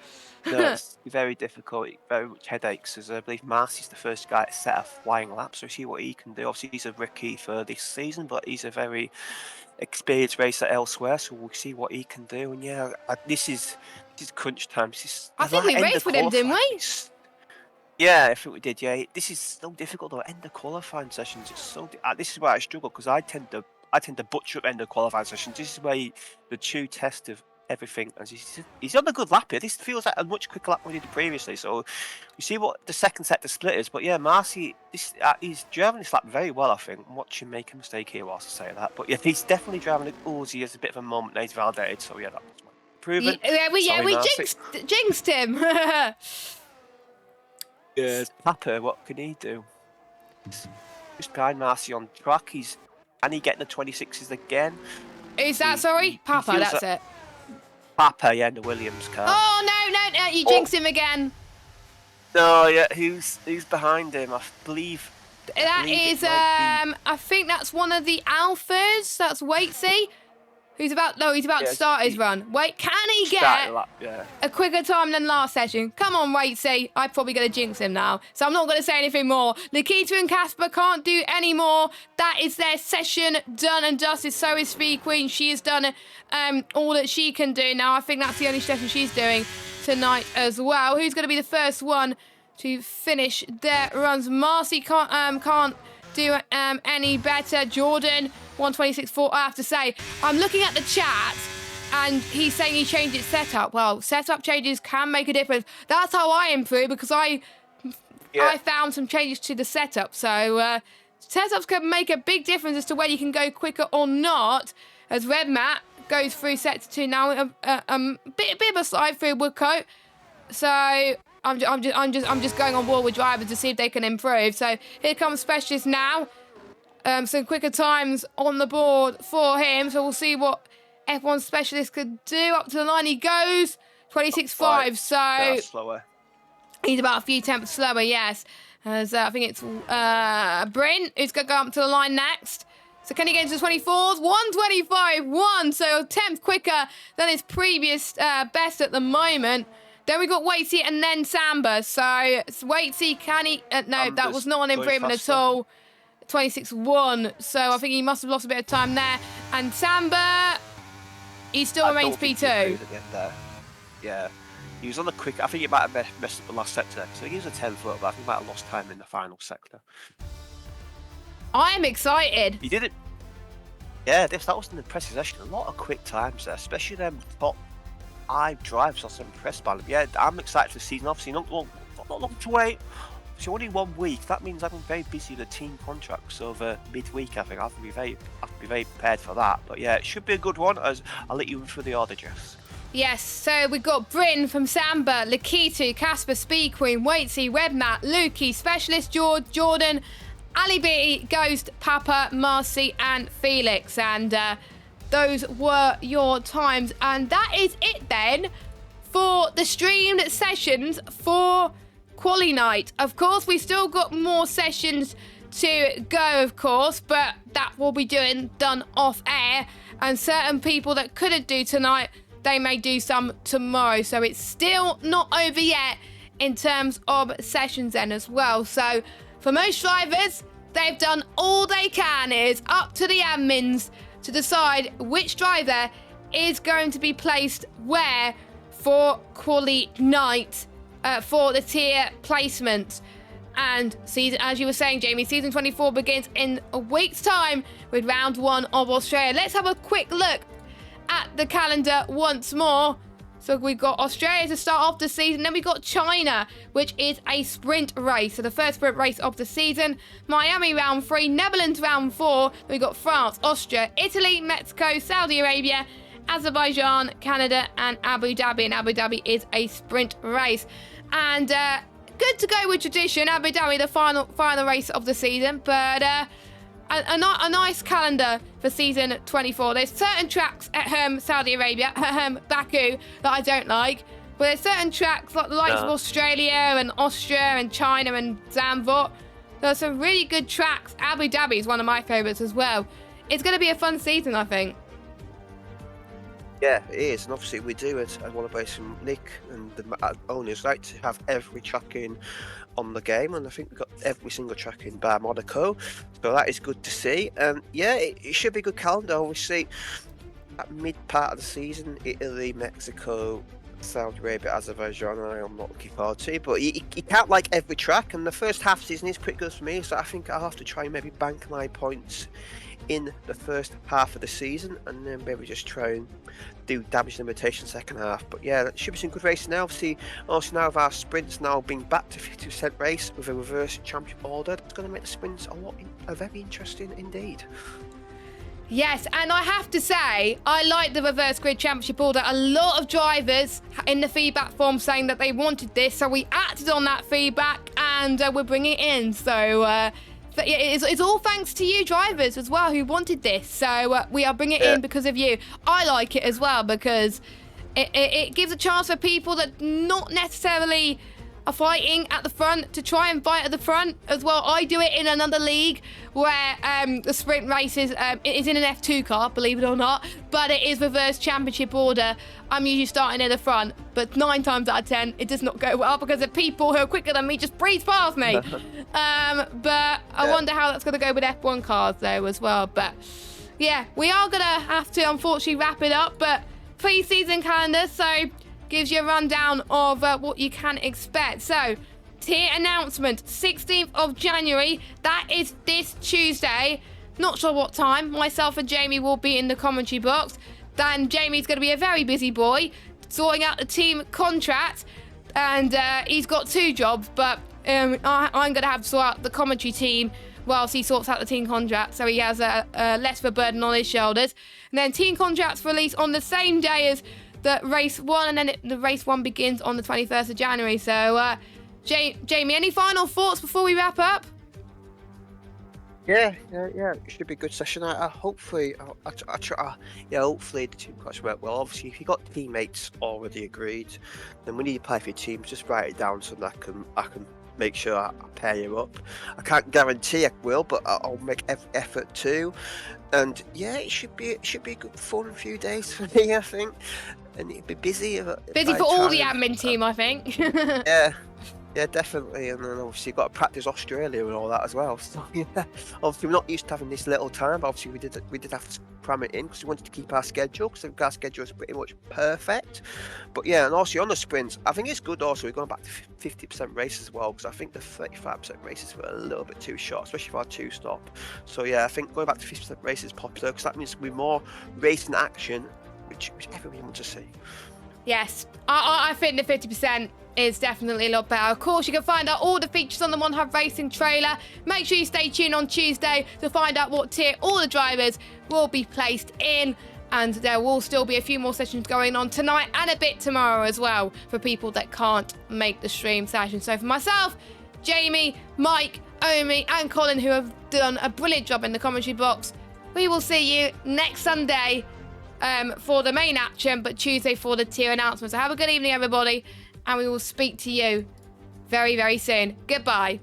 No, it's very difficult, very much headaches, as I believe Marcy's the first guy to set a flying lap, so see what he can do. Obviously, he's a rookie for this season, but he's a very experienced racer elsewhere, so we'll see what he can do. And yeah, this is crunch time. I think we raced with him, didn't we? Yeah, I think we did. Yeah, this is so difficult though. End of qualifying sessions. It's so. This is where I struggle because I tend to butcher up end of qualifying sessions. This is where the true test of everything. And he's on a good lap here. This feels like a much quicker lap than we did previously. So we see what the second sector split is. But yeah, Marcy, he's driving this lap very well. I think. I'm watching him make a mistake here whilst I say that. But yeah, he's definitely driving it. Oh, he has a bit of a moment. Now he's validated. So yeah, that's proven. We jinxed him. Yeah, Papa, what can he do? Just behind Marcy on track. And he getting the 26s again. Who's that? Sorry, Papa. That's it. Papa, yeah, in the Williams car. Oh no! You jinxed him again. No, yeah. Who's behind him? I believe. I think that's one of the Alphas. That's Waitsy. He's about to start his run. Wait, can he get a quicker time than last session? Come on, Waitsy. I'm probably going to jinx him now, so I'm not going to say anything more. Nikita and Casper can't do any more. That is their session done and dusted. So is Speed Queen. She has done all that she can do. Now, I think that's the only session she's doing tonight as well. Who's going to be the first one to finish their runs? Marcy can't do any better. Jordan 126.4. I have to say, I'm looking at the chat and he's saying he changed its setup. Well, setup changes can make a difference. That's how I improve, because I found some changes to the setup. So setups can make a big difference as to whether you can go quicker or not. As Red Matt goes through sector 2 now, a bit of a slide through Woodcote. So I'm just going on board with drivers to see if they can improve. So here comes Specialist now. Some quicker times on the board for him. So we'll see what F1 Specialist could do. Up to the line he goes. 26.5. So slower. He's about a few tenths slower, yes. As I think it's Bryn who's going to go up to the line next. So can he get into the 24s? 125.1. So a tenth quicker than his previous best at the moment. Then we got Waitsy and then Samba. So Waitsy, can he? No, that was not an improvement at all. 26.1. So I think he must have lost a bit of time there. And Samba, he still remains P2. Yeah. He was on the quick. I think he might have messed up the last sector. So he was a 10th up, but I think he might have lost time in the final sector. I am excited. He did it. Yeah, that was an impressive session. A lot of quick times there, especially them top 5 drivers. I was impressed by them. Yeah, I'm excited for the season. Obviously, not looking to wait. So only 1 week. That means I'm very busy with the team contracts over midweek. I think I have to be very prepared for that. But yeah, it should be a good one. As I'll let you run through the order, Jess. Yes, so we've got Bryn from Samba, Lakitu, Casper, Speed Queen, Waitsy, Webmat, Lukey, Specialist George, Jordan, Ali B, Ghost, Papa, Marcy, and Felix. And those were your times. And that is it then for the streamed sessions for Quali Night. Of course, we still got more sessions to go, of course, but that will be done off air. And certain people that couldn't do tonight, they may do some tomorrow. So it's still not over yet in terms of sessions then as well. So for most drivers, they've done all they can. It is up to the admins to decide which driver is going to be placed where for Quali Night for the tier placement. And season, as you were saying, Jamie, season 24 begins in a week's time with round 1 of Australia. Let's have a quick look at the calendar once more. So we've got Australia to start off the season, then we've got China, which is a sprint race. So the first sprint race of the season. Miami round 3, Netherlands round 4. Then we've got France, Austria, Italy, Mexico, Saudi Arabia, Azerbaijan, Canada, and Abu Dhabi. And Abu Dhabi is a sprint race. And good to go with tradition. Abu Dhabi, the final race of the season. But a nice calendar for season 24. There's certain tracks at Saudi Arabia, Baku, that I don't like. But there's certain tracks like the likes of Australia and Austria and China and Zandvoort. There are some really good tracks. Abu Dhabi is one of my favourites as well. It's going to be a fun season, I think. Yeah, it is, and obviously we do it. I want to base from Nick and the owners like to have every track in on the game, and I think we've got every single track in bar Monaco, so that is good to see. And yeah, it should be a good calendar. Obviously, at mid part of the season, Italy, Mexico, Saudi Arabia, Azerbaijan, I'm not looking forward to, but you can't like every track, and the first half season is pretty good for me, so I think I'll have to try and maybe bank my points in the first half of the season, and then maybe just try and do damage limitation second half. But yeah, that should be some good racing now. Obviously, also now with our sprints now being back to 50% race with a reverse championship order, it's going to make the sprints a very interesting indeed. Yes, and I have to say, I like the reverse grid championship order. A lot of drivers in the feedback form saying that they wanted this, so we acted on that feedback and we're bringing it in. So it's all thanks to you drivers as well who wanted this. So we are bringing it in because of you. I like it as well because it gives a chance for people that not necessarily are fighting at the front to try and fight at the front as well. I do it in another league where the sprint races it is in an F2 car, believe it or not, but it is reverse championship order. I'm usually starting at the front, but 9 times out of 10 it does not go well because the people who are quicker than me just breeze past me. But I wonder how that's going to go with F1 cars though as well. But yeah, we are going to have to unfortunately wrap it up, but pre-season calendar, so gives you a rundown of what you can expect. So, tier announcement, 16th of January. That is this Tuesday. Not sure what time. Myself and Jamie will be in the commentary box. Then Jamie's going to be a very busy boy, sorting out the team contract. And he's got 2 jobs, but I'm going to have to sort out the commentary team whilst he sorts out the team contract. So he has less of a burden on his shoulders. And then team contracts released on the same day as the race 1, and then the race 1 begins on the 21st of January. So, Jamie, any final thoughts before we wrap up? Yeah. It should be a good session. Hopefully the team clash work well. Obviously, if you've got teammates already agreed, then we need to play for your teams. Just write it down so that I can make sure I pair you up. I can't guarantee I will, but I'll make every effort to. And yeah, it should be a good fun few days for me, I think. And it'll be busy. Busy for all the admin team, I think. Yeah, definitely. And then obviously you've got to practice Australia and all that as well. So yeah, obviously we're not used to having this little time, but obviously we did have to cram it in because we wanted to keep our schedule, because our schedule is pretty much perfect. But yeah, and also on the sprints, I think it's good also we're going back to 50% races as well, because I think the 35% races were a little bit too short, especially for our 2-stop. So yeah, I think going back to 50% races is popular because that means we're more racing action, which everyone wants to see. Yes, I think the 50% is definitely a lot better. Of course, you can find out all the features on the One Hub Racing trailer. Make sure you stay tuned on Tuesday to find out what tier all the drivers will be placed in. And there will still be a few more sessions going on tonight and a bit tomorrow as well for people that can't make the stream session. So for myself, Jamie, Mike, Omi and Colin, who have done a brilliant job in the commentary box, we will see you next Sunday for the main action, but Tuesday for the tier announcement. So have a good evening, everybody, and we will speak to you very, very soon. Goodbye.